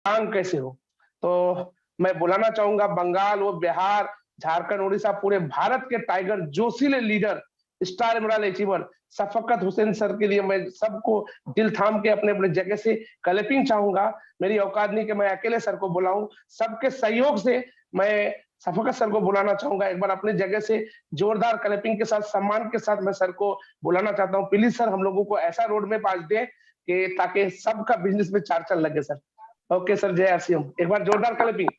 दिव्यांग कैसे हो। तो मैं बुलाना चाहूंगा बंगाल व बिहार, झारखंड, उड़ीसा, पूरे भारत के टाइगर जोशीले लीडर, स्टार इमरान अचीवर शफकत हुसैन सर के लिए मैं सबको दिल थाम के अपने अपने जगह से क्लैपिंग चाहूंगा। मेरी औकात नहीं कि मैं अकेले सर को बुलाऊं, सबके सहयोग से मैं शफकत सर को बुलाना चाहूंगा। एक बार अपने जगह से जोरदार क्लैपिंग के साथ, सम्मान के साथ मैं सर को बुलाना चाहता हूँ। प्लीज सर, हम लोगों को ऐसा रोड में आज दें कि ताकि सबका बिजनेस में चार चांद लगे सर। ओके सर, जय आरसीएम। एक बार जोरदार क्लैपिंग।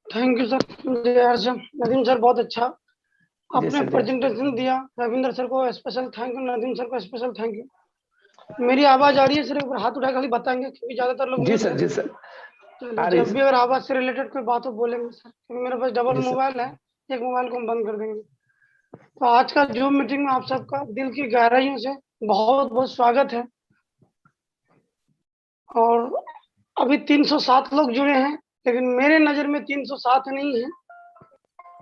थैंक यू सर, जय आरसीएम। नदीम सर बहुत अच्छा आपने प्रेजेंटेशन दिया। रविंद्र सर को special thank you, Nadeem sir को स्पेशल थैंक यू। मेरी आवाज आ रही है सर? एक बार हाथ उठा खाली बताएंगे, क्योंकि ज्यादातर लोग जी सर, जी सर। जब भी अगर आवाज से रिलेटेड कोई बात हो बोलेंगे सर, क्योंकि मेरे पास डबल मोबाइल है, एक मोबाइल को हम बंद कर देंगे। तो आज का जूम मीटिंग में आप सबका दिल की गहराइयों से बहुत बहुत स्वागत है। और अभी 307 लोग जुड़े हैं, लेकिन मेरे नजर में 307 नहीं है,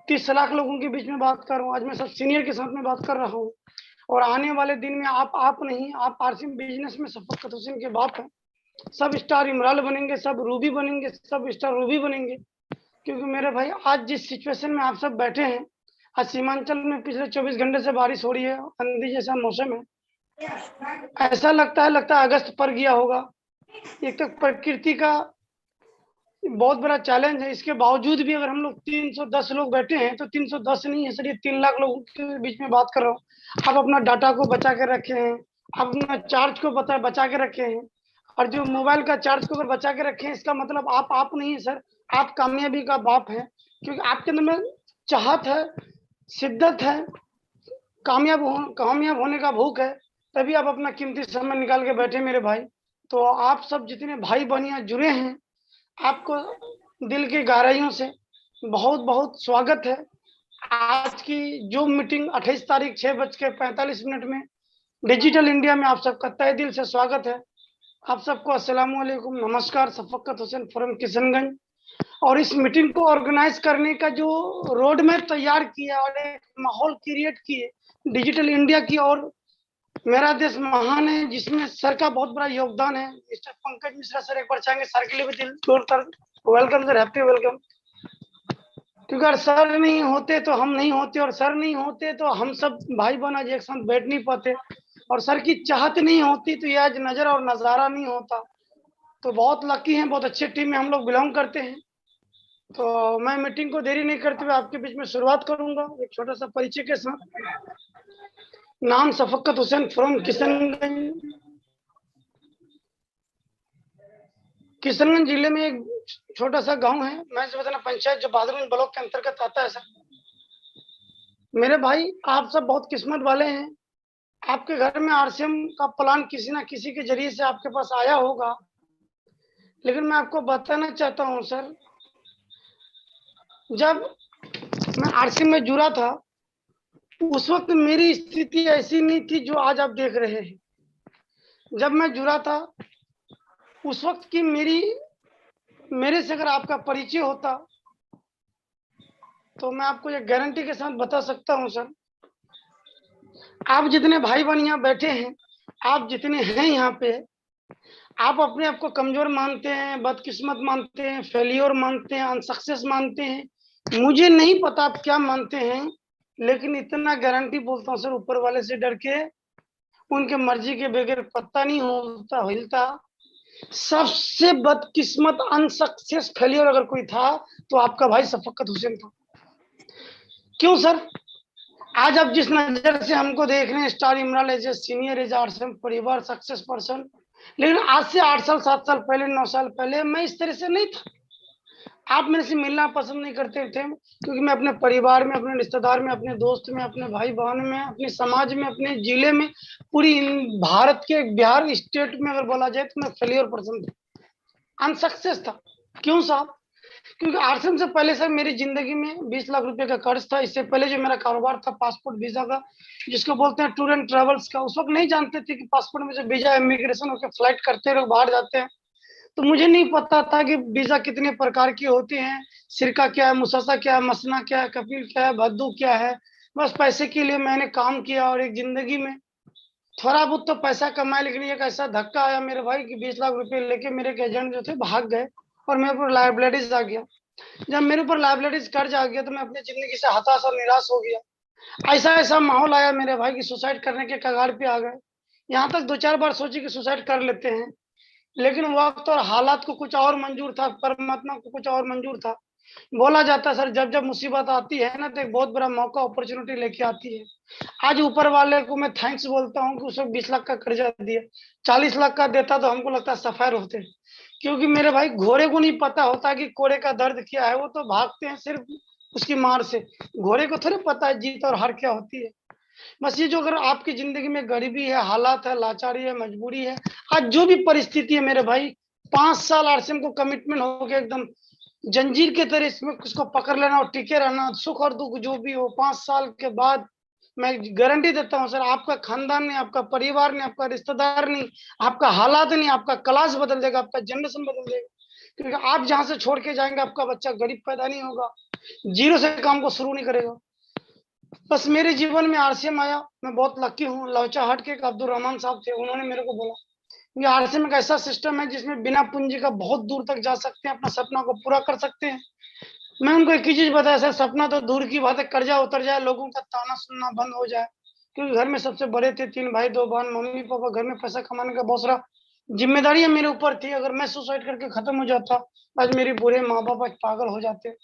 30 लाख लोगों के बीच में बात कर रहा हूँ। आज मैं सब सीनियर के साथ में बात कर रहा हूँ। और आने वाले दिन में आप नहीं, आप आरसीएम बिजनेस में शफकत हुसैन के बाप हैं। सब स्टार इमरान बनेंगे, सब रूबी बनेंगे, सब स्टार रूबी बनेंगे। क्योंकि मेरे भाई आज जिस सिचुएशन में आप सब बैठे हैं, आज सीमांचल में पिछले 24 घंटे से बारिश हो रही है, आंधी जैसा मौसम है, ऐसा लगता है अगस्त पर गया होगा। एक तो प्रकृति का बहुत बड़ा चैलेंज है। इसके बावजूद भी अगर हम लोग 310 लोग बैठे हैं, तो 310 नहीं है सर, ये 3 लाख लोगों के बीच में बात कर रहा हूँ। आप अपना डाटा को बचा के रखे हैं, आप अपना चार्ज को बचा के रखे हैं, और जो मोबाइल का चार्ज को अगर बचा के रखे हैं, इसका मतलब आप नहीं है सर, आप कामयाबी का बाप है। क्योंकि आपके अंदर में चाहत है, शिद्दत है, कामयाब होने का भूख है, तभी आप अपना कीमती समय निकाल के बैठे मेरे भाई। तो आप सब जितने भाई बहनियां जुड़े हैं, आपको दिल की गहराइयों से बहुत बहुत स्वागत है। आज की जो मीटिंग 28 तारीख 6:45 में डिजिटल इंडिया में आप सबका तहे दिल से स्वागत है। आप सबको अस्सलाम वालेकुम, नमस्कार। शफकत हुसैन फ्रॉम किशनगंज। और इस मीटिंग को ऑर्गेनाइज करने का जो रोड मैप तैयार किया और एक माहौल क्रिएट किए डिजिटल इंडिया की, और मेरा देश महान है, जिसमें सर का बहुत बड़ा योगदान है। मिस्टर पंकज मिश्रा सर, एक बार चाहेंगे सर के लिए भी दिल तोड़कर वेलकम सर, हैप्पी वेलकम। क्योंकि अगर सर नहीं होते तो हम नहीं होते, और सर नहीं होते तो हम सब भाई बहन आज एक साथ बैठ नहीं पाते, और सर की चाहत नहीं होती तो ये आज नजर और नजारा नहीं होता। तो बहुत लकी हैं, बहुत अच्छे टीम में हम लोग बिलोंग करते हैं। तो मैं मीटिंग को देरी नहीं करते हुए आपके बीच में शुरुआत करूंगा एक छोटा सा परिचय के साथ। नाम शफकत हुसैन फ्रॉम किशनगंज। किशनगंज जिले में एक छोटा सा गांव है, मैं बताना पंचायत, जो बहादुरगंज ब्लॉक के अंतर्गत आता है सर। मेरे भाई आप सब बहुत किस्मत वाले हैं। आपके घर में आरसीएम का प्लान किसी ना किसी के जरिए से आपके पास आया होगा। लेकिन मैं आपको बताना चाहता हूं सर, जब मैं आरसीएम में जुड़ा था, उस वक्त मेरी स्थिति ऐसी नहीं थी जो आज आप देख रहे हैं। जब मैं जुड़ा था उस वक्त की मेरे से अगर आपका परिचय होता, तो मैं आपको एक गारंटी के साथ बता सकता हूं सर, आप जितने भाई बहन यहाँ बैठे हैं, आप जितने हैं यहाँ पे, आप अपने आप को कमजोर मानते हैं, बदकिस्मत मानते हैं, फेलियर मानते हैं, अनसक्सेस मानते हैं, मुझे नहीं पता आप क्या मानते हैं, लेकिन इतना गारंटी बोलता हूँ सर, ऊपर वाले से डर के, उनके मर्जी के बगैर पत्ता नहीं होता हिलता। सबसे बदकिस्मत अनसक्सेस फेलियर अगर कोई था तो आपका भाई शफकत हुसैन था। क्यों सर? आज आप जिस नजर से हमको देख रहे हैं, star Imran as a senior, as RCM परिवार सक्सेस पर्सन, लेकिन आज से 8 साल 7 साल पहले, 9 साल पहले मैं इस तरह से नहीं था। आप मेरे से मिलना पसंद नहीं करते थे, क्योंकि मैं अपने परिवार में, अपने रिश्तेदार में, अपने दोस्त में, अपने भाई बहन में, अपने समाज में, अपने जिले में, पूरी भारत के बिहार स्टेट में अगर बोला जाए तो मैं फेलियर पर्सन था, अनसक्सेस था। क्यों साहब? क्योंकि आरसीएम से पहले सर मेरी जिंदगी में 20 लाख रुपए का कर्ज था। इससे पहले जो मेरा कारोबार था पासपोर्ट वीजा का, जिसको बोलते हैं टूर एंड ट्रेवल्स का, उस वक्त नहीं जानते थे कि पासपोर्ट में जो वीजा इमिग्रेशन होकर फ्लाइट करते हैं लोग बाहर जाते हैं, तो मुझे नहीं पता था कि वीजा कितने प्रकार की होती हैं, सिरका क्या है, मुसासा क्या है, मसना क्या है, कपिल क्या है, भद्दू क्या है। बस पैसे के लिए मैंने काम किया और एक जिंदगी में थोड़ा बहुत तो पैसा कमाया, लेकिन एक ऐसा धक्का आया मेरे भाई कि 20 लाख रुपए लेके मेरे एक एजेंट जो थे भाग गए और मेरे ऊपर लाइबिलिटीज आ गया। जब मेरे ऊपर लाइबिलिटीज कर्ज आ गया तो मैं अपनी जिंदगी से हताश और निराश हो गया। ऐसा ऐसा माहौल आया मेरे भाई कि सुसाइड करने के कगार पे आ गए। यहाँ तक 2-4 बार सोची कि सुसाइड कर लेते हैं, लेकिन वक्त और हालात को कुछ और मंजूर था, परमात्मा को कुछ और मंजूर था। बोला जाता है सर, जब जब मुसीबत आती है ना तो एक बहुत बड़ा मौका अपॉर्चुनिटी लेके आती है। आज ऊपर वाले को मैं थैंक्स बोलता हूँ कि उसको 20 लाख का कर्जा दिया। 40 लाख का देता तो हमको लगता है सफायर होते, क्योंकि मेरे भाई घोड़े को नहीं पता होता कि कोड़े का दर्द क्या है। वो तो भागते हैं सिर्फ उसकी मार से, घोड़े को थोड़ी पता है जीत और हार क्या होती है। बस ये जो अगर आपकी जिंदगी में गरीबी है, हालात है, लाचारी है, मजबूरी है, आज जो भी परिस्थिति है मेरे भाई, 5 साल आरसीएम को कमिटमेंट हो गया एकदम जंजीर के तरह इसमें उसको पकड़ लेना और टिके रहना, सुख और दुख जो भी हो 5 साल के बाद मैं गारंटी देता हूँ सर, आपका खानदान नहीं, आपका परिवार नहीं, आपका रिश्तेदार नहीं, आपका हालात नहीं, आपका क्लास बदल देगा, आपका जनरेशन बदल देगा। क्योंकि आप जहां से छोड़ के जाएंगे आपका बच्चा गरीब पैदा नहीं होगा, जीरो से काम को शुरू नहीं करेगा। बस मेरे जीवन में आरसीएम आया, मैं बहुत लकी हूँ। लौचाहट के एक अब्दुल रहमान साहब थे, उन्होंने मेरे को बोला ये आरसीएम एक ऐसा सिस्टम है जिसमें बिना पूंजी का बहुत दूर तक जा सकते हैं, अपना सपना को पूरा कर सकते हैं। मैं उनको एक ही चीज बताया, सर सपना तो दूर की बात है, कर्जा उतर जाए, लोगों का ताना सुनना बंद हो जाए। क्योंकि घर में सबसे बड़े थे, 3 भाई 2 बहन, मम्मी पापा, घर में पैसा कमाने का बहुत सारा जिम्मेदारियां मेरे ऊपर थी। अगर मैं सुसाइड करके खत्म हो जाता, आज मेरे बुरे माँ बाप आज पागल हो जाते।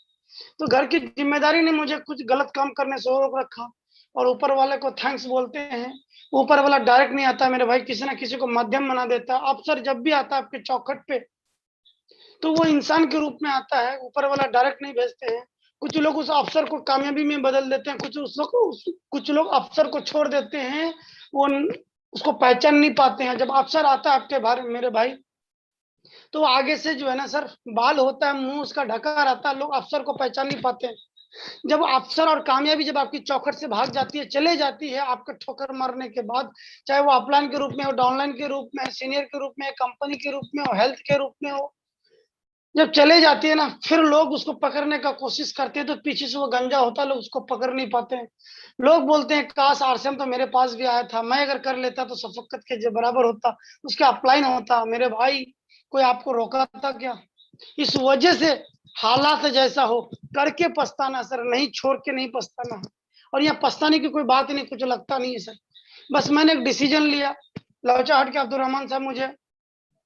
तो घर की जिम्मेदारी ने मुझे कुछ गलत काम करने से रोक रखा। और ऊपर वाले को थैंक्स बोलते हैं। ऊपर वाला डायरेक्ट नहीं आता मेरे भाई, किसी ना किसी को माध्यम बना देता है। अफसर जब भी आता है आपके चौखट पे, तो वो इंसान के रूप में आता है, ऊपर वाला डायरेक्ट नहीं भेजते हैं। कुछ लोग उस अफसर को कामयाबी में बदल देते हैं, कुछ लोग अफसर को छोड़ देते हैं, वो उसको पहचान नहीं पाते हैं। जब अफसर आता है आपके बारे में मेरे भाई, तो आगे से जो है ना सर, बाल होता है, मुंह उसका ढका रहता है, लोग अफसर को पहचान नहीं पाते हैं। जब अफसर और कामयाबी जब आपकी चौखट से भाग जाती है, चले जाती है आपके ठोकर मारने के बाद, चाहे वो अपलाइन के रूप में हो, डाउनलाइन के रूप में, सीनियर के रूप में, कंपनी के रूप में हो, हेल्थ के रूप में हो, जब चले जाती है ना, फिर लोग उसको पकड़ने का कोशिश करते हैं, तो पीछे से वो गंजा होता है, लोग उसको पकड़ नहीं पाते हैं। लोग बोलते हैं काश आरसीएम तो मेरे पास भी आया था, मैं अगर कर लेता तो शफकत के बराबर होता, उसके अपलाइन होता। मेरे भाई, कोई आपको रोका था क्या? इस वजह से हालात जैसा हो करके पछताना सर, नहीं छोड़ के नहीं पछताना है। और यहाँ पछताने की कोई बात ही नहीं, कुछ लगता नहीं है सर। बस मैंने एक डिसीजन लिया। लौचाहट के अब्दुल रहमान साहब मुझे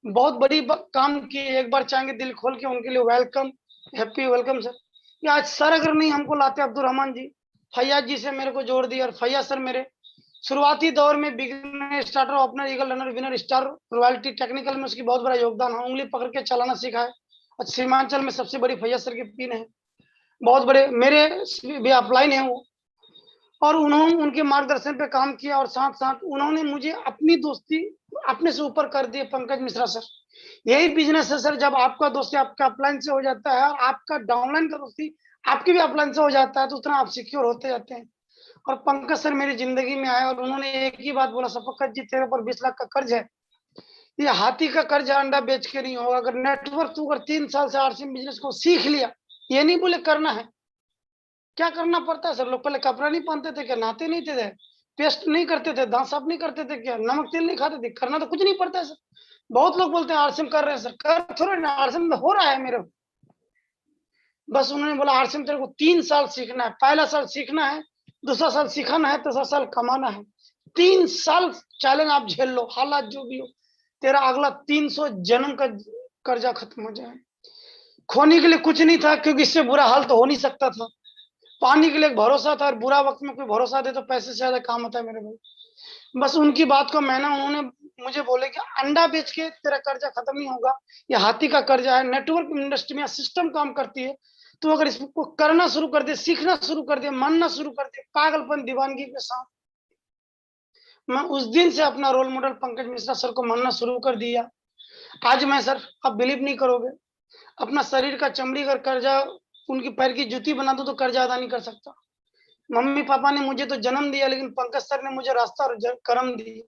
बहुत बड़ी काम किए, एक बार चाहेंगे दिल खोल के उनके लिए वेलकम, हैप्पी वेलकम सर। कि आज सर अगर नहीं हमको लाते अब्दुल रहमान जी, फैयाज जी से मेरे को जोड़ दिया। और फैयाज सर मेरे शुरुआती दौर में beginner, starter, opener, eagle runner, winner, star, royalty, technical में उसकी बहुत बड़ा योगदान है। उंगली पकड़ के चलाना सिखाए। और सीमांचल में सबसे बड़ी फैयाज सर की पिन है, बहुत बड़े मेरे भी अपलाइन है वो। और उन्होंने उनके मार्गदर्शन पे काम किया, और साथ साथ उन्होंने मुझे अपनी दोस्ती अपने से ऊपर कर दी। पंकज मिश्रा सर, यही बिजनेस है सर, जब आपका दोस्ती आपका अपलाइन से हो जाता है और आपका डाउनलाइन का दोस्ती आपके भी अपलाइन से हो जाता है, तो उतना आप सिक्योर होते जाते हैं। और पंकज सर मेरी जिंदगी में आए और उन्होंने एक ही बात बोला, शफकत जी तेरे पर 20 लाख का कर्ज है, ये हाथी का कर्ज अंडा बेच के नहीं होगा। अगर नेटवर्क तू अगर 3 साल से आरसीएम बिजनेस को सीख लिया, ये नहीं बोले करना है, क्या करना पड़ता है सर? लोग पहले कपड़ा नहीं पहनते थे क्या? नहाते नहीं थे? पेस्ट नहीं करते थे? दांत साफ नहीं करते थे क्या? नमक तेल नहीं खाते थे? करना तो कुछ नहीं पड़ता है सर। बहुत लोग बोलते हैं आरसीएम कर रहे हैं सर, कर थोड़ा ना, आरसीएम में हो रहा है मेरे। बस उन्होंने बोला आरसीएम तेरे को 3 साल सीखना है, पहला साल सीखना है, दूसरा साल सिखाना है, तीसरा साल कमाना है। 3 साल चैलेंज आप झेल लो, हालात जो भी हो, तेरा अगला 300 जन्म का कर्जा खत्म हो जाए। खोने के लिए कुछ नहीं था, क्योंकि इससे बुरा हाल तो हो नहीं सकता था। पानी के लिए एक भरोसा था, और बुरा वक्त में कोई भरोसा दे तो पैसे से ज्यादा काम होता है मेरे भाई। बस उनकी बात को मैंने, उन्होंने मुझे बोले कि अंडा बेच के तेरा कर्जा खत्म नहीं होगा, ये हाथी का कर्जा है। नेटवर्क इंडस्ट्री में सिस्टम काम करती है, तो अगर इसको करना शुरू कर दे, सीखना शुरू कर दे, मानना शुरू कर दे पागलपन दीवानगी के साथ। मैं उस दिन से अपना role model Pankaj Mishra sir को मानना शुरू कर दिया। आज मैं सर, आप बिलीव नहीं करोगे, अपना शरीर का चमड़ी अगर कर्जा उनकी पैर की जूती बना दो तो कर्जा अदा नहीं कर सकता। मम्मी पापा ने मुझे तो जन्म दिया, लेकिन पंकज सर ने मुझे रास्ता और कर्म दिए।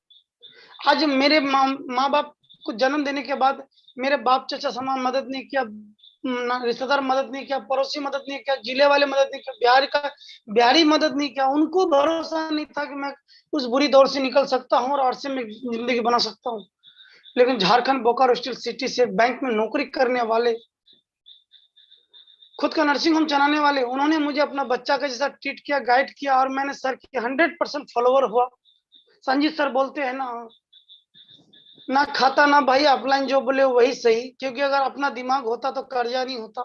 आज मेरे माँ बाप को जन्म देने के बाद मेरे बाप चाचा समान मदद नहीं किया, रिश्तेदार मदद नहीं किया, पड़ोसी मदद नहीं किया, जिले वाले मदद नहीं किया, बिहारी मदद नहीं किया। उनको भरोसा नहीं था कि मैं उस बुरी दौर से निकल सकता हूँ और आरसीएम में जिंदगी बना सकता हूँ। लेकिन झारखंड बोकारो स्टील सिटी से बैंक में नौकरी करने वाले, खुद का नर्सिंग होम चलाने वाले, उन्होंने मुझे अपना बच्चा का जैसा ट्रीट किया, गाइड किया, और मैंने सर की 100% फॉलोवर हुआ। संजीत सर बोलते हैं ना खाता ना भाई, ऑफलाइन जो बोले वही सही, क्योंकि अगर अपना दिमाग होता तो कर्जा नहीं होता।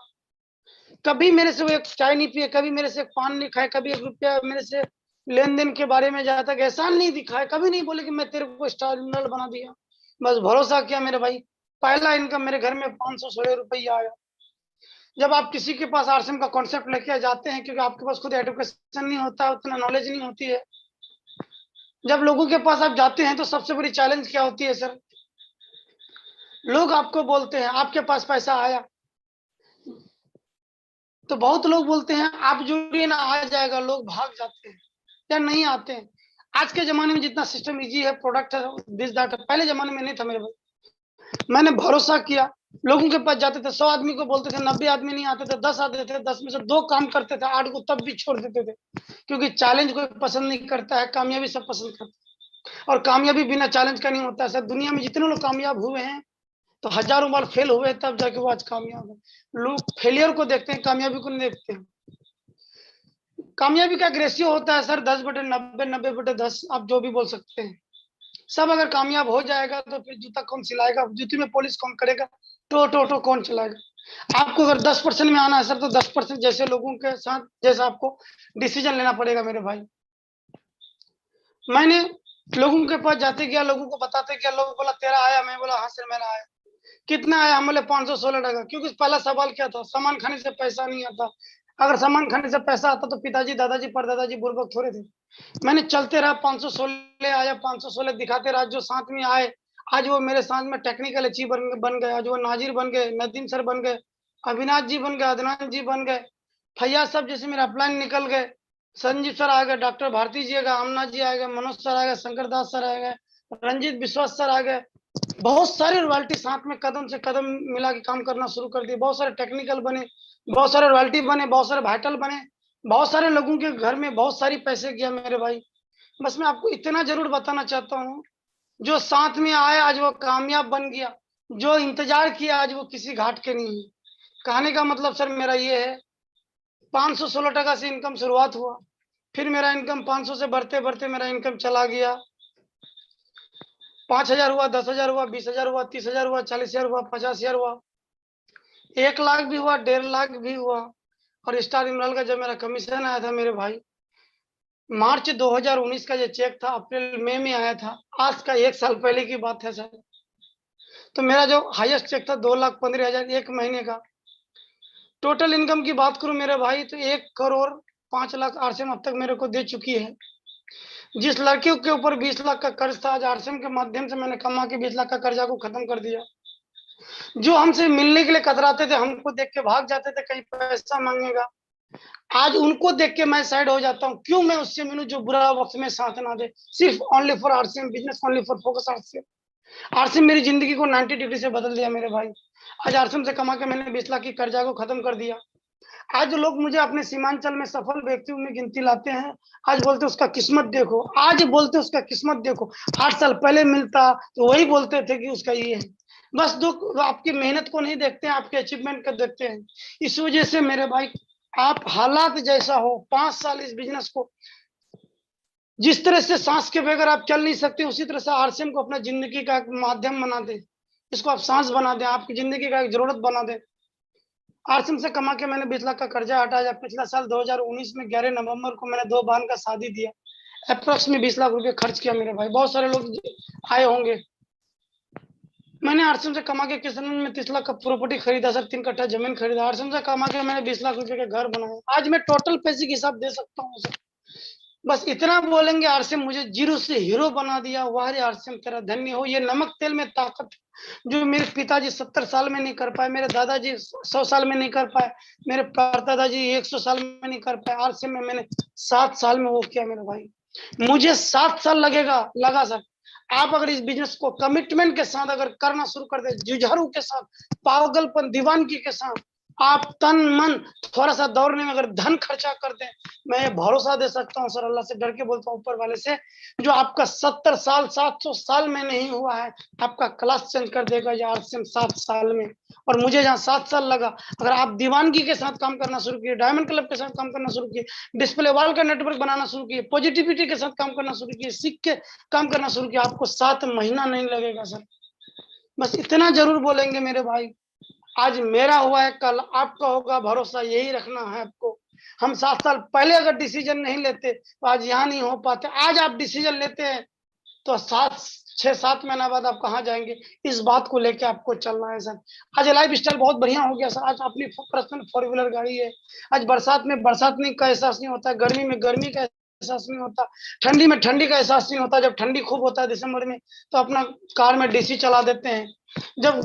कभी मेरे से वो एक चाय नहीं पिए, कभी मेरे से एक पान नहीं खाए, कभी 1 रुपया मेरे से लेन देन के बारे में जहाँ तक एहसान नहीं दिखाए, कभी नहीं बोले कि मैं तेरे को स्टार जनरल बना दिया। बस भरोसा किया मेरे भाई। पहला इनकम मेरे घर में 516 रुपया आया। जब आप किसी के पास आरसीएम का कॉन्सेप्ट लेके जाते हैं, क्योंकि आपके पास खुद एडुकेशन नहीं होता, उतना नॉलेज नहीं होती है, जब लोगों के पास आप जाते हैं तो सबसे बड़ी चैलेंज क्या होती है सर? लोग आपको बोलते हैं आपके पास पैसा आया, तो बहुत लोग बोलते हैं आप जुड़िए ना, आ जाएगा, लोग भाग जाते हैं या नहीं आते हैं। आज के जमाने में जितना सिस्टम इजी है, प्रोडक्ट है, दिस दैट, पहले जमाने में नहीं था मेरे भाई। मैंने भरोसा किया, लोगों के पास जाते थे, 100 आदमी को बोलते थे, 90 आदमी नहीं आते थे, 10 आते थे, 10 में से 2 काम करते थे, 8 को तब भी छोड़ देते थे, क्योंकि चैलेंज कोई पसंद नहीं करता है, कामयाबी सब पसंद करते हैं। और कामयाबी बिना चैलेंज का नहीं होता है सर। दुनिया में जितने लोग कामयाब हुए हैं तो हजारों बार फेल हुए, तब जाके वो आज कामयाब है। लोग फेलियर को देखते हैं, कामयाबी को नहीं देखते हैं। कामयाबी का रेशियो होता है सर 10/90, 90/10, आप जो भी बोल सकते हैं। सब अगर कामयाब हो जाएगा तो फिर जूता कौन सिलाएगा, जूती में पॉलिश कौन करेगा, टो कौन चलाएगा। आपको अगर 10% में आना है सर, तो 10% जैसे लोगों के साथ जैसा आपको डिसीजन लेना पड़ेगा मेरे भाई। मैंने लोगों के पास जाते गया, लोगों को बताते गया, लोग बोला तेरा आया, मैं बोला हाँ सर मेरा आया। कितना आया? हम बोले 516 टका। क्योंकि पहला सवाल क्या था? सामान खाने से पैसा नहीं आता। अगर सामान खाने से पैसा आता तो पिताजी, दादाजी, परदादाजी बुर्बक थोड़े थे। मैंने चलते रहा, 516 आया, 516 दिखाते रहा। जो साथ में आए, आज वो मेरे साथ में टेक्निकल अचीवर बन गए, आज वो नाजिर बन गए, नदीम सर बन गए, अविनाश जी बन गए, अदनान जी बन गए, फैयाज साहब जैसे मेरे अपलाइन निकल गए, संजीव सर आ गए, डॉक्टर भारती जी आ गए, आमना जी आ गए, मनोज सर आ गए, शंकर दास सर आ गए, रंजीत विश्वास सर आ गए। बहुत सारे रॉयल्टी साथ में कदम से कदम मिला के काम करना शुरू कर दिए। बहुत सारे टेक्निकल बने, बहुत सारे रॉयल्टी बने, बहुत सारे वाइटल बने, बहुत सारे लोगों के घर में बहुत सारी पैसे गया मेरे भाई। बस मैं आपको इतना जरूर बताना चाहता हूँ, जो साथ में आया आज वो कामयाब बन गया, जो इंतजार किया आज वो किसी घाट के नहीं है। कहने का मतलब सर मेरा ये है, 516 टका से इनकम शुरुआत हुआ, फिर मेरा इनकम 500 से बढ़ते बढ़ते मेरा इनकम चला गया 5,000 हुआ, 10,000 हुआ, 20,000 हुआ, 30,000 हुआ, 40,000 हुआ, 50,000 हुआ, 1 लाख भी हुआ, 1.5 लाख भी हुआ। और स्टार इमरान का जब मेरा कमीशन आया था मेरे भाई, मार्च 2019 का जो चेक था अप्रैल मई में आया था, आज का 1 साल पहले की बात है सर। तो मेरा जो हाईएस्ट चेक था 2,15,000 1 महीने का। टोटल इनकम की बात करूं मेरे भाई तो 1,05,00,000 आरसीएम अब तक मेरे को दे चुकी है। जिस लड़कियों के ऊपर 20 लाख का कर्ज था, आज आरसीएम के माध्यम से मैंने कमा के 20 लाख का कर्जा को खत्म कर दिया। जो हमसे मिलने के लिए कतराते थे, हमको देख के भाग जाते थे कहीं पैसा मांगेगा, आज उनको देख के मैं साइड हो जाता हूँ। क्यों मैं उससे मिलूं जो बुरा वक्त में साथ ना दे। सिर्फ only for RCM business, only for focus RCM. RCM मेरी जिंदगी को 90 डिग्री से बदल दिया मेरे भाई। आज आरसीएम से कमा के मैंने 20 लाख की कर्जा को खत्म कर दिया। आज लोग मुझे अपने सीमांचल में सफल व्यक्तियों में गिनती लाते हैं। आज बोलते उसका किस्मत देखो, आज बोलते उसका किस्मत देखो। 8 साल पहले मिलता तो वही बोलते थे कि उसका ये है। बस दुख आपकी मेहनत को नहीं देखते हैं, आपके अचीवमेंट को देखते हैं। इस वजह से मेरे भाई, आप हालात जैसा हो, 5 साल इस बिजनेस को, जिस तरह से सांस के बगैर आप चल नहीं सकते, उसी तरह से आरसीएम को अपना जिंदगी का एक माध्यम बना दे। इसको आप सांस बना दें, आपकी जिंदगी का एक जरूरत बना दे। आरसीएम से कमा के मैंने 20 लाख का कर्जा हटाया। पिछला साल 2019 में 11 नवंबर को मैंने 2 बहन का शादी दिया, अप्रोक्स में 20 लाख रुपए खर्च किया मेरे भाई। बहुत सारे लोग आए होंगे। मैंने आरसीएम से कमा के किशनगंज में 30 लाख का प्रॉपर्टी खरीदा सर, 3 कट्ठा जमीन खरीदा। आरसीएम से कमा के मैंने 20 लाख रुपए के घर बनाए। आज मैं टोटल पैसे के हिसाब दे सकता हूँ सर। बस इतना बोलेंगे, आरसीएम मुझे जीरो से हीरो बना दिया, वाह रे आरसीएम तेरा धन्य हो। ये नमक तेल में ताकत जो मेरे पिताजी 70 साल में नहीं कर पाए, मेरे दादाजी 100 साल में नहीं कर पाए, मेरे परदादाजी 100 साल में नहीं कर पाए, आरसीएम में मैंने 7 साल में वो किया मेरे भाई। मुझे 7 साल लगा सर। आप अगर इस बिजनेस को कमिटमेंट के साथ अगर करना शुरू कर दे, जुझारू के साथ, पागलपन दीवानगी के साथ, आप तन मन थोड़ा सा दौड़ने में अगर धन खर्चा कर दें, मैं ये भरोसा दे सकता हूँ सर, अल्लाह से डर के बोलता हूँ, ऊपर वाले से, जो आपका 70 साल 700 साल में नहीं हुआ है, आपका क्लास चेंज कर देगा या 7 साल में। और मुझे जहाँ 7 साल लगा, अगर आप दीवानगी के साथ काम करना शुरू किए, डायमंड क्लब के साथ काम करना शुरू किए, डिस्प्ले वॉल का नेटवर्क बनाना शुरू किए, पॉजिटिविटी के साथ काम करना शुरू किए, सीख के काम करना शुरू किया, आपको 7 महीना नहीं लगेगा सर। बस इतना जरूर बोलेंगे मेरे भाई, आज मेरा हुआ है, कल आपका होगा, भरोसा यही रखना है आपको। हम 7 साल पहले अगर डिसीजन नहीं लेते तो आज यहाँ नहीं हो पाते। आज आप डिसीजन लेते हैं तो 6-7 महीना बाद आप कहाँ जाएंगे, इस बात को लेके आपको चलना है सर। आज लाइफ स्टाइल बहुत बढ़िया हो गया सर, आज अपनी पर्सनल 4 व्हीलर गाड़ी है। आज बरसात में बरसात नहीं का एहसास नहीं होता, गर्मी में गर्मी का एहसास नहीं होता, ठंडी में ठंडी का एहसास नहीं होता। जब ठंडी खूब होता है दिसंबर में तो अपना कार में डीसी चला देते हैं, जब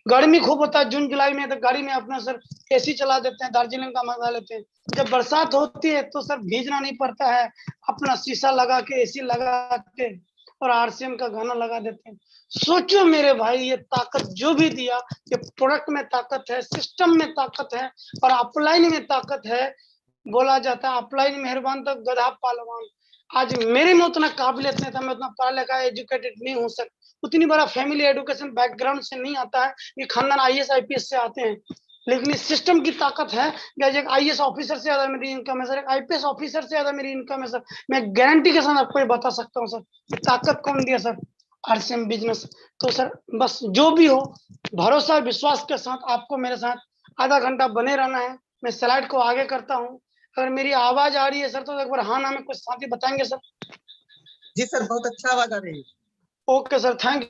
गर्मी खूब होता है जून जुलाई में तो गाड़ी में अपना सर एसी चला देते हैं, दार्जिलिंग का मजा लेते हैं। जब बरसात होती है तो सर भीगना नहीं पड़ता है, अपना शीशा लगा के एसी लगा के और आरसीएम का गाना लगा देते हैं। सोचो मेरे भाई, ये ताकत जो भी दिया, ये प्रोडक्ट में ताकत है, सिस्टम में ताकत है और अपलाइन में ताकत है। बोला जाता है अपलाइन मेहरबान तो गधा पालवान। आज मेरे में उतना काबिलियत नहीं था, मैं उतना पढ़ा लिखा एजुकेटेड नहीं हो सकता, उतनी बड़ा फैमिली एजुकेशन बैकग्राउंड से नहीं आता है, ये खानदान आईएएस आईपीएस से आते हैं। लेकिन इस सिस्टम की ताकत है, एक आईएएस ऑफिसर से ज्यादा मेरी इनकम है सर, एक आईपीएस ऑफिसर से ज्यादा मेरी इनकम है सर। मैं गारंटी के साथ आपको ये बता सकता हूँ सर, ये ताकत कौन दिया सर, आरसीएम बिजनेस। तो सर बस जो भी हो, भरोसा और विश्वास के साथ आपको मेरे साथ आधा घंटा बने रहना है। मैं स्लाइड को आगे करता हूँ, अगर मेरी आवाज आ रही है सर तो एक बार हाँ ना में कुछ साथी बताएंगे सर। जी सर, बहुत अच्छा आवाज आ रही है। Okay sir, thank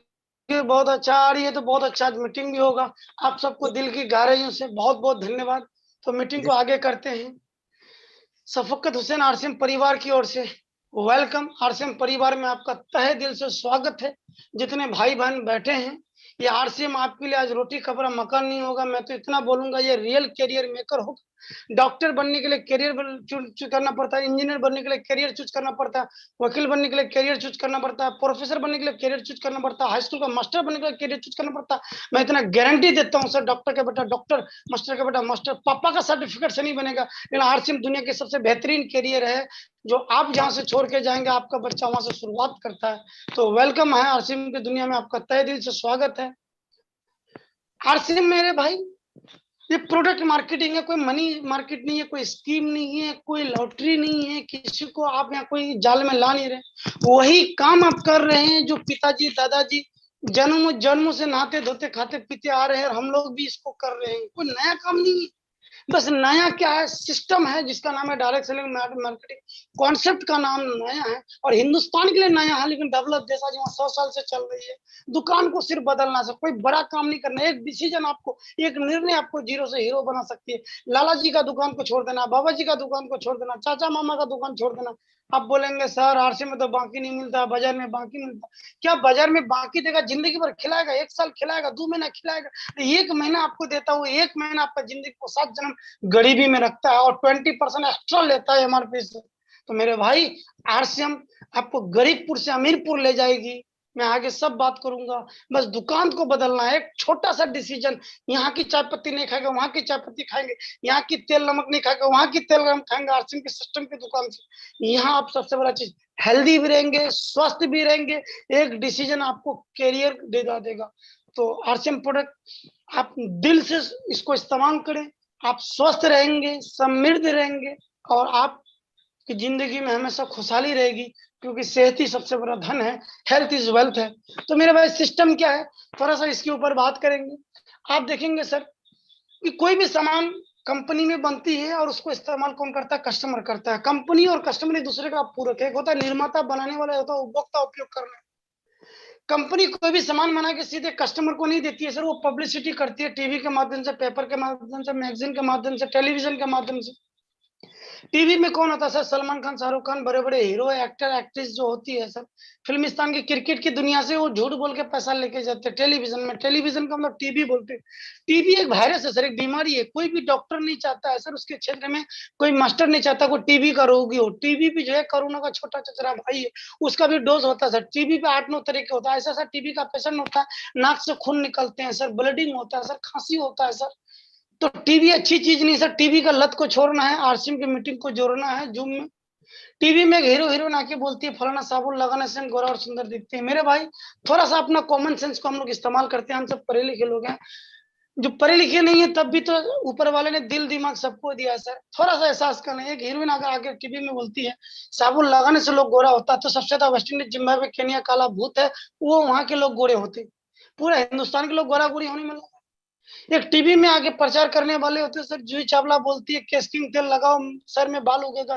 you. बहुत अच्छा आ रही है तो बहुत अच्छा, आज मीटिंग भी होगा। आप सबको दिल की गहराइयों से बहुत बहुत धन्यवाद। तो मीटिंग को आगे करते हैं। शफकत हुसैन आरसीएम परिवार की ओर से वेलकम। आरसीएम परिवार में आपका तहे दिल से स्वागत है। जितने भाई बहन बैठे हैं, ये आरसीएम आपके लिए आज रोटी कपड़ा मकान नहीं होगा, मैं तो इतना बोलूंगा, ये रियल कैरियर मेकर होगा। डॉक्टर बनने के लिए कैरियर चूज करना पड़ता है, इंजीनियर बनने के लिए कैरियर चूज करना पड़ता है, वकील बनने के लिए कैरियर चूज करना पड़ता है, प्रोफेसर बनने के लिए कैरियर चूज करना पड़ता है, हाई स्कूल का मास्टर बनने के लिए कैरियर चूज करना पड़ता है। मैं इतना गारंटी देता हूँ सर, डॉक्टर का बेटा डॉक्टर, मास्टर का बेटा मास्टर, पापा का सर्टिफिकेट से नहीं बनेगा, लेकिन आरसीएम दुनिया के सबसे बेहतरीन कैरियर है। जो आप जहां से छोड़ के जाएंगे, आपका बच्चा वहां से शुरुआत करता है। तो वेलकम है आरसीएम की दुनिया में, आपका तहे दिल से स्वागत है। आरसीएम मेरे भाई, ये प्रोडक्ट मार्केटिंग है, कोई मनी मार्केट नहीं है, कोई स्कीम नहीं है, कोई लॉटरी नहीं है, किसी को आप यहाँ कोई जाल में ला नहीं रहे। वही काम आप कर रहे हैं जो पिताजी दादाजी जन्म जन्म से नहाते धोते खाते पीते आ रहे हैं, और हम लोग भी इसको कर रहे हैं। कोई नया काम नहीं है, बस नया क्या है, सिस्टम है जिसका नाम है डायरेक्ट सेलिंग मार्केटिंग। कॉन्सेप्ट का नाम नया है और हिंदुस्तान के लिए नया है, लेकिन डेवलप देश आज 100 साल से चल रही है। दुकान को सिर्फ बदलना से, कोई बड़ा काम नहीं करना, एक डिसीजन आपको, एक निर्णय आपको जीरो से हीरो बना सकती है। लाला जी का दुकान को छोड़ देना, बाबा जी का दुकान को छोड़ देना, चाचा मामा का दुकान छोड़ देना। आप बोलेंगे सर आरसीएम में तो बाकी नहीं मिलता, बाजार में बाकी मिलता। क्या बाजार में बाकी देगा? जिंदगी भर खिलाएगा, 1 साल खिलाएगा, 2 महीना खिलाएगा, 1 महीना आपको देता हूँ, 1 महीना आपका जिंदगी को 7 जन्म गरीबी में रखता है और 20% एक्स्ट्रा लेता है एमआरपी से। तो मेरे भाई, आरसीएम आपको गरीबपुर से अमीरपुर ले जाएगी। मैं आगे सब बात करूंगा, बस दुकान को बदलना है, एक छोटा सा डिसीजन। यहाँ की चाय पत्ती नहीं खाएंगे, वहां की चाय पत्ती खाएंगे, यहाँ की तेल नमक नहीं खाएंगे, वहां की तेल नमक खाएंगे, आरसीएम के सिस्टम की दुकान से। यहाँ आप सबसे बड़ा चीज, हेल्दी भी रहेंगे, स्वस्थ भी रहेंगे, एक डिसीजन आपको कैरियर दे देगा। तो आरसीएम प्रोडक्ट आप दिल से इसको इस्तेमाल करें, आप स्वस्थ रहेंगे, समृद्ध रहेंगे और आपकी जिंदगी में हमेशा खुशहाली रहेगी, क्योंकि सेहत ही सबसे बड़ा धन है, हेल्थ इज वेल्थ है। तो मेरे भाई, सिस्टम क्या है, थोड़ा सा इसके ऊपर बात करेंगे। आप देखेंगे सर कि कोई भी सामान कंपनी में बनती है और उसको इस्तेमाल कौन करता है? कस्टमर करता है। कंपनी और कस्टमर एक दूसरे का पूरक है, एक होता है निर्माता बनाने वाला, होता है उपभोक्ता उपयोग करना। कंपनी कोई भी सामान बना के सीधे कस्टमर को नहीं देती है सर, वो पब्लिसिटी करती है टीवी के माध्यम से, पेपर के माध्यम से, मैगजीन के माध्यम से, टेलीविजन के माध्यम से। टीवी में कौन होता है सर? सलमान खान, शाहरुख खान, बड़े बड़े हीरो, एक्टर, एक्ट्रेस जो होती है सर, फिल्मिस्तान की, क्रिकेट की दुनिया से वो झूठ बोल के पैसा लेके जाते हैं टेलीविजन में। टेलीविजन का मतलब टीवी बोलते हैं। टीवी एक वायरस है सर, एक बीमारी है। कोई भी डॉक्टर नहीं चाहता है सर उसके क्षेत्र में, कोई मास्टर नहीं चाहता कोई टीबी का रोगी हो। टीबी भी जो है कोरोना का छोटा चचरा भाई है, उसका भी डोज होता है सर। टीबी पे 8-9 तरह के होता है। ऐसा सर टीबी का पेशेंट होता है, नाक से खून निकलते हैं सर, ब्लीडिंग होता है सर, खांसी होता है सर। तो टीवी अच्छी चीज नहीं सर। टीवी का लत को छोड़ना है, आरसीएम की मीटिंग को जोड़ना है जूम में। टीवी में एक हीरो हीरोइन आके बोलती है फलाना साबुन लगाने से हम गोरा और सुंदर दिखते हैं। मेरे भाई थोड़ा सा अपना कॉमन सेंस को हम लोग इस्तेमाल करते हैं। हम सब पढ़े लिखे लोग हैं, जो पढ़े लिखे नहीं है तब भी तो ऊपर वाले ने दिल दिमाग सबको दिया है सर। थोड़ा सा एहसास करना है। एक हीरोइन अगर आके टीवी में बोलती है साबुन लगाने से लोग गोरा होता है, तो सबसे ज्यादा वेस्ट इंडीज, जिम्बाब्वे, केनिया काला भूत है, वो वहां के लोग गोरे होते। पूरा हिंदुस्तान के लोग गोरा गोरी होने में लगा। एक टीवी में आगे प्रचार करने वाले होते हैं सर, जूही चावला बोलती है केस्टिंग तेल लगाओ सर में बाल उगेगा।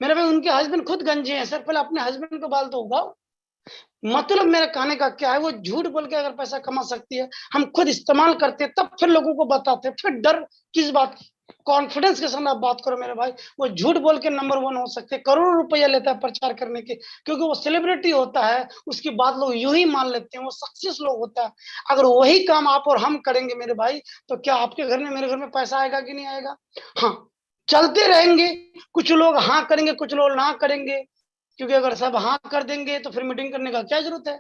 मेरे भाई उनके हस्बैंड खुद गंजे हैं सर, पहले अपने हस्बैंड को बाल तो उगाओ। मतलब मेरे कहने का क्या है, वो झूठ बोल के अगर पैसा कमा सकती है, हम खुद इस्तेमाल करते हैं, तब फिर लोगों को बताते हैं। फिर डर किस बात की? कॉन्फिडेंस के साथ आप बात करो मेरे भाई। वो झूठ बोल के नंबर 1 हो सकते हैं, करोड़ों रुपया लेता है प्रचार करने के, क्योंकि वो सेलिब्रिटी होता है, उसकी बात लोग यूं ही मान लेते हैं, वो सक्सेस लोग होता है। अगर वही काम आप और हम करेंगे मेरे भाई, तो क्या आपके घर में, मेरे घर में पैसा आएगा कि नहीं आएगा? हाँ, चलते रहेंगे। कुछ लोग हाँ करेंगे, कुछ लोग ना करेंगे, क्योंकि अगर सब हाँ कर देंगे तो फिर मीटिंग करने का क्या जरूरत है?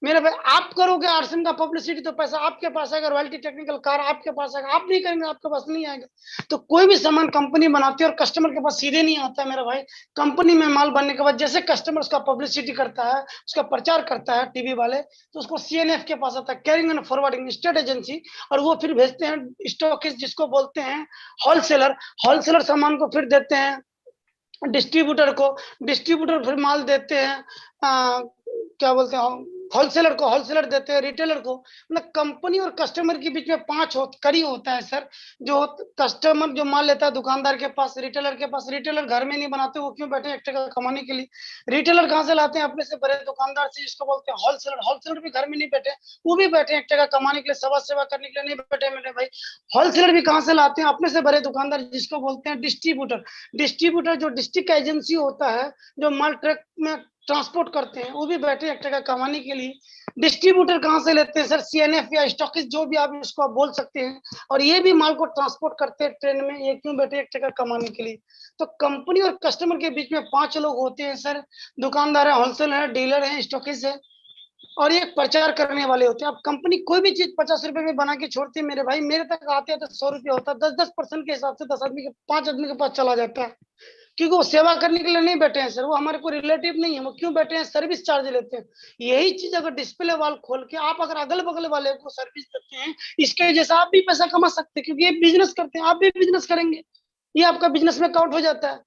मेरे भाई आप करोगे आरसीएम का पब्लिसिटी, तो पैसा आपके पास आएगा, रॉयल्टी टेक्निकल कार आपके पास आएगा। आप नहीं करेंगे, आपके पास नहीं आएगा। तो कोई भी सामान कंपनी बनाती है और कस्टमर के पास सीधे नहीं आता है मेरा भाई। कंपनी में माल बनने के बाद जैसे कस्टमर उसका पब्लिसिटी करता है, उसका प्रचार करता है टीवी वाले, तो उसको सीएनएफ के पास आता है, carrying and forwarding state agency, और वो फिर भेजते हैं स्टॉकिस्ट, जिसको बोलते हैं होलसेलर। होलसेलर सामान को फिर देते हैं डिस्ट्रीब्यूटर को, डिस्ट्रीब्यूटर फिर माल देते हैं क्या बोलते हैं होलसेलर को, होलसेलर देते हैं रिटेलर को। मतलब कंपनी और कस्टमर के बीच में 5 कड़ी होता है सर। जो कस्टमर जो माल लेता है दुकानदार के पास, रिटेलर के पास। रिटेलर घर में नहीं बनाते, वो क्यों बैठे 1 टका कमाने के लिए? रिटेलर कहाँ से लाते हैं? अपने से बड़े दुकानदार से, जिसको बोलते हैं होलसेलर। होलसेलर भी घर में नहीं बैठे, वो भी बैठे 1 टका कमाने के लिए, समाज सेवा करने के लिए नहीं बैठे मेरे भाई। होलसेलर भी कहाँ से लाते हैं? अपने से बड़े दुकानदार, जिसको बोलते हैं डिस्ट्रीब्यूटर। डिस्ट्रीब्यूटर जो डिस्ट्रिक्ट एजेंसी होता है, जो माल ट्रक में ट्रांसपोर्ट करते हैं, वो भी बैठे 1 टका कमाने के लिए। डिस्ट्रीब्यूटर कहाँ से लेते हैं सर? सीएनएफ या स्टॉकिस्ट, जो भी आप इसको आप बोल सकते हैं। और ये भी माल को ट्रांसपोर्ट करते हैं ट्रेन में, ये क्यों बैठे 1 टका कमाने के लिए? तो कंपनी और कस्टमर के बीच में 5 लोग होते हैं सर। दुकानदार है, होलसेलर है, डीलर है, स्टॉकिस्ट है, और ये प्रचार करने वाले होते हैं। अब कंपनी कोई भी चीज 50 रुपए में बना के छोड़ती है मेरे भाई, मेरे तक आते हैं तो 100 रुपया होता है। 10-10% के हिसाब से 10 आदमी के, 5 आदमी के पास चला जाता है, क्योंकि वो सेवा करने के लिए नहीं बैठे हैं सर, वो हमारे कोई रिलेटिव नहीं है। वो क्यों बैठे हैं? सर्विस चार्ज लेते हैं। यही चीज अगर डिस्प्ले वाल खोल के आप अगर अगल बगल वाले को सर्विस देते हैं, इसके जैसा आप भी पैसा कमा सकते हैं, क्योंकि ये बिजनेस करते हैं, आप भी बिजनेस करेंगे, ये आपका बिजनेस में काउंट हो जाता है।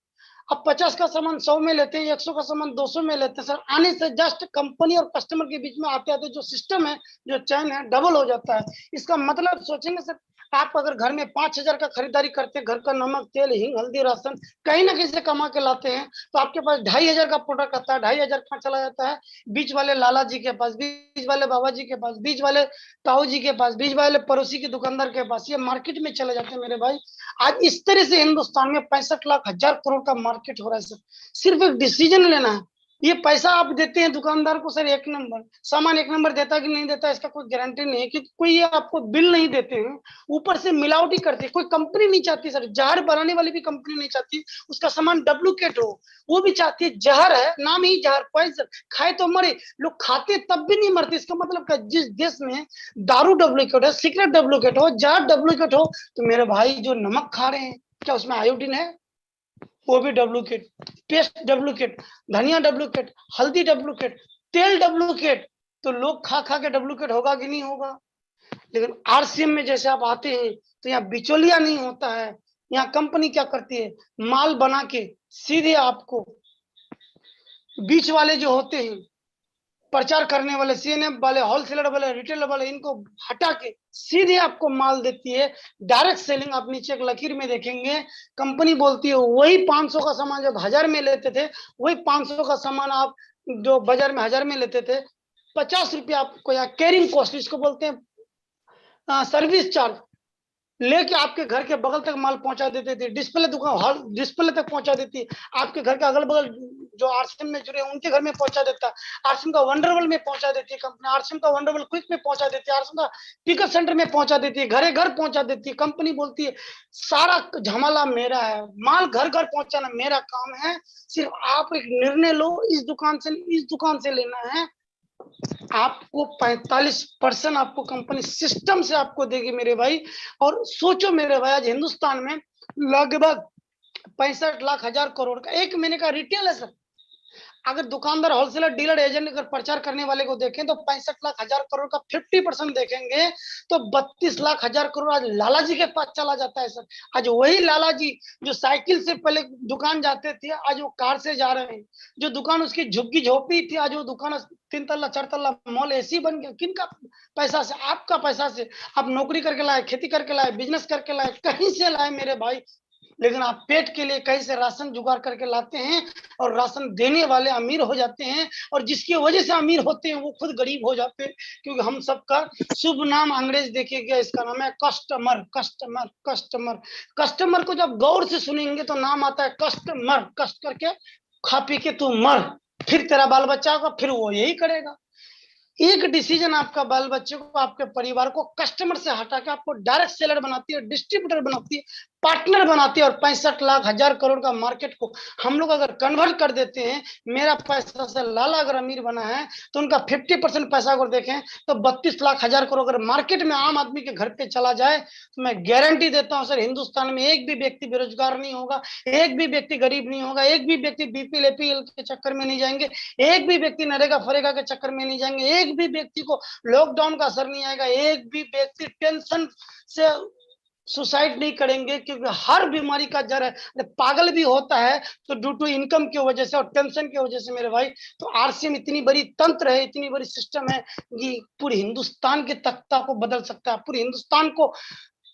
अब 50 का सामान 100 में लेते हैं, 100 का सामान 200 में लेते हैं सर। आने से जस्ट कंपनी और कस्टमर के बीच में आते आते जो सिस्टम है, जो चैन है, डबल हो जाता है। इसका मतलब सोचेंगे सर, आप अगर घर में 5,000 का खरीदारी करते हैं, घर का नमक, तेल, हिंग, हल्दी, राशन कहीं ना कहीं से कमा के लाते हैं, तो आपके पास 2,500 का प्रोडक्ट आता है। 2,500 कहाँ चला जाता है? बीच वाले लाला जी के पास, बीच वाले बाबा जी के पास, बीच वाले ताऊ जी के पास, बीच वाले पड़ोसी के दुकानदार के पास, ये मार्केट में चले जाते हैं मेरे भाई। आज इस तरह से हिंदुस्तान में 65 लाख 1,000 करोड़ का मार्केट हो रहा है सर। सिर्फ एक डिसीजन लेना है। ये पैसा आप देते हैं दुकानदार को सर, 1 नंबर सामान 1 नंबर देता कि नहीं देता, इसका कोई गारंटी नहीं है, क्योंकि कोई ये आपको बिल नहीं देते हैं, ऊपर से मिलावटी करते हैं। कोई कंपनी नहीं चाहती सर, जहर बनाने वाली भी कंपनी नहीं चाहती उसका सामान डुप्लीकेट हो। वो भी चाहती है, जहर है, नाम ही जहर, पॉइजन, खाए तो मरे। लोग खाते तब भी नहीं मरते। इसका मतलब क्या? जिस देश में दारू डुप्लीकेट है, सिगरेट डुप्लीकेट हो, जहर डुप्लीकेट हो, तो मेरे भाई जो नमक खा रहे हैं, क्या उसमें आयोडीन है? वो भी डुप्लीकेट। पेस्ट डुप्लीकेट, धनिया डुप्लीकेट, हल्दी डुप्लीकेट, तेल डुप्लीकेट। तो लोग खा खा के डुप्लीकेट होगा कि नहीं होगा? लेकिन आरसीएम में जैसे आप आते हैं, तो यहाँ बिचौलिया नहीं होता है। यहाँ कंपनी क्या करती है? माल बना के सीधे आपको, बीच वाले जो होते हैं प्रचार करने वाले, सीएनएफ वाले, होलसेलर वाले, रिटेलर वाले, इनको हटा के सीधे आपको माल देती है। Direct selling. आप नीचे एक लकीर में देखेंगे, कंपनी बोलती है वही 500 का सामान जब 1,000 में लेते थे, वही 500 का सामान आप जो बाजार में 1,000 में लेते थे, 50 रुपया आपको, या कैरिंग कॉस्ट इसको बोलते हैं, सर्विस चार्ज लेके आपके घर के बगल तक माल पहुंचा देती थी, डिस्प्ले दुकान हॉल डिस्प्ले तक पहुंचा देती, आपके घर के अगल बगल जो आरसीएम में जुड़े उनके घर में पहुंचा देता, आरसीएम का वंडरवल में पहुंचा देती है कंपनी, आरसीएम का वंडरवल क्विक में पहुंचा देती है, आरसीएम का पिकअप सेंटर में पहुंचा देती है, घरे घर पहुंचा देती है। कंपनी बोलती है सारा झमेला मेरा है, माल घर घर पहुंचाना मेरा काम है, सिर्फ आप एक निर्णय लो, इस दुकान से लेना है। आपको 45% आपको कंपनी सिस्टम से आपको देगी मेरे भाई। और सोचो मेरे भाई, आज हिंदुस्तान में लगभग 65 लाख हजार करोड़ का 1 महीने का रिटेल है सर। अगर दुकानदार, होलसेलर, डीलर, एजेंट अगर प्रचार करने वाले को देखें तो 65 लाख हजार करोड़ का 50% देखेंगे तो 32 लाख हजार करोड़ आज लाला जी के पास चला जाता है सर। आज वही लाला जी जो साइकिल से पहले दुकान जाते थे, आज वो कार से जा रहे हैं। जो दुकान उसकी झुग्गी झोपड़ी थी, आज वो दुकान 3 तल्ला 4 तल्ला मॉल ऐसी बन गया। किनका पैसा से? आपका पैसा से। आप नौकरी करके लाए, खेती करके लाए, बिजनेस करके लाए, कहीं से लाए मेरे भाई, लेकिन आप पेट के लिए कहीं से राशन जुगाड़ करके लाते हैं और राशन देने वाले अमीर हो जाते हैं, और जिसकी वजह से अमीर होते हैं वो खुद गरीब हो जाते हैं। क्योंकि हम सबका शुभ नाम अंग्रेज देखिएगा, इसका नाम है कस्टमर। कस्टमर कस्टमर कस्टमर को जब गौर से सुनेंगे तो नाम आता है कस्टमर। कष्ट करके खा पी के तू मर, फिर तेरा बाल बच्चा होगा, फिर वो यही करेगा। एक डिसीजन आपका बाल बच्चे को, आपके परिवार को कस्टमर से हटा के आपको डायरेक्ट सेलर बनाती है, डिस्ट्रीब्यूटर बनाती है, पार्टनर बनाती है। और 65 लाख हजार करोड़ का मार्केट को हम लोग अगर कन्वर्ट कर देते हैं, मेरा पैसा से लाला अगर अमीर बना है तो उनका 50% पैसा अगर देखें तो 32 लाख हजार करोड़ अगर मार्केट में आम आदमी के घर पे चला जाए तो मैं गारंटी देता हूं सर, हिंदुस्तान में एक भी व्यक्ति बेरोजगार नहीं होगा, एक भी व्यक्ति गरीब नहीं होगा, एक भी व्यक्ति बीपीएल एपीएल के चक्कर में नहीं जाएंगे, एक भी व्यक्ति नरेगा फरेगा के चक्कर में नहीं जाएंगे, एक भी व्यक्ति को लॉकडाउन का असर नहीं आएगा, एक भी व्यक्ति टेंशन से सुसाइड नहीं करेंगे। क्योंकि हर बीमारी का जड़ है, पागल भी होता है तो ड्यू टू इनकम की वजह से और टेंशन की वजह से मेरे भाई। तो आरसीएम इतनी बड़ी तंत्र है, इतनी बड़ी सिस्टम है कि पूरे हिंदुस्तान के तख्ता को बदल सकता है, पूरे हिंदुस्तान को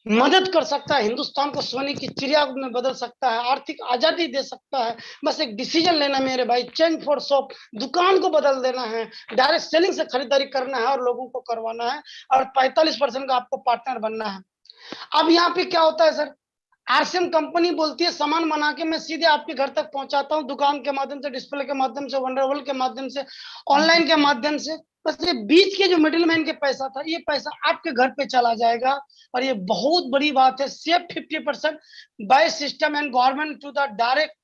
मदद कर सकता है, हिंदुस्तान को सोने की चिड़िया में बदल सकता है, आर्थिक आजादी दे सकता है। बस एक डिसीजन लेना मेरे भाई, चेंज फॉर शॉप, दुकान को बदल देना है, डायरेक्ट सेलिंग से खरीदारी करना है और लोगों को करवाना है, और 45% का आपको पार्टनर बनना है। अब यहाँ पे क्या होता है सर, आरसीएम कंपनी बोलती है सामान बना के मैं सीधे आपके घर तक पहुंचाता हूँ, दुकान के माध्यम से, डिस्प्ले के माध्यम से, वंडरवल के माध्यम से, ऑनलाइन के माध्यम से। बस ये बीच के जो मिडिलमैन के पैसा था, ये पैसा आपके घर पे चला जाएगा। और ये बहुत बड़ी बात है, save 50% by system and government to the direct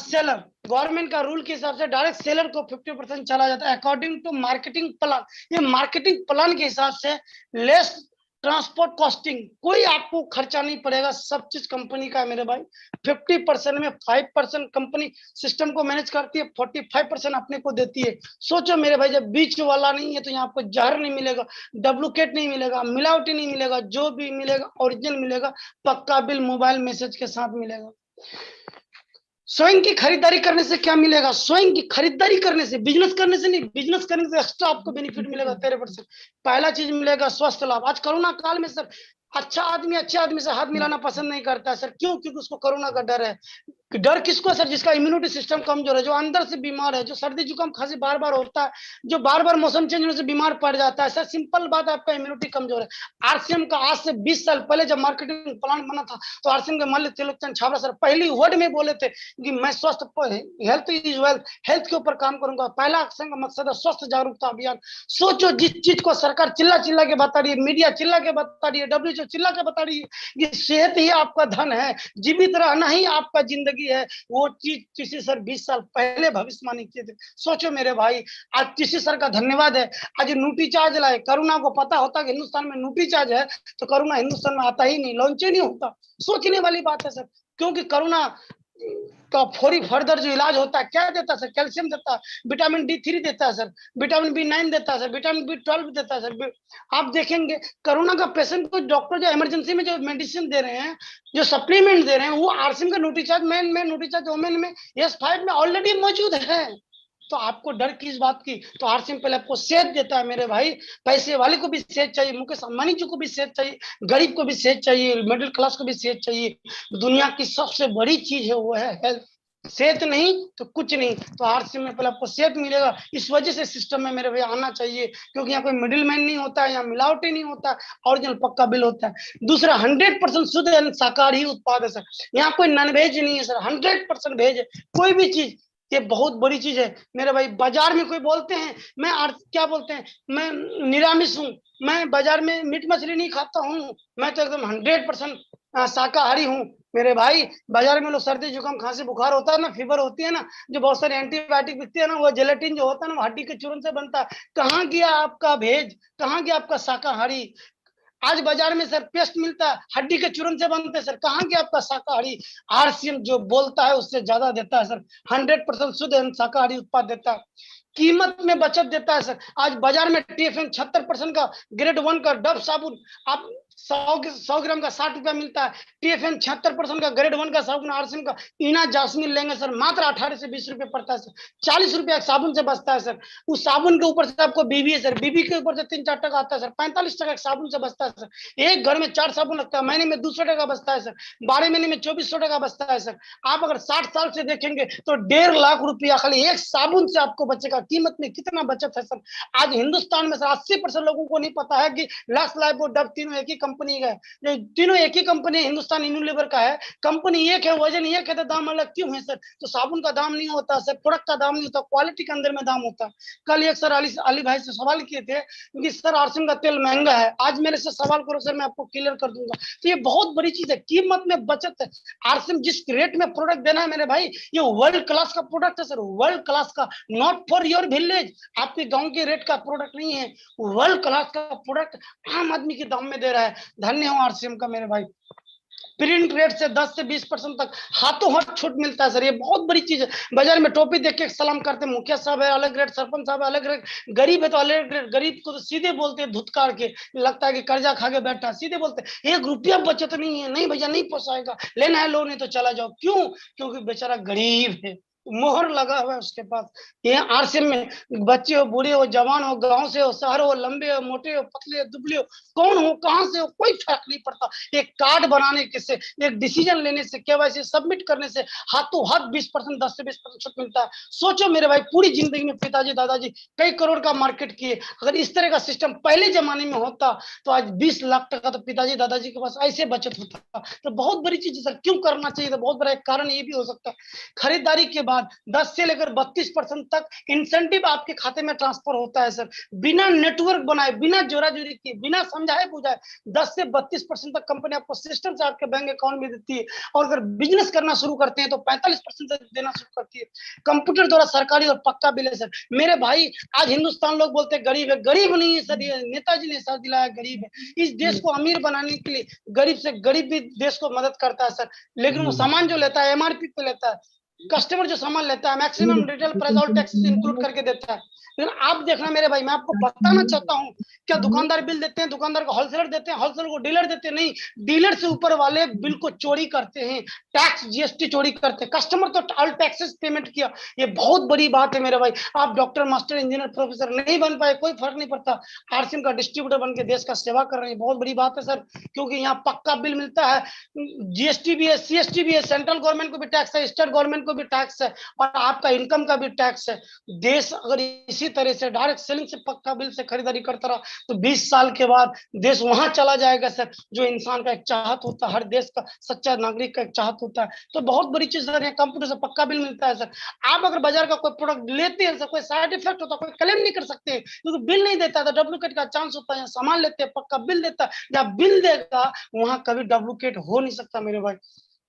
seller. Government का रूल के हिसाब से डायरेक्ट सेलर को 50% चला जाता है अकॉर्डिंग टू मार्केटिंग प्लान। ये मार्केटिंग प्लान के हिसाब से लेस ट्रांसपोर्ट कॉस्टिंग, कोई आपको खर्चा नहीं पड़ेगा, सब चीज कंपनी का है मेरे भाई। 50% में 5% कंपनी सिस्टम को मैनेज करती है, 45% अपने को देती है। सोचो मेरे भाई, जब बीच वाला नहीं है तो यहाँ आपको जहर नहीं मिलेगा, डुप्लीकेट नहीं मिलेगा, मिलावटी नहीं मिलेगा, जो भी मिलेगा ओरिजिनल मिलेगा, पक्का बिल मोबाइल मैसेज के साथ मिलेगा। स्वयं की खरीदारी करने से क्या मिलेगा? स्वयं की खरीदारी करने से, बिजनेस करने से नहीं, बिजनेस करने से एक्स्ट्रा आपको बेनिफिट मिलेगा 13%। पहला चीज मिलेगा स्वास्थ्य लाभ। आज कोरोना काल में सर अच्छा आदमी अच्छे आदमी से हाथ मिलाना पसंद नहीं करता है सर। क्यों? क्योंकि उसको कोरोना का डर है। डर किसको है सर? जिसका इम्यूनिटी सिस्टम कमजोर है, जो अंदर से बीमार है, जो सर्दी जुकाम खांसी बार बार होता है, जो बार बार मौसम चेंज होने से बीमार पड़ जाता है सर। सिंपल बात है, आपका इम्यूनिटी कमजोर है। आरसीएम का आज से 20 साल पहले जब मार्केटिंग प्लान बना था तो आरसीएम के मालिक त्रिलोकचंद छाबड़ा सर पहली वर्ड में बोले थे कि मैं स्वस्थ, हेल्थ इज वेल्थ, हेल्थ के ऊपर काम करूंगा। पहला आरसीएम का मकसद है स्वस्थ जागरूकता अभियान। सोचो, जिस चीज को सरकार चिल्ला चिल्ला के बता रही है, मीडिया चिल्ला के बता रही है, WHO चिल्ला के बता रही है कि सेहत ही आपका धन है, जीवित रहना ही आपका जिंदगी है, वो चीज टीसी सर 20 साल पहले भविष्यवाणी किए थे। सोचो मेरे भाई, आज टीसी सर का धन्यवाद है, आज न्यूट्री चार्ज लाए। करुणा को पता होता कि हिंदुस्तान में न्यूट्री चार्ज है तो करुणा हिंदुस्तान में आता ही नहीं, लॉन्च ही नहीं होता। सोचने वाली बात है सर, क्योंकि करुणा का फर्दर जो इलाज होता है क्या देता है सर? कैल्शियम देता है, विटामिन D3 देता है सर, विटामिन B9 देता है सर, विटामिन B12 देता है सर। आप देखेंगे कोरोना का पेशेंट को डॉक्टर जो इमरजेंसी में जो मेडिसिन दे रहे हैं, जो सप्लीमेंट दे रहे हैं, वो आरसीएम का न्यूट्रीचार्ज मैन में, न्यूट्रीचार्ज वोमेन में, S5 में ऑलरेडी मौजूद है। तो आपको डर किस बात की? तो आरसीएम पहले आपको सेहत देता है मेरे भाई। पैसे वाले को भी सेहत चाहिए, मुकेश अंबानी जी को भी सेहत चाहिए, गरीब को भी सेहत चाहिए, मिडिल क्लास को भी सेहत चाहिए। दुनिया की सबसे बड़ी चीज है वो है हेल्थ। सेहत नहीं तो कुछ नहीं। तो आरसीएम में पहले आपको सेहत मिलेगा, इस वजह से सिस्टम में मेरे भैया आना चाहिए, क्योंकि यहाँ कोई मिडिल मैन नहीं होता है, यहाँ मिलावटी नहीं होता, ओरिजिनल पक्का बिल होता है। दूसरा 100% शुद्ध एंड शाकाहारी उत्पाद है सर, यहाँ कोई नॉन वेज नहीं है सर, 100% वेज है कोई भी चीज। ये बहुत बड़ी चीज है मेरे भाई। बाजार में कोई बोलते हैं मैं क्या बोलते हैं, मैं निरामिष हूँ, मैं बाजार में मीट मछली नहीं खाता हूँ, मैं तो एकदम 100% शाकाहारी हूँ। मेरे भाई बाजार में लोग सर्दी जुकाम खांसी बुखार होता है ना, फीवर होती है ना, जो बहुत सारे एंटीबायोटिक बिकते हैं ना, वो जेलेटिन जो होता है ना, वो हड्डी के चूर्ण से बनता है। कहाँ गया आपका भेज, कहाँ गया आपका शाकाहारी? आज बाजार में सर पेस्ट मिलता है, हड्डी के चूर्ण से बनते हैं सर, कहाँ गया आपका शाकाहारी? आरसीएम जो बोलता है उससे ज्यादा देता है सर, 100% शुद्ध शाकाहारी उत्पाद देता है, कीमत में बचत देता है सर। आज बाजार में टीएफएन 76% का ग्रेड 1 का डब साबुन आप 100 ग्राम का 60 रुपया मिलता है। टीएफएन 76% का ग्रेड 1 का साबुन आरसीएम का इना जास्मिन लेंगे सर, मात्र 18 से 20 रुपए पड़ता है सर, 40 रुपया साबुन से बचता है सर। उस साबुन के ऊपर से आपको बीबी है सर, बीबी के ऊपर से 3-4 टका आता है सर, 45 टका साबुन से बचता है सर। एक घर में 4 साबुन लगता है, महीने में 200 टका बचता है सर, 12 महीने में 2400 टका बचता है सर। आप अगर 60 साल से देखेंगे तो 1.5 लाख रुपया खाली एक साबुन से आपको बचेगा। कीमत में कितना बचत है सर। आज हिंदुस्तान में सर 80% लोगों को नहीं पता है कि लक्स, लाइफ और डब तीनों एक ही कंपनी का है, तीनों एक ही कंपनी हिंदुस्तान यूनिलीवर का है, कंपनी एक है, वजन एक है, तो दाम अलग क्यों है सर? तो साबुन का दाम नहीं होता सर, प्रोडक्ट का दाम नहीं होता, क्वालिटी के अंदर में दाम होता है। कल एक सर अली भाई से सवाल किए थे कि सर आरसीएम का तेल महंगा है, आज मेरे से सवाल करो सर, मैं आपको क्लियर कर दूंगा। तो ये बहुत बड़ी चीज है, कीमत में बचत है। आरसीएम जिस रेट में प्रोडक्ट देना है मेरे भाई, ये वर्ल्ड क्लास का प्रोडक्ट है सर, वर्ल्ड क्लास का, नॉट फॉर योर विलेज, आपके गांव के रेट का प्रोडक्ट नहीं है, वर्ल्ड क्लास का प्रोडक्ट आम आदमी के दाम में दे रहा है। धन्य हो आरसीएम का मेरे भाई। प्रिंट रेट से 10 से 20% तक हाथों हाथ छूट मिलता है सर, ये बहुत बड़ी चीज है। बाजार में टोपी देख के सलाम करते हैं, मुखिया साहब है अलग रेट, सरपंच साहब है अलग रेट, गरीब है तो अलग रेट। गरीब को तो सीधे बोलते हैं धुतकार के, लगता है कि कर्जा खा के बैठा है, सीधे बोलते हैं 1 रुपया बचत नहीं है, नहीं भैया नहीं पोसाएगा, लेना है लो नहीं तो चला जाओ। क्यों? क्योंकि बेचारा गरीब है, मोहर लगा हुआ है उसके पास। ये आरसीएम में बच्चे हो, बूढ़े हो, जवान हो, गांव से हो, शहर हो, लंबे हो, मोटे हो, पतले हो, दुबले हो, कौन हो, कहां से हो, कोई फर्क नहीं पड़ता। एक कार्ड बनाने के से, एक डिसीजन लेने से, केवाईसी सबमिट करने से हाथों हाथ 20%, 10 से 20% छूट मिलता है। सोचो मेरे भाई, पूरी जिंदगी में पिताजी दादाजी कई करोड़ का मार्केट किए, अगर इस तरह का सिस्टम पहले जमाने में होता तो आज 20 लाख टका तो पिताजी दादाजी के पास ऐसे बचत होता। तो बहुत बड़ी चीज है सर, क्यों करना चाहिए? तो बहुत बड़ा एक कारण ये भी हो सकता है, खरीदारी के बाद 10 से लेकर 32% तक इंसेंटिव आपके खाते में ट्रांसफर होता है सर, बिना नेटवर्क बनाए, बिना जोराजोरी किए, बिना समझाए बुझाए 10 से 32% तक कंपनी आपको सिस्टम से आपके बैंक अकाउंट में देती है। और अगर बिजनेस करना शुरू करते हैं तो 45% देना शुरू करती है। कंप्यूटर द्वारा सरकारी और पक्का बिल है सर। मेरे भाई आज हिंदुस्तान लोग बोलते हैं गरीब है, गरीब नहीं है सर, ये नेताजी ने सर दिलाया गरीब है। इस देश को अमीर बनाने के लिए गरीब से गरीब भी देश को मदद करता है सर, लेकिन वो सामान जो लेता है एमआरपी पे लेता है, कस्टमर जो सामान लेता है मैक्सिमम रिटेल प्राइस और टैक्स इंक्लूड करके देता है। लेकिन आप देखना मेरे भाई, मैं आपको बताना चाहता हूँ, क्या दुकानदार बिल देते हैं, दुकानदार को होलसेलर देते हैं, होलसेलर को डीलर देते हैं? नहीं, डीलर से ऊपर वाले बिल को चोरी करते हैं, टैक्स जीएसटी चोरी करते हैं, कस्टमर तो ऑल टैक्सेस पेमेंट किया। ये बहुत बड़ी बात है मेरे भाई। आप डॉक्टर, मास्टर, इंजीनियर, प्रोफेसर नहीं बन पाए, कोई फर्क नहीं पड़ता, आरसीएम का डिस्ट्रीब्यूटर बन के देश का सेवा कर रहे हैं, बहुत बड़ी बात है सर। क्योंकि यहाँ पक्का बिल मिलता है, जीएसटी भी है, सीएसटी भी है, सेंट्रल गवर्नमेंट को भी टैक्स है, स्टेट गवर्नमेंट को भी टैक्स है, और आपका इनकम का भी टैक्स है। देश अगर इसी तरह से डायरेक्ट सेलिंग से पक्का बिल से खरीदारी करता रहा तो 20 साल के बाद देश वहां चला जाएगा सर, जो इंसान का एक चाहत होता है, हर देश का सच्चा नागरिक का एक चाहत होता है। तो बहुत बड़ी चीज सर, कंप्यूटर से पक्का बिल मिलता है सर। आप अगर बाजार का कोई प्रोडक्ट लेते हैं सर, कोई साइड इफेक्ट होता है, कोई क्लेम नहीं कर सकते क्योंकि बिल नहीं देता, तो डुप्लीकेट का चांस होता है। सामान लेते हैं पक्का बिल देता है, या बिल देगा वहां कभी डुप्लीकेट हो नहीं सकता मेरे भाई।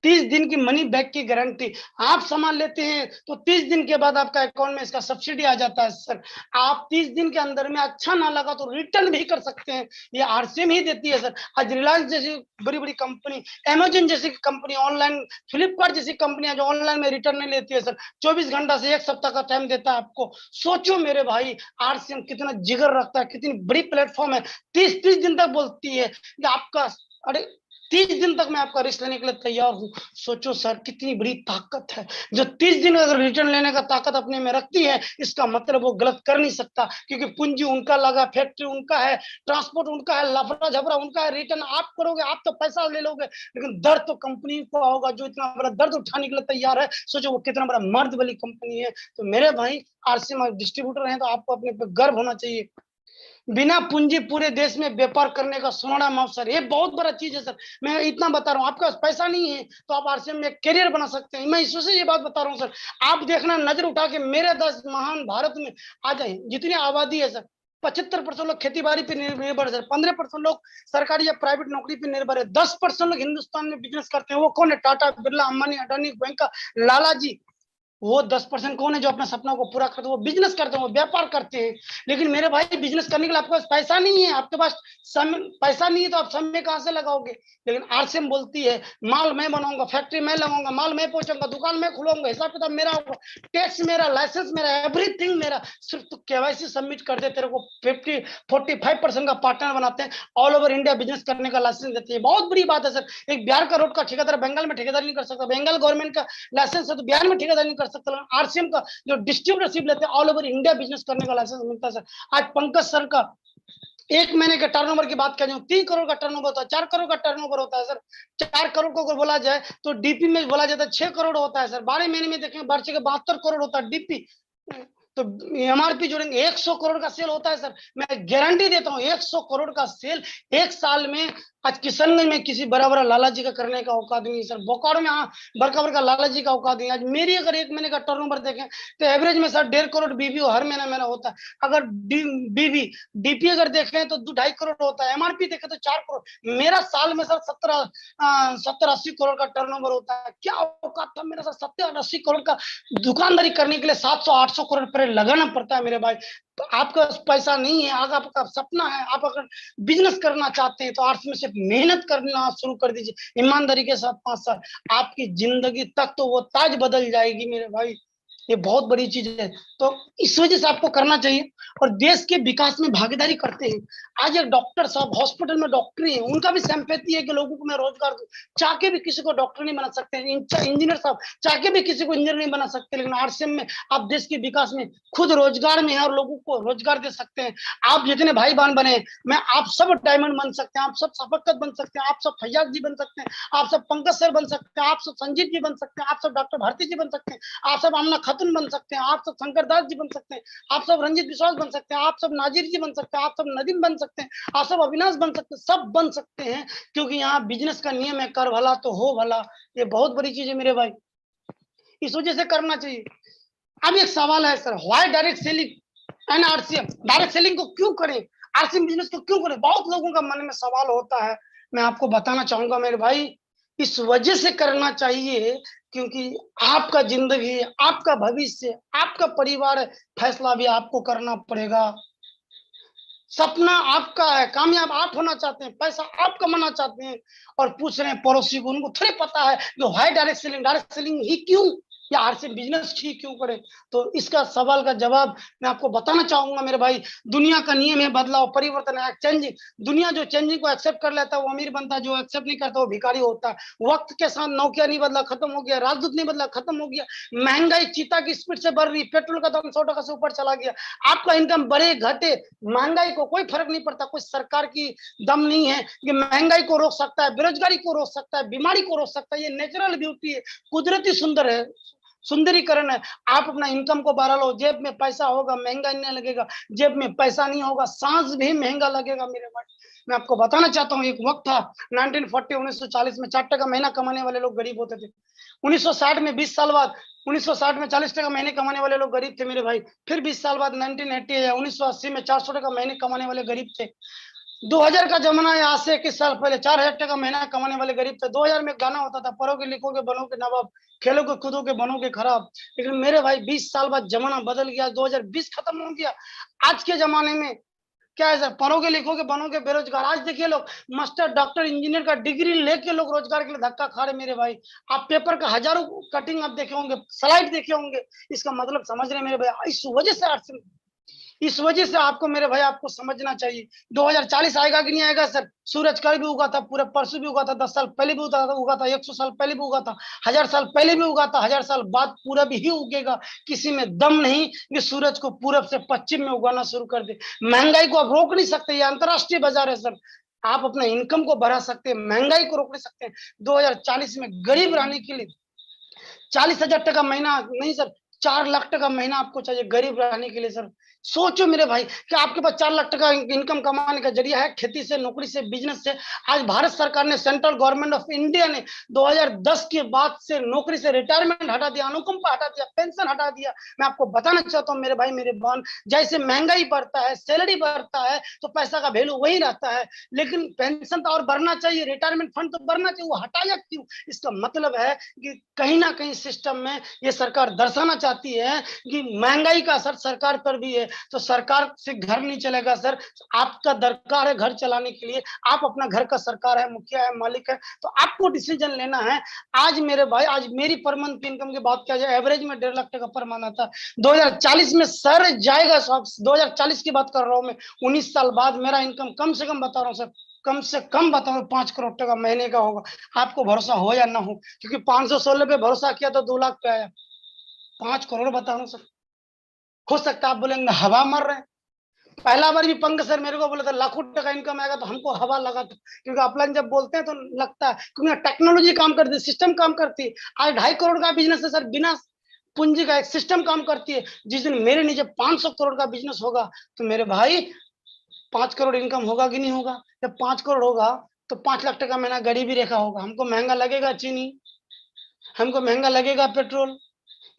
30 दिन की मनी बैक की गारंटी, आप सामान लेते हैं तो 30 दिन के बाद आपका अकाउंट में इसका सब्सिडी आ जाता है सर। आप 30 दिन के अंदर में अच्छा ना लगा तो रिटर्न भी कर सकते हैं, ये आरसीएम ही देती है सर। आज रिलायंस जैसी बड़ी बड़ी कंपनी, अमेजन जैसी कंपनी, ऑनलाइन फ्लिपकार्ट जैसी कंपनियां जो ऑनलाइन में रिटर्न नहीं लेती है सर, 24 घंटा से 1 सप्ताह का टाइम देता है आपको। सोचो मेरे भाई, आरसीएम कितना जिगर रखता है, कितनी बड़ी प्लेटफॉर्म है, 30 दिन तक बोलती है कि आपका, अरे 30 दिन तक मैं आपका रिस्क लेने के लिए तैयार हूं। सोचो सर कितनी बड़ी ताकत है, जो 30 दिन अगर रिटर्न लेने का ताकत अपने में रखती है, इसका मतलब वो गलत कर नहीं सकता, क्योंकि पूंजी उनका लगा, फैक्ट्री उनका है, ट्रांसपोर्ट उनका है, लफड़ा झपड़ा उनका है, रिटर्न आप करोगे, आप तो पैसा ले लोगे, लेकिन दर्द तो कंपनी को होगा जो इतना बड़ा दर्द उठाने के लिए तैयार है। सोचो वो कितना बड़ा मर्द वाली कंपनी है। तो मेरे भाई आरसीएम डिस्ट्रीब्यूटर हैं तो आपको अपने पे गर्व होना चाहिए। बिना पूंजी पूरे देश में व्यापार करने का स्वर्णिम अवसर, ये बहुत बड़ा चीज है सर। मैं इतना बता रहा हूँ, आपके पास पैसा नहीं है तो आप आरसीएम में करियर बना सकते हैं। मैं इस वजह से ये बात बता रहा हूँ सर। आप देखना, नजर उठा के मेरे 10 महान भारत में आ जाए, जितनी आबादी है सर, 75% लोग खेती बाड़ी पे निर्भर है सर, 15% लोग सरकारी या प्राइवेट नौकरी पे निर्भर है, 10% लोग हिंदुस्तान में बिजनेस करते हैं। वो कौन है? टाटा, बिरला, अंबानी, अडानी, गोयनका, लाला जी। वो 10% कौन है जो अपने सपनों को पूरा करते हैं? वो बिजनेस करते हैं, वो व्यापार करते हैं। लेकिन मेरे भाई बिजनेस करने के लिए आपके पास पैसा नहीं है, आपके पास समय, पैसा नहीं है तो आप समय कहां से लगाओगे? लेकिन आरसीएम बोलती है माल मैं बनाऊंगा, फैक्ट्री मैं लगाऊंगा, माल मैं पहुंचाऊंगा, दुकान मैं खुलवाऊंगा, हिसाब किताब मेरा होगा, टैक्स मेरा, लाइसेंस मेरा, एवरीथिंग मेरा। सिर्फ तो केवाईसी सबमिट कर दे, तेरे को 45% का पार्टनर बनाते हैं, ऑल ओवर इंडिया बिजनेस करने का लाइसेंस देते हैं। बहुत बड़ी बात है सर। एक बिहार का रोड का ठेकेदार बंगाल में ठेकेदार नहीं कर सकता, बंगाल गवर्नमेंट का लाइसेंस है तो बिहार में ठेकेदार नहीं कर सकता। आरसीएम का जो डिस्ट्रीब्यूटरशिप लेते हैं, ऑल ओवर इंडिया बिजनेस करने का लाइसेंस मिलता है सर। आज पंकज सर का एक महीने के टर्नओवर की बात करें, 3 करोड़ का टर्नओवर होता है, 4 करोड़ का टर्नओवर होता है सर। 4 करोड़ को अगर बोला जाए तो डीपी में बोला जाता है 6 करोड़ होता है सर। 12 महीने में देखें वर्ष के 72 करोड़ होता है डीपी। तो एमआरपी जोड़ेंगे 100 करोड़ का सेल होता है सर। मैं गारंटी देता हूं 100 करोड़ का सेल एक साल में आज किशनगंज में किसी बड़ा बड़ा लाला जी का करने का औकात नहीं सर। बोकारो में बड़का बड़का लाला जी का औकात नहीं। आज मेरी अगर एक महीने का टर्नओवर देखें तो एवरेज में सर 1.5 करोड़ बीबी हर महीना मेरा होता है। अगर बीबी डीपी अगर देखें तो 2.5 करोड़ होता है, एमआरपी देखें तो 4 करोड़। मेरा साल में सर 70-80 करोड़ का टर्नओवर होता है। क्या औकात था मेरा सर? 70-80 करोड़ का दुकानदारी करने के लिए 700-800 करोड़ रुपए लगाना पड़ता है मेरे भाई। तो आपका पैसा नहीं है, अगर आपका सपना है, आप अगर बिजनेस करना चाहते हैं तो आर्ट्स में सिर्फ मेहनत करना शुरू कर दीजिए ईमानदारी के साथ 5 साल, आपकी जिंदगी तक तो वो ताज बदल जाएगी मेरे भाई। ये बहुत बड़ी चीज है। तो इस वजह से आपको करना चाहिए और देश के विकास में भागीदारी करते हैं। आज एक डॉक्टर साहब हॉस्पिटल में डॉक्टरी है, उनका भी सिंपैथी है कि लोगों को मैं रोजगार दूं। चाह के भी किसी को डॉक्टर नहीं बना सकते, इंजीनियर साहब चाह के भी किसी को इंजीनियर नहीं बना सकते, लेकिन आरसीएम में आप देश के विकास में खुद रोजगार में है और लोगों को रोजगार दे सकते हैं। आप जितने भाई बहन बने, मैं आप सब डायमंड बन सकते हैं, आप सब सफकत बन सकते हैं, आप सब फैयाज जी बन सकते हैं, आप सब पंकज सर बन सकते हैं, आप सब संजीव जी बन सकते हैं, आप सब डॉक्टर भारती जी बन सकते हैं, आप सब आमना खातून बन सकते हैं, आप सब शंकर दास जी बन सकते हैं, आप सब रंजीत विश्वास बन सकते हैं, आप सब नाजिर जी बन सकते हैं, आप सब नदीम बन सकते हैं, आप सब अविनाश बन सकते हैं, सब बन सकते हैं। क्योंकि यहाँ बिजनेस का नियम है कर भला तो हो भला। ये बहुत बड़ी चीज है मेरे भाई, इस वजह से करना चाहिए। अब एक सवाल है sir, why direct selling and RCM? Direct selling को क्यों करें, आरसीएम बिजनेस को क्यों करें? बहुत लोगों का मन में सवाल होता है। मैं आपको बताना चाहूंगा मेरे भाई, इस वजह से करना चाहिए क्योंकि आपका जिंदगी, आपका भविष्य, आपका परिवार, फैसला भी आपको करना पड़ेगा। सपना आपका है, कामयाब आप होना चाहते हैं, पैसा आप कमाना चाहते हैं और पूछ रहे हैं पड़ोसी को, उनको थोड़ी पता है कि व्हाई डायरेक्ट सेलिंग ही क्यों, या आरसीएम बिजनेस ही क्यों करें? तो इसका सवाल का जवाब मैं आपको बताना चाहूंगा मेरे भाई। दुनिया का नियम है बदलाव, परिवर्तन है, चेंजिंग। दुनिया जो चेंजिंग को एक्सेप्ट कर लेता है वो अमीर बनता है, जो एक्सेप्ट नहीं करता वो भिखारी होता है। वक्त के साथ नौकिया नहीं बदला, खत्म हो गया, राजदूत नहीं बदला, खत्म हो गया। महंगाई चीता की स्पीड से बढ़ रही, पेट्रोल का दाम 100 टका से ऊपर चला गया। आपका इनकम बढ़े घटे, महंगाई को कोई फर्क नहीं पड़ता। कोई सरकार की दम नहीं है कि महंगाई को रोक सकता है, बेरोजगारी को रोक सकता है, बीमारी को रोक सकता है। ये नेचुरल ब्यूटी है, कुदरती सुंदर है, सुंदरीकरण है। आप अपना इनकम को बढ़ा लो, जेब में पैसा होगा महंगा नहीं लगेगा, जेब में पैसा नहीं होगा सांस भी महंगा लगेगा मेरे भाई। मैं आपको बताना चाहता हूँ, एक वक्त था 1940 1940 में 4 टका महीना कमाने वाले लोग गरीब होते थे। 1960 में 20 साल बाद 1960 में 40 टका महीने कमाने वाले लोग गरीब थे मेरे भाई। फिर 20 साल बाद 1980 या 1980 में 400 टका महीने कमाने वाले गरीब थे। 2000 का जमाना है, आज से 21 साल पहले 4000 टका महीना कमाने वाले गरीब थे। 2000 में गाना होता था, पढ़ोगे लिखोगे बनोगे नवाब, खेलोगे कूदोगे बनोगे खराब। लेकिन मेरे भाई 20 साल बाद जमाना बदल गया, 2020 खत्म हो गया। आज के जमाने में क्या है सर, पढ़ोगे लिखोगे बनोगे बेरोजगार। आज देखिए लोग मास्टर डॉक्टर इंजीनियर का डिग्री लेके लोग रोजगार के लिए धक्का खा रहे मेरे भाई। आप पेपर का हजारों कटिंग आप देखे होंगे, स्लाइड देखे होंगे, इसका मतलब समझ रहे मेरे भाई। इस वजह से इस वजह से आपको मेरे भाई आपको समझना चाहिए 2040 आएगा कि नहीं आएगा सर। सूरज कल भी उगा था, पूरे परसों भी उगा था, 10 साल पहले भी उगा था, 100 साल पहले भी उगा था, 1000 साल पहले भी उगा था, 1000 साल बाद पूरब ही उगेगा। किसी में दम नहीं कि सूरज को पूरब से पश्चिम में उगाना शुरू कर दे। महंगाई को आप रोक नहीं सकते, ये अंतरराष्ट्रीय बाजार है सर। आप अपना इनकम को बढ़ा सकते हैं, महंगाई को रोक नहीं सकते हैं। 2040 में गरीब रहने के लिए 40,000 टका महीना नहीं सर, 4 लाख टका महीना आपको चाहिए गरीब रहने के लिए सर। सोचो मेरे भाई कि आपके पास 4 लाख टका इनकम कमाने का जरिया है, खेती से, नौकरी से, बिजनेस से। आज भारत सरकार ने, सेंट्रल गवर्नमेंट ऑफ इंडिया ने 2010 के बाद से नौकरी से रिटायरमेंट हटा दिया, अनुकंपा हटा दिया, पेंशन हटा दिया। मैं आपको बताना चाहता हूँ मेरे भाई मेरे बहन, जैसे महंगाई बढ़ता है, सैलरी बढ़ता है, तो पैसा का वैल्यू वही रहता है, लेकिन पेंशन तो और बढ़ना चाहिए, रिटायरमेंट फंड तो बढ़ना चाहिए, वो हटाया क्यों? इसका मतलब है कि कहीं ना कहीं सिस्टम में ये सरकार दर्शाना चाहती है कि महंगाई का असर सरकार पर भी है। तो सरकार से घर नहीं चलेगा सर, आपका दरकार है घर चलाने के लिए। आप अपना घर का सरकार है, मुखिया है, मालिक है, तो आपको डिसीजन लेना है। आज मेरे भाई, आज मेरी पर मंथ की इनकम की बात किया जाए, एवरेज में 1.5 लाख टका पर मंथ आता है। 2040 में सर जाएगा सब, 2040 की बात कर रहा हूं मैं, 19 साल बाद मेरा इनकम कम से कम बता रहा हूँ सर, कम से कम बताओ 5 करोड़ टका महीने का होगा। आपको भरोसा हो या ना हो, क्योंकि 516 पे भरोसा किया तो 2 लाख पे आया, 5 करोड़ बता रहा हूं सर। हो सकता है आप बोलेंगे हवा मर रहे हैं। पहला बार भी पंकज सर मेरे को बोला था लाखों टका इनकम आएगा, तो हमको हवा लगा था, क्योंकि अपलाइन जब बोलते हैं तो लगता है, क्योंकि टेक्नोलॉजी काम करती है, सिस्टम काम करती है। आज 2.5 करोड़ का बिजनेस है सर, बिना पूंजी का एक सिस्टम काम करती है। जिस दिन मेरे नीचे 500 करोड़ का बिजनेस होगा, तो मेरे भाई 5 करोड़ इनकम होगा कि नहीं होगा? जब 5 करोड़ होगा तो 5 लाख टका महीना गरीबी रेखा होगा। हमको महंगा लगेगा चीनी, हमको महंगा लगेगा पेट्रोल।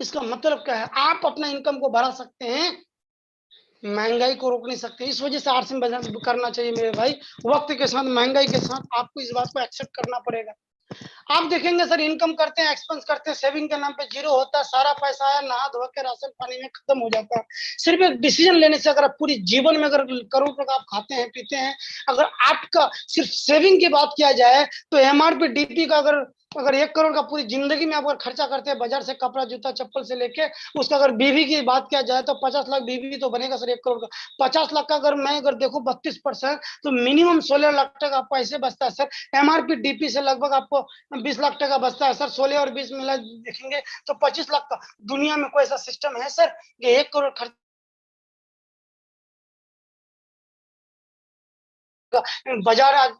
इसका मतलब क्या है? आप अपना इनकम को बढ़ा सकते हैं, महंगाई को रोक नहीं सकते। इस वजह से आरसीएम बिजनेस करना चाहिए मेरे भाई। वक्त के साथ, महंगाई के साथ आपको इस बात को एक्सेप्ट करना पड़ेगा। आप देखेंगे सर, इनकम करते हैं, एक्सपेंस करते हैं, सेविंग के नाम पे जीरो होता है, सारा पैसा आया नहा धो के राशन पानी में खत्म हो जाता है। सिर्फ एक डिसीजन लेने से, अगर आप पूरी जीवन में अगर करोड़ रुपए आप खाते हैं पीते हैं, अगर आपका सिर्फ सेविंग की बात किया जाए तो एमआरपी डीपी का अगर अगर 1 करोड़ का पूरी जिंदगी में आप अगर खर्चा करते हैं, बाजार से कपड़ा जूता चप्पल से लेके, उसका अगर बीवी की बात किया जाए तो 50 लाख बीवी तो बनेगा सर 1 करोड़ का। 50 लाख का अगर मैं अगर देखूं 32%, तो मिनिमम 16 लाख टका आपको ऐसे बचता है सर। एमआरपी डीपी से लगभग आपको 20 लाख टका बचता है सर। 16 और 20 मिला देखेंगे तो 25 लाख का। दुनिया में कोई ऐसा सिस्टम है सर कि 1 करोड़ खर्च बाजार, आज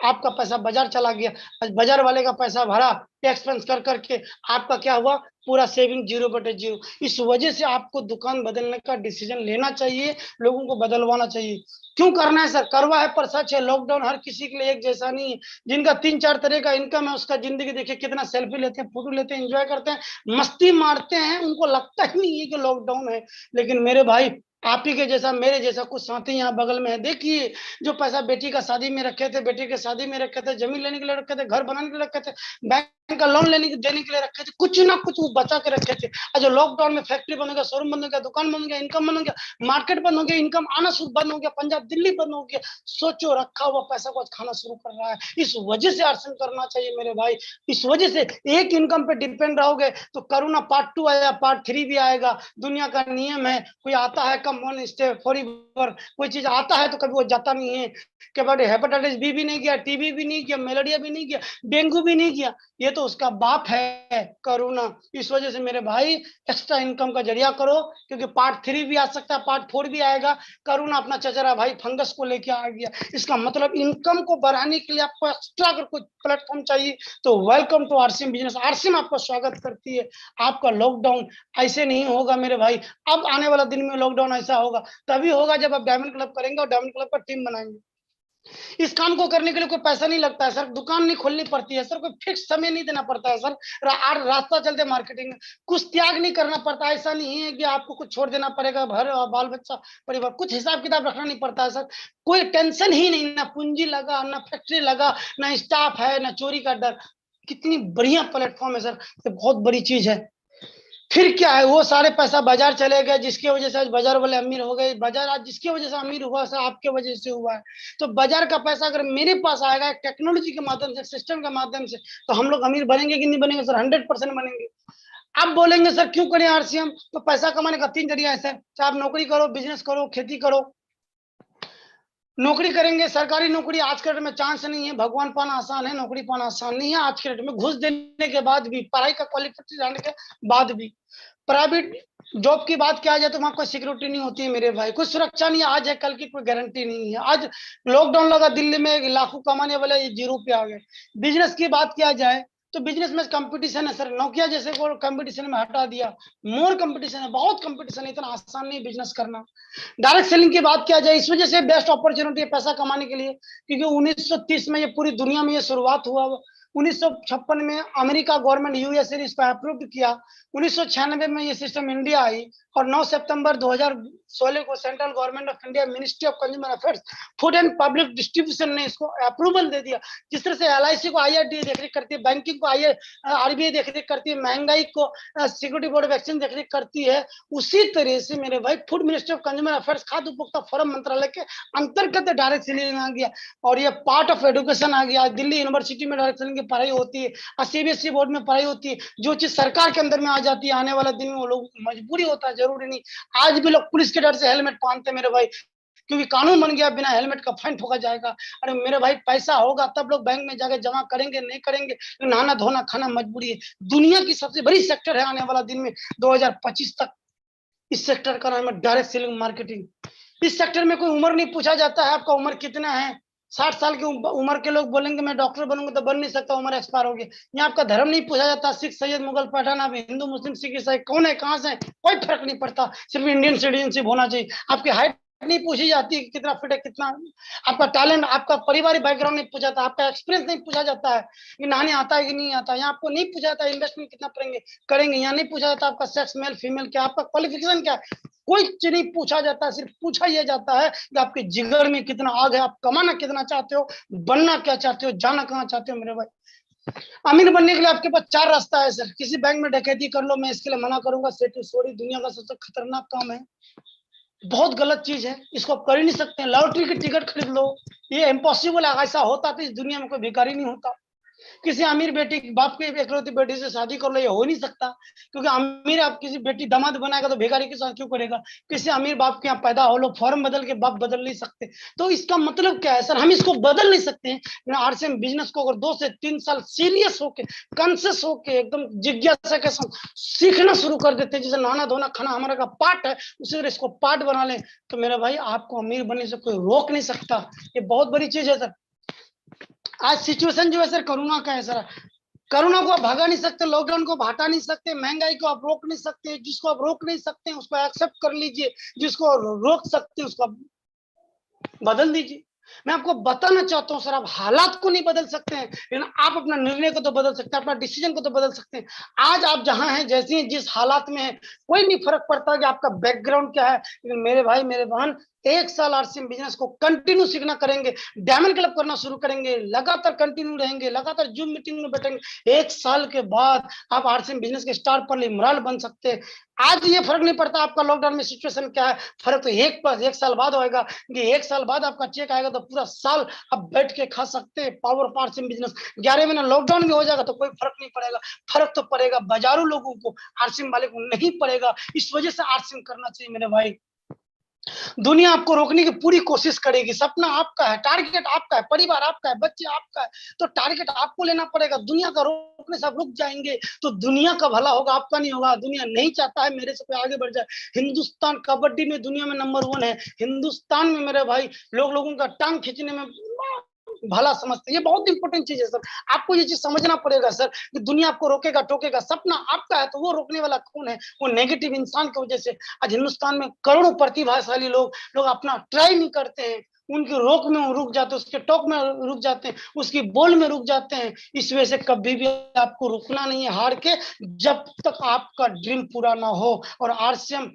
आपका पैसा बाजार चला गया, आज बाजार वाले का पैसा भरा, एक्सपेंस कर करके आपका क्या हुआ? पूरा सेविंग 0/0। इस वजह से आपको दुकान बदलने का डिसीजन लेना चाहिए, लोगों को बदलवाना चाहिए। क्यों करना है सर? करवा है, पर सच है लॉकडाउन हर किसी के लिए एक जैसा नहीं है। जिनका 3-4 तरह का इनकम है, उसका जिंदगी देखिए कितना, सेल्फी लेते हैं, फोटो लेते हैं, एंजॉय करते हैं, मस्ती मारते हैं, उनको लगता ही नहीं है कि लॉकडाउन है। लेकिन मेरे भाई, आप ही के जैसा, मेरे जैसा कुछ साथी यहाँ बगल में है, देखिए, जो पैसा बेटी का शादी में रखे थे, बेटी के शादी में रखे थे, जमीन लेने के लिए रखे थे, घर बनाने के लिए रखे थे, बैंक का लोन देने के लिए रखे थे, कुछ ना कुछ वो बचा के रखे थे। आज लॉकडाउन में फैक्ट्री बन गया, शोरूम बन गया, दुकान बन गया, इनकम बन गया, मार्केट बंद हो गया, इनकम आना शुरू बंद हो गया, पंजाब दिल्ली बंद हो गया। सोचो, रखा हुआ पैसा को आज खाना शुरू कर रहा है। इस वजह से आर्सन करना चाहिए मेरे भाई। इस वजह से एक इनकम पे डिपेंड रहोगे तो कोरोना पार्ट 2 आया, पार्ट 3 भी आएगा। दुनिया का नियम है, कोई आता है कम वन स्टे फॉरएवर, कोई चीज आता है तो कभी वो जाता नहीं है। के बाद हेपेटाइटिस बी भी नहीं गया, टीबी भी नहीं गया, मलेरिया भी नहीं गया, डेंगू भी नहीं गया, ये तो उसका बाप है कोरोना। इस वजह से मेरे भाई, एक्स्ट्रा इनकम का जरिया करो, क्योंकि पार्ट 3 भी आ सकता है, पार्ट 4 भी आएगा। कोरोना अपना चचरा भाई फंगस को लेके आ गया। इसका मतलब इनकम को बढ़ाने के लिए आपको एक्स्ट्रा अगर कोई प्लेटफॉर्म चाहिए तो welcome to RCM business. RCM आपका स्वागत करती है। आपका लॉकडाउन ऐसे नहीं होगा मेरे भाई। अब आने वाला दिन में लॉकडाउन ऐसा होगा, तभी होगा जब आप डायमंड क्लब करेंगे और डायमंड क्लब का टीम बनाएंगे। इस काम को करने के लिए कोई पैसा नहीं लगता है सर, दुकान नहीं खोलनी पड़ती है सर, कोई फिक्स समय नहीं देना पड़ता है सर, रास्ता चलते मार्केटिंग में कुछ त्याग नहीं करना पड़ता। ऐसा नहीं है कि आपको कुछ छोड़ देना पड़ेगा, घर और बाल बच्चा परिवार, कुछ हिसाब किताब रखना नहीं पड़ता है सर। कोई टेंशन ही नहीं, ना पूंजी लगा, ना फैक्ट्री लगा, ना स्टाफ है, ना चोरी का डर। कितनी बढ़िया प्लेटफॉर्म है सर, ये बहुत बड़ी चीज है। फिर क्या है, वो सारे पैसा बाजार चले गए, जिसकी वजह से आज बाजार वाले अमीर हो गए। बाजार आज जिसकी वजह से अमीर हुआ सर, आपके वजह से हुआ है। तो बाजार का पैसा अगर मेरे पास आएगा टेक्नोलॉजी के माध्यम से, सिस्टम के माध्यम से, तो हम लोग अमीर बनेंगे कि नहीं बनेंगे सर? 100% बनेंगे। आप बोलेंगे सर क्यों करें आरसीएम, तो पैसा कमाने का 3 जरिया है सर, चाहे आप नौकरी करो, बिजनेस करो, खेती करो। नौकरी करेंगे, सरकारी नौकरी आज के डेट में चांस नहीं है, भगवान पाना आसान है, नौकरी पाना आसान नहीं है आज के डेट में। घुस देने के बाद भी, पढ़ाई का क्वालिफिकेशन जानने के बाद भी, प्राइवेट जॉब की बात किया जाए तो वहां कोई सिक्योरिटी नहीं होती है मेरे भाई, कोई सुरक्षा नहीं है, आज है कल की कोई गारंटी नहीं है। आज लॉकडाउन लगा दिल्ली में, लाखों कमाने वाले ये जीरो पे आ गए। बिजनेस की बात किया जाए तो बिजनेस में कंपटीशन है सर, नोकिया जैसे को कंपटीशन में हटा दिया, मोर कंपटीशन है, बहुत कंपटीशन है, इतना आसान नहीं बिजनेस करना। डायरेक्ट सेलिंग की बात किया जाए, इस वजह से बेस्ट अपॉर्चुनिटी है पैसा कमाने के लिए, क्योंकि 1930 में ये पूरी दुनिया में ये शुरुआत हुआ। 1956 में अमेरिका गवर्नमेंट यूएस ने इसको अप्रूव किया। 1996 में ये सिस्टम इंडिया आई, और 9 सितंबर 2016 को central government of India ministry of consumer affairs food and public distribution ने इसको अप्रूवल दे दिया। जिस तरह से एलआईसी को आईआरडीए देखरेख करती है, बैंकिंग को आरबीआई देखरेख करती है, महंगाई को सिक्योरिटी बोर्ड ऑफ एक्सचेंज देखरेख करती है, उसी तरह से मेरे भाई food ministry of consumer affairs खाद्य उपभोक्ता फोरम मंत्रालय के अंतर्गत डायरेक्ट सेलिंग आ गया, और ये पार्ट ऑफ एजुकेशन आ गया। दिल्ली यूनिवर्सिटी में डायरेक्ट सेलिंग की पढ़ाई होती है, सीबीएसई बोर्ड में पढ़ाई होती है। जो चीज सरकार के अंदर में आ जाती है, आने वाले दिन में वो लोग मजबूरी होता है, जरूरी नहीं। आज भी लोग पुलिस के डर से हेलमेट पहनते हैं मेरे भाई, क्योंकि कानून बन गया बिना हेलमेट का फाइन ठोका जाएगा। अरे मेरे भाई पैसा होगा तब लोग बैंक में जाकर जमा करेंगे, नहीं करेंगे नहाना धोना खाना मजबूरी है। दुनिया की सबसे बड़ी सेक्टर है आने वाला दिन में 2025 तक, इस सेक्टर का नाम है डायरेक्ट सेलिंग मार्केटिंग। इस सेक्टर में कोई उम्र नहीं पूछा जाता है, आपका उम्र कितना है। 60 साल की उम्र के लोग बोलेंगे मैं डॉक्टर बनूंगा, तो बन नहीं सकता, उम्र एक्सपायर हो गई। यहाँ आपका धर्म नहीं पूछा जाता, सिख सैयद मुगल पठान, आप हिंदू मुस्लिम सिख ईसाई कौन है, कहाँ से है, कोई फर्क नहीं पड़ता, सिर्फ इंडियन सिटीजनशिप होना चाहिए। आपकी हाइट नहीं पूछी जाती कि कितना फिट है, कितना आपका टैलेंट, आपका पारिवारिक बैकग्राउंड नहीं पूछा जाता, आपका एक्सपीरियंस नहीं पूछा जाता है कि नहाने आता है कि नहीं आता। यहाँ आपको नहीं पूछा जाता इन्वेस्टमेंट कितना करेंगे, यहाँ नहीं पूछा जाता आपका सेक्स मेल फीमेल क्या, आपका क्वालिफिकेशन क्या है, कोई चीज नहीं पूछा जाता। सिर्फ पूछा यह जाता है कि आपके जिगर में कितना आग है, आप कमाना कितना चाहते हो, बनना क्या चाहते हो, जाना कहाँ चाहते हो। मेरे भाई अमीर बनने के लिए आपके पास 4 रास्ता है सर। किसी बैंक में डकैती कर लो, मैं इसके लिए मना करूंगा, सेटू सोरी दुनिया का सबसे खतरनाक काम है, बहुत गलत चीज है, इसको आप कर ही नहीं सकते। लॉटरी की टिकट खरीद लो, ये इम्पॉसिबल है, ऐसा होता तो इस दुनिया में कोई भिखारी नहीं होता। किसी अमीर बेटी बाप के इकलौती बेटी से शादी कर लो, ये हो नहीं सकता, क्योंकि अमीर आप किसी बेटी दामाद बनाएगा तो भिखारी के साथ क्यों करेगा। किसी अमीर बाप के यहाँ पैदा हो लो, फॉर्म बदल के बाप बदल नहीं सकते। तो इसका मतलब क्या है सर, हम इसको बदल नहीं सकते हैं। आरसीएम बिजनेस को अगर 2 से 3 साल सीरियस होके, कॉन्शियस होके, एकदम जिज्ञासा के साथ सीखना शुरू कर देते हैं, जैसे नहाना धोना खाना हमारा का पार्ट है, उसी तरह इसको पार्ट बना लें, तो मेरे भाई आपको अमीर बनने से कोई रोक नहीं सकता। ये बहुत बड़ी चीज है सर। आज सिचुएशन जो है सर कोरोना का है सर, कोरोना को आप भगा नहीं सकते, लॉकडाउन को आप हटा नहीं सकते, महंगाई को आप रोक नहीं सकते। जिसको आप रोक नहीं सकते उसको एक्सेप्ट कर लीजिए, जिसको रोक सकते उसको आप बदल दीजिए। मैं आपको बताना चाहता हूं सर, आप हालात को नहीं बदल सकते हैं, लेकिन आप अपना निर्णय को तो बदल सकते हैं, अपना डिसीजन को तो बदल सकते हैं। आज आप जहां हैं, जैसे हैं, जिस हालात में है, कोई नहीं फर्क पड़ता कि आपका बैकग्राउंड क्या है। लेकिन मेरे भाई मेरे बहन, 1 साल आरसीएम बिजनेस को कंटिन्यू सीखना करेंगे, डायमंड क्लब करना शुरू करेंगे, लगातार कंटिन्यू रहेंगे, लगातार जूम मीटिंग में बैठेंगे, 1 साल के बाद आप आरसीएम बिजनेस के स्टार पर इमरान बन सकते हैं। आज ये फर्क नहीं पड़ता आपका लॉकडाउन में सिचुएशन क्या है, फर्क तो 1 साल बाद होगा, कि 1 साल बाद आपका चेक आएगा तो पूरा साल आप बैठ के खा सकते हैं। पावर ऑफ आरसीएम बिजनेस 11 महीना लॉकडाउन में हो जाएगा तो कोई फर्क नहीं पड़ेगा, फर्क तो पड़ेगा बाजारों लोगों को, आरसीएम वाले को नहीं पड़ेगा। इस वजह से आरसीएम करना चाहिए मेरे भाई। दुनिया आपको रोकने की पूरी कोशिश करेगी, सपना आपका है, टारगेट आपका है, परिवार आपका है, बच्चे आपका है, तो टारगेट आपको लेना पड़ेगा। दुनिया का रोकने से आप रुक जाएंगे तो दुनिया का भला होगा, आपका नहीं होगा। दुनिया नहीं चाहता है मेरे से कोई आगे बढ़ जाए। हिंदुस्तान कबड्डी में दुनिया में नंबर 1 है, हिंदुस्तान में मेरे भाई लोगों का टांग खींचने में भला समझते हैं। ये बहुत इंपॉर्टेंट चीज है सर, आपको ये चीज समझना पड़ेगा सर, कि दुनिया आपको रोकेगा टोकेगा, सपना आपका है तो वो रोकने वाला कौन है, वो नेगेटिव इंसान की वजह से। आज हिंदुस्तान में करोड़ों प्रतिभाशाली लोग अपना ट्राई नहीं करते हैं, उनकी रोक में रुक जाते हैं, उसके टॉक में रुक जाते हैं, उसकी बोल में रुक जाते हैं। इस वजह से कभी भी आपको रुकना नहीं है हार के, जब तक आपका ड्रीम पूरा ना हो। और आरसीएम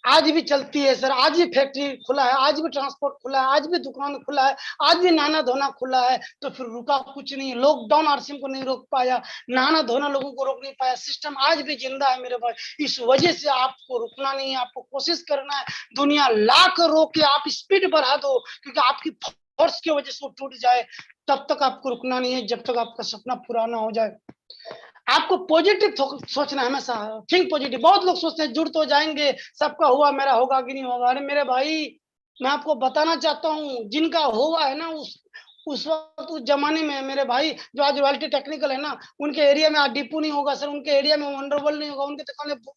आज भी चलती है सर, आज भी फैक्ट्री खुला है, आज भी ट्रांसपोर्ट खुला है, आज भी दुकान खुला है, आज भी नहाना धोना खुला है, तो फिर रुका कुछ नहीं। लॉकडाउन आरसीएम को नहीं रोक पाया, नहाना धोना लोगों को रोक नहीं पाया, सिस्टम आज भी जिंदा है मेरे भाई। इस वजह से आपको रुकना नहीं है, आपको कोशिश करना है। दुनिया लाख रोके, आप स्पीड बढ़ा दो, क्योंकि आपकी फोर्स की वजह से वो टूट जाए, तब तक आपको रुकना नहीं है, जब तक आपका सपना पूरा ना हो जाए। आपको पॉजिटिव सोचना है हमेशा, थिंक पॉजिटिव। बहुत लोग सोचते हैं जुड़ तो जाएंगे, सबका हुआ मेरा होगा कि नहीं होगा। अरे मेरे भाई, मैं आपको बताना चाहता हूँ, जिनका हुआ है ना उस वक्त उस जमाने में मेरे भाई, जो आज रॉयल्टी टेक्निकल है ना, उनके एरिया में आज डिपो नहीं होगा सर, उनके एरिया में वंडरवल नहीं होगा, उनके दुकान में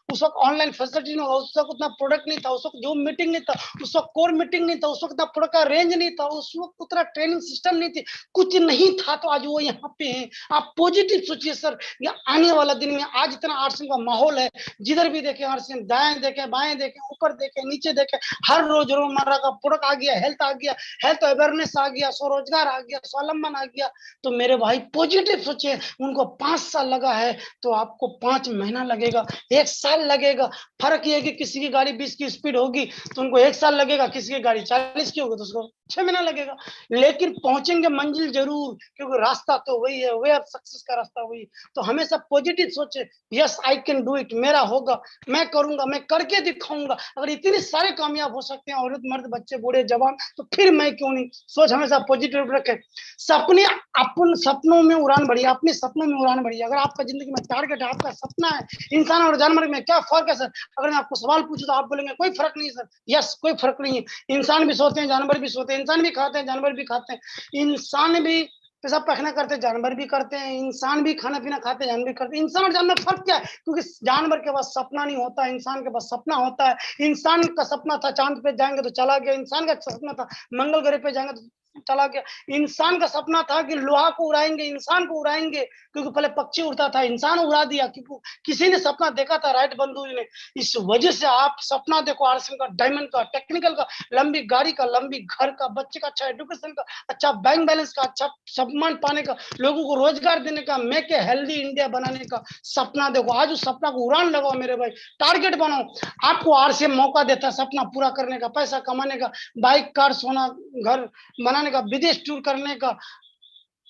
उस वक्त ऑनलाइन फैसिलिटी नहीं होगा, उस वक्त उतना प्रोडक्ट नहीं था, उस वक्त जूम मीटिंग नहीं था, उस वक्त कोर मीटिंग नहीं था, उस वक्त इतना प्रोडक्ट का रेंज नहीं था, उस वक्त उतना ट्रेनिंग सिस्टम नहीं थी, कुछ नहीं था, तो आज वो यहाँ पे हैं। आप पॉजिटिव सोचिए सर, ये आने वाला दिन में आज इतना आरसीएम का माहौल है, जिधर भी देखें आरसीएम, दाएं देखें बाएं देखें ऊपर देखें नीचे देखें, हर रोज रोजमर्रा का प्रोडक्ट आ गया, हेल्थ अवेयरनेस आ गया, स्वरोजगार आ गया, स्वावलंबन आ गया। तो मेरे भाई पॉजिटिव सोचिए, उनको 5 साल लगा है तो आपको 5 महीना लगेगा, 1 साल लगेगा। फर्क ये है कि किसी की गाड़ी 20 की स्पीड होगी तो उनको 1 साल लगेगा, किसी की गाड़ी 40 की होगी तो उसको 6 महीना लगेगा, लेकिन पहुंचेंगे मंजिल जरूर, क्योंकि रास्ता तो वही है, वे ऑफ सक्सेस का रास्ता वही। तो हमेशा पॉजिटिव सोचे, yes I can do it, मेरा होगा, मैं करूंगा, मैं करके दिखाऊंगा। अगर इतने सारे कामयाब हो सकते हैं, औरत मर्द बच्चे बूढ़े जवान, तो फिर मैं क्यों नहीं। सोच हमेशा पॉजिटिव रखें, सपने अपन सपनों में उड़ान बढ़िए, अपने सपनों में उड़ान बढ़िए। अगर आपका जिंदगी में टारगेट है, आपका सपना है, इंसान और जानवर में क्या फर्क है सर? अगर मैं आपको सवाल पूछूं तो आप बोलेंगे कोई फर्क नहीं है सर। यस, कोई फर्क नहीं है। इंसान भी सोते हैं, जानवर भी सोते हैं, इंसान भी खाते हैं, जानवर भी खाते हैं, इंसान भी पेशाब पैखाना करते हैं, जानवर भी करते हैं, इंसान भी खाना पीना खाते हैं, जानवर भी करते हैं। इंसान और जानवर फर्क क्या है? क्योंकि जानवर के पास सपना नहीं होता, इंसान के पास सपना होता है। इंसान का सपना था चांद पे जाएंगे तो चला गया, इंसान का सपना था मंगल ग्रह पे जाएंगे तो चला गया। इंसान का सपना था कि लोहा को उड़ाएंगे, इंसान को उड़ाएंगे, क्योंकि पहले पक्षी उड़ता था, इंसान उड़ा दिया, क्योंकि किसी ने सपना देखा था, राइट बंधु ने। इस वजह से आप सपना देखो, आरसीएम का, डायमंड का, टेक्निकल का, लंबी गाड़ी का, लंबी घर का, बच्चे का अच्छा एजुकेशन का, अच्छा बैंक बैलेंस का, अच्छा सम्मान पाने का, लोगों को रोजगार देने का, मेक ए हेल्दी इंडिया बनाने का सपना देखो। आज उस सपना को उड़ान लगाओ मेरे भाई, टारगेट बनाओ। आपको आरसीएम मौका देता है सपना पूरा करने का, पैसा कमाने का, बाइक कार सोना घर बनाने का, विदेश टूर करने का,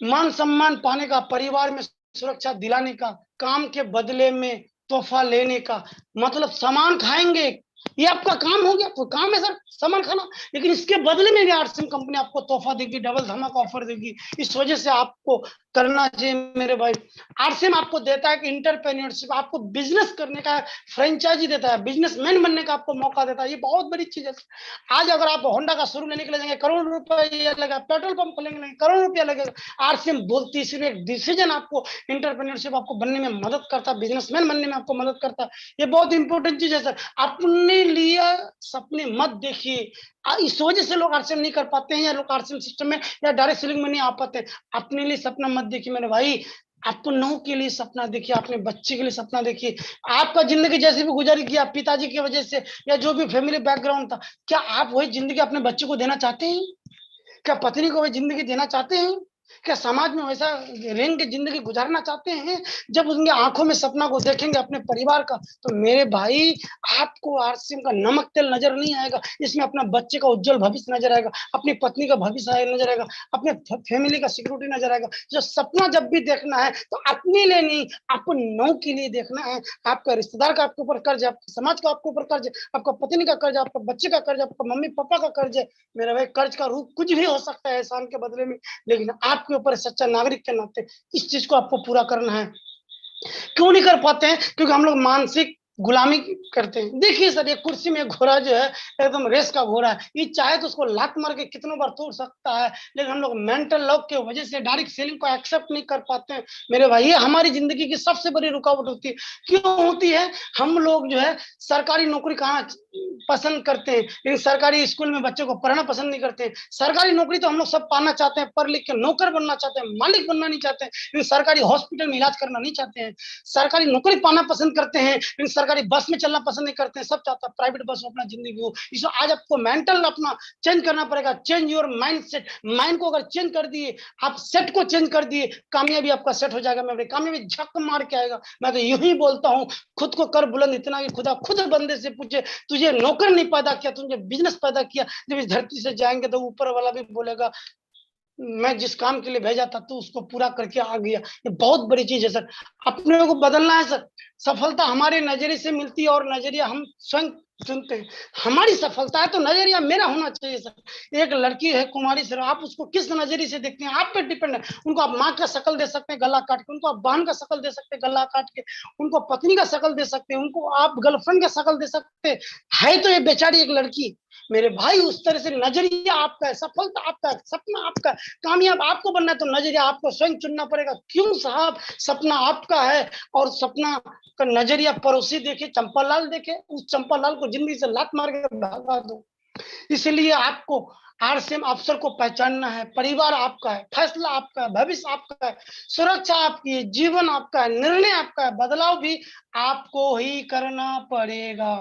मान सम्मान पाने का, परिवार में सुरक्षा दिलाने का, काम के बदले में तोहफा लेने का। मतलब सामान खाएंगे, ये आपका काम हो गया, तो काम है सर सामान खाना, लेकिन इसके बदले में भी आरसीएम कंपनी आपको तोहफा देगी, डबल धमाका ऑफर देगी। इस वजह से आपको करना चाहिए मेरे भाई। आरसीएम आपको देता है कि इंटरप्रेन्योरशिप, आपको बिजनेस करने का फ्रेंचाइजी देता है, बिजनेसमैन बनने का आपको मौका देता है। ये बहुत बड़ी चीज है। आज अगर आप होंडा का शोरूम लेने के लिए जाएंगे, करोड़ रुपया लगेगा, पेट्रोल पंप खोलेंगे करोड़ रुपया लगेगा। आरसीएम बोलती है एक डिसीजन आपको, इंटरप्रेन्योरशिप आपको बनने में मदद करता है, बिजनेसमैन बनने में आपको मदद करता है। ये बहुत इंपॉर्टेंट चीज है सर। अपने लिए सपने मत देखिए, इस वजह से लोग आरसीएम नहीं कर पाते हैं, या लोग आरसीएम सिस्टम में या डायरेक्ट सेलिंग में नहीं आ पाते। अपने लिए सपना मत देखिए मेरे भाई, अपनों के लिए सपना देखिए, अपने बच्चे के लिए सपना देखिए। आपका जिंदगी जैसे भी गुजर गया पिताजी की वजह से, या जो भी फैमिली बैकग्राउंड था, क्या आप वही जिंदगी अपने बच्चे को देना चाहते हैं? क्या पत्नी को वही जिंदगी देना चाहते हैं? क्या समाज में वैसा रेंग के जिंदगी गुजारना चाहते हैं? जब उनके आंखों में सपना को देखेंगे अपने परिवार का, तो मेरे भाई आपको आरसीएम का नमक तेल नजर नहीं आएगा, इसमें अपना बच्चे का उज्जवल भविष्य नजर आएगा, अपनी पत्नी का भविष्य नजर आएगा, अपने फैमिली का सिक्योरिटी नजर आएगा। जो सपना जब भी देखना है तो अपने लिए नहीं, अपनों के लिए देखना है। आपका रिश्तेदार का आपके ऊपर कर्ज है, आपके समाज का आपके ऊपर कर्ज है, आपका पत्नी का कर्ज है, आपका बच्चे का कर्ज है, आपका मम्मी पापा का कर्ज है। मेरा भाई कर्ज का रूप कुछ भी हो सकता है एहसान के बदले में, लेकिन आपके ऊपर सच्चा नागरिक के नाते इस चीज को आपको पूरा करना है। क्यों नहीं कर पाते हैं? क्योंकि हम लोग मानसिक गुलामी करते हैं। देखिए सर, ये कुर्सी में घोड़ा जो है एकदम रेस का घोड़ा है, ये चाहे तो उसको लात मार के कितनों बार तोड़ सकता है, लेकिन हम लोग मेंटल लॉक के वजह से डायरेक्ट सेलिंग को एक्सेप्ट नहीं कर पाते हैं मेरे भाई। ये हमारी जिंदगी की सबसे बड़ी रुकावट होती है। क्यों होती है? हम लोग जो है सरकारी नौकरी कहाँ पसंद करते हैं, लेकिन सरकारी स्कूल में बच्चों को पढ़ना पसंद नहीं करते हैं। सरकारी नौकरी तो हम लोग सब पाना चाहते हैं, पढ़ लिख के नौकर बनना चाहते हैं, मालिक बनना नहीं चाहते हैं, लेकिन सरकारी हॉस्पिटल में इलाज करना नहीं चाहते हैं। सरकारी नौकरी पाना पसंद करते हैं, लेकिन सरकारी बस में चलना पसंद नहीं करते हैं। सब चाहता है प्राइवेट बस हो, अपना जिंदगी हो। इसमें आज आपको मेंटल अपना चेंज करना पड़ेगा। Change your mind set. Mind को अगर चेंज कर दिए, आप सेट को चेंज कर दिए, कामयाबी आपका सेट हो जाएगा। मैं कामयाबी झक मार के आएगा। मैं तो यूं ही बोलता हूं, खुद को कर बुलंद इतना कि खुदा खुद बंदे से पूछे, तुझे नौकर नहीं पैदा किया, तुझे बिजनेस पैदा किया। जब इस धरती से जाएंगे तो ऊपर वाला भी बोलेगा, मैं जिस काम के लिए भेजा था तो उसको पूरा करके आ गया। ये बहुत बड़ी चीज है सर, अपने को बदलना है सर। सफलता हमारे नजरिए से मिलती है, और नजरिया हम स्वयं चुनते हैं। हमारी सफलता है तो नजरिया मेरा होना चाहिए सर। एक लड़की है कुमारी सर, आप उसको किस नजरिए से देखते हैं आप पे डिपेंड है। उनको आप माँ का शकल दे सकते हैं गला काट के, उनको आप बहन का शकल दे सकते हैं गला काट के, उनको पत्नी का शकल दे सकते हैं, उनको आप गर्लफ्रेंड का शकल दे सकते हैं। है तो ये बेचारी एक लड़की मेरे भाई। उस तरह से नजरिया आपका है, सफलता आपका है, सपना आपका है, कामयाब आपको बनना है तो नजरिया आपको स्वयं चुनना पड़ेगा। क्यों साहब, सपना आपका है और सपना का नजरिया पड़ोसी देखे, चंपालाल देखे, उस चंपालाल को जिंदगी से लात मार के भगा दो। इसलिए आपको आरसीएम अफसर को पहचानना है। परिवार आपका है, फैसला आपका है, भविष्य आपका है, सुरक्षा आपकी है, जीवन आपका है, निर्णय आपका है, बदलाव भी आपको ही करना पड़ेगा।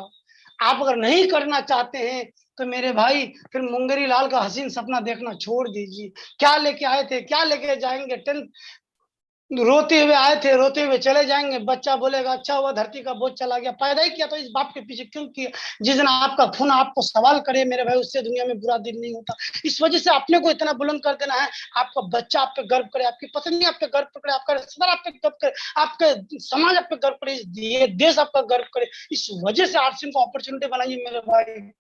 आप अगर नहीं करना चाहते हैं तो मेरे भाई फिर मुंगेरी लाल का हसीन सपना देखना छोड़ दीजिए। क्या लेके आए थे, क्या लेके जाएंगे। 10 रोते हुए आए थे, रोते हुए चले जाएंगे। बच्चा बोलेगा अच्छा हुआ धरती का बोझ चला गया। पैदा ही किया तो इस बाप के पीछे क्यों किया। जिस दिन आपका खून आपको सवाल करे मेरे भाई, उससे दुनिया में बुरा दिन नहीं होता। इस वजह से अपने को इतना बुलंद कर देना है, आपका बच्चा आप पे गर्व करे, आपकी पत्नी आप पे गर्व करे, आपका रिश्तेदार आप पे गर्व करे, आपके समाज आप पे गर्व करे, ये देश आपका गर्व करे। इस वजह से आरसीएम को अपॉर्चुनिटी बनाइए मेरे भाई।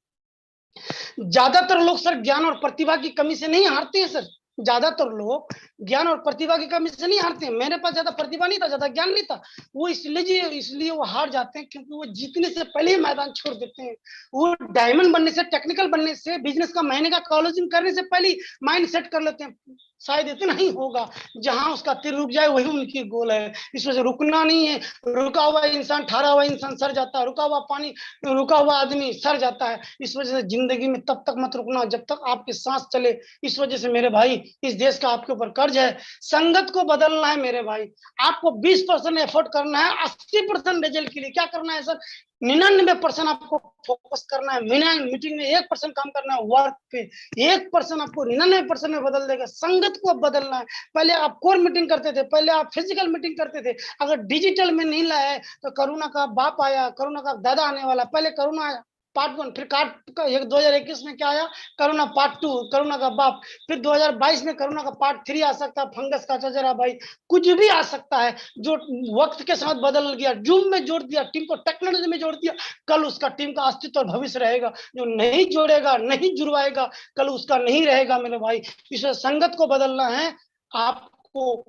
ज्यादातर लोग सर ज्ञान और प्रतिभा की कमी से नहीं हारते हैं सर। ज्यादातर लोग ज्ञान और प्रतिभा की कमी से नहीं हारते हैं। मेरे पास ज्यादा प्रतिभा नहीं था, ज्यादा ज्ञान नहीं था, वो इसलिए वो हार जाते हैं क्योंकि वो जीतने से पहले ही मैदान छोड़ देते हैं। वो डायमंड बनने से, टेक्निकल बनने से, बिजनेस का महीने का कॉलेजिंग करने से पहले ही माइंड सेट कर लेते हैं शायद इतना ही होगा। जहां उसका तीर रुक जाए वही उनकी गोल है। इस वजह से रुकना नहीं है। रुका हुआ इंसान, ठहरा हुआ इंसान सर जाता है, रुका हुआ पानी, रुका हुआ आदमी सर जाता है। इस वजह से जिंदगी में तब तक मत रुकना जब तक आपकी सांस चले। इस वजह से मेरे भाई इस देश का आपके ऊपर कर्ज है। संगत को बदलना है मेरे भाई। आपको 20% एफर्ट करना है 80% रिजल्ट के लिए। क्या करना है सर, 99% आपको फोकस करना है। मीटिंग में 1% काम करना है वर्क पे। 1% आपको 99% में बदल देगा। संगत को बदलना है। पहले आप कोर मीटिंग करते थे, पहले आप फिजिकल मीटिंग करते थे, अगर डिजिटल में नहीं लाए तो कोरोना का बाप आया, कोरोना का दादा आने वाला। पहले कोरोना आया पार्ट 1, फिर 2021 में क्या आया, कोरोना पार्ट 2, कोरोना का बाप। फिर 2022 में कोरोना का पार्ट 3 आ सकता है, फंगस का चचरा भाई, कुछ भी आ सकता है जो वक्त के साथ बदल गया। जूम में जोड़ दिया, टीम को टेक्नोलॉजी में जोड़ दिया, कल उसका टीम का अस्तित्व और भविष्य रहेगा। जो नहीं जोड़ेगा, नहीं जुड़वाएगा, कल उसका नहीं रहेगा मेरे भाई। इसलिए संगत को बदलना है आपको।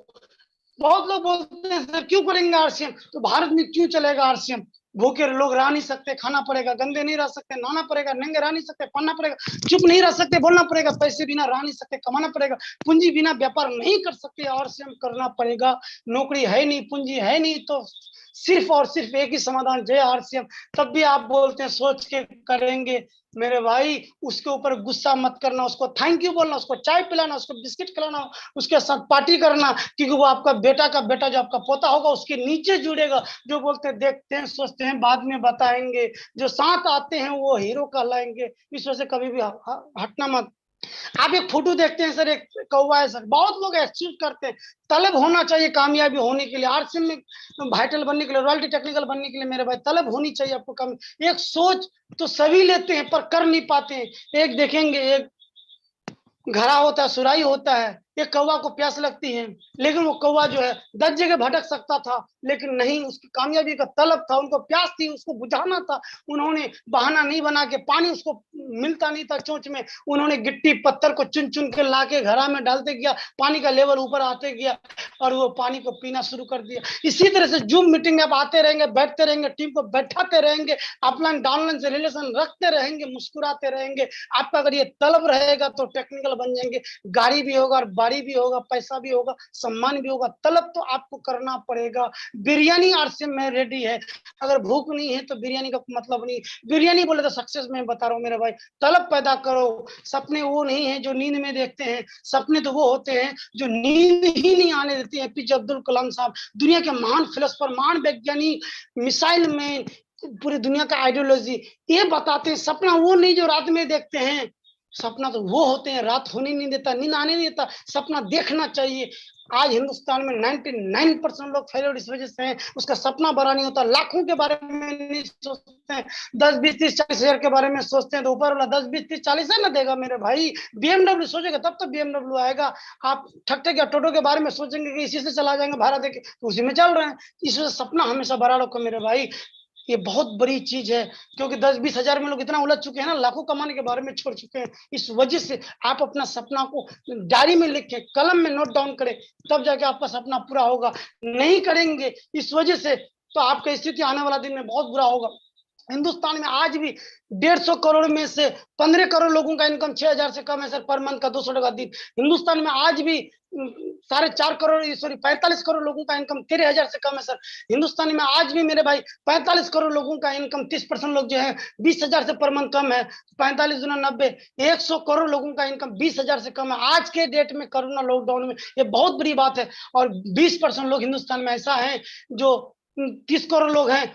बहुत लोग बोलते हैं सर क्यों करेंगे आरसीएम, तो भारत में क्यों चलेगा आरसीएम। भूखे लोग रह नहीं सकते, खाना पड़ेगा, गंदे नहीं रह सकते, नहाना पड़ेगा, नंगे रह नहीं सकते, पढ़ना पड़ेगा, चुप नहीं रह सकते, बोलना पड़ेगा, पैसे बिना रह नहीं सकते, कमाना पड़ेगा, पूंजी बिना व्यापार नहीं कर सकते, आरसीएम करना पड़ेगा। नौकरी है नहीं, पूंजी है नहीं, तो सिर्फ और सिर्फ एक ही समाधान, जय आरसीएम। तब भी आप बोलते हैं सोच के करेंगे मेरे भाई। उसके ऊपर गुस्सा मत करना, उसको थैंक यू बोलना, उसको चाय पिलाना, उसको बिस्किट खिलाना, उसके साथ पार्टी करना, क्योंकि वो आपका बेटा का बेटा, जो आपका पोता होगा उसके नीचे जुड़ेगा। जो बोलते हैं देखते हैं, सोचते हैं, बाद में बताएंगे, जो साथ आते हैं वो हीरो कहलाएंगे। इस वजह से कभी भी हटना मत। आप एक फोटो देखते हैं सर, एक कौवा है सर, बहुत लोग अचीव करते हैं। तलब होना चाहिए कामयाबी होने के लिए, आरसीएम में वाइटल बनने के लिए, रॉयल्टी टेक्निकल बनने के लिए मेरे भाई तलब होनी चाहिए आपको। कम एक सोच तो सभी लेते हैं पर कर नहीं पाते हैं। एक देखेंगे, एक घड़ा होता है, सुराही होता है, एक कौवा को प्यास लगती है, लेकिन वो कौवा जो है 10 जगह भटक सकता था, लेकिन नहीं, उसकी कामयाबी का तलब था, उनको प्यास थी, उसको बुझाना था। उन्होंने बहाना नहीं बना के, पानी उसको मिलता नहीं था चोंच में, उन्होंने गिट्टी पत्थर को चुन चुन के लाके घड़ा में डालते गया, पानी का लेवल ऊपर आते गया और वो पानी को पीना शुरू कर दिया। इसी तरह से जूम मीटिंग में आप आते रहेंगे, बैठते रहेंगे, टीम को बैठाते रहेंगे, अपलाइन डाउनलाइन से रिलेशन रखते रहेंगे, मुस्कुराते रहेंगे। आपका अगर ये तलब रहेगा तो टेक्निकल बन जाएंगे। गाड़ी भी होगा और बाड़ी भी होगा, पैसा भी होगा, सम्मान भी होगा। तलब तो आपको करना पड़ेगा। बिरयानी आरसीएम में रेडी है, अगर भूख नहीं है तो बिरयानी का मतलब नहीं। बिरयानी बोले तो सक्सेस में बता रहा हूँ मेरे भाई। तलब पैदा करो। सपने वो नहीं है जो नींद में देखते हैं, सपने तो वो होते हैं जो नींद ही नहीं आने देते हैं। एपीजे अब्दुल कलाम साहब दुनिया के महान फिलोसफर, महान वैज्ञानिक, मिसाइल मैन, पूरी दुनिया का आइडियोलॉजी ये बताते हैं। सपना वो नहीं जो रात में देखते हैं, सपना तो वो होते हैं रात होने नहीं देता, नींद आने नहीं देता। सपना देखना चाहिए। आज हिंदुस्तान में 99% लोग फेलियर इस वजह से हैं, उसका सपना बड़ा नहीं होता। लाखों के बारे में नहीं सोचते हैं, 10, 20, 30, 40 हजार के बारे में सोचते हैं, तो ऊपर वाला 10, 20, 30, 40 है ना देगा मेरे भाई। बीएमडब्ल्यू सोचेगा तब तो बीएमडब्ल्यू आएगा। आप ठट्टे के टोटो के बारे में सोचेंगे कि इसी से चला जाएंगे भाड़ा देके, तो उसी में चल रहे हैं। इस वजह से सपना हमेशा बड़ा रखो मेरे भाई। ये बहुत बड़ी चीज है, क्योंकि 10-20 हजार में लोग इतना उलझ चुके हैं ना, लाखों कमाने के बारे में छोड़ चुके हैं। इस वजह से आप अपना सपना को डायरी में लिखें, कलम में नोट डाउन करें, तब जाके आपका सपना पूरा होगा। नहीं करेंगे इस वजह से तो आपका स्थिति आने वाला दिन में बहुत बुरा होगा। हिंदुस्तान में आज भी 150 करोड़ में से 15 करोड़ लोगों का इनकम 6000 से कम है सर, पर मंथ का 200 टका दिन। हिंदुस्तान में आज भी 45 करोड़ लोगों का इनकम 13,000 से कम है सर। हिंदुस्तान में आज भी मेरे भाई 45 करोड़ लोगों का इनकम 30% लोग जो है 20,000 से पर मंथ कम है। 45 गुना 90, 100 करोड़ लोगों का इनकम 20,000 से कम है आज के डेट में, कोरोना लॉकडाउन में। ये बहुत बड़ी बात है। और 20% लोग हिंदुस्तान में ऐसा है जो 30 करोड़ लोग हैं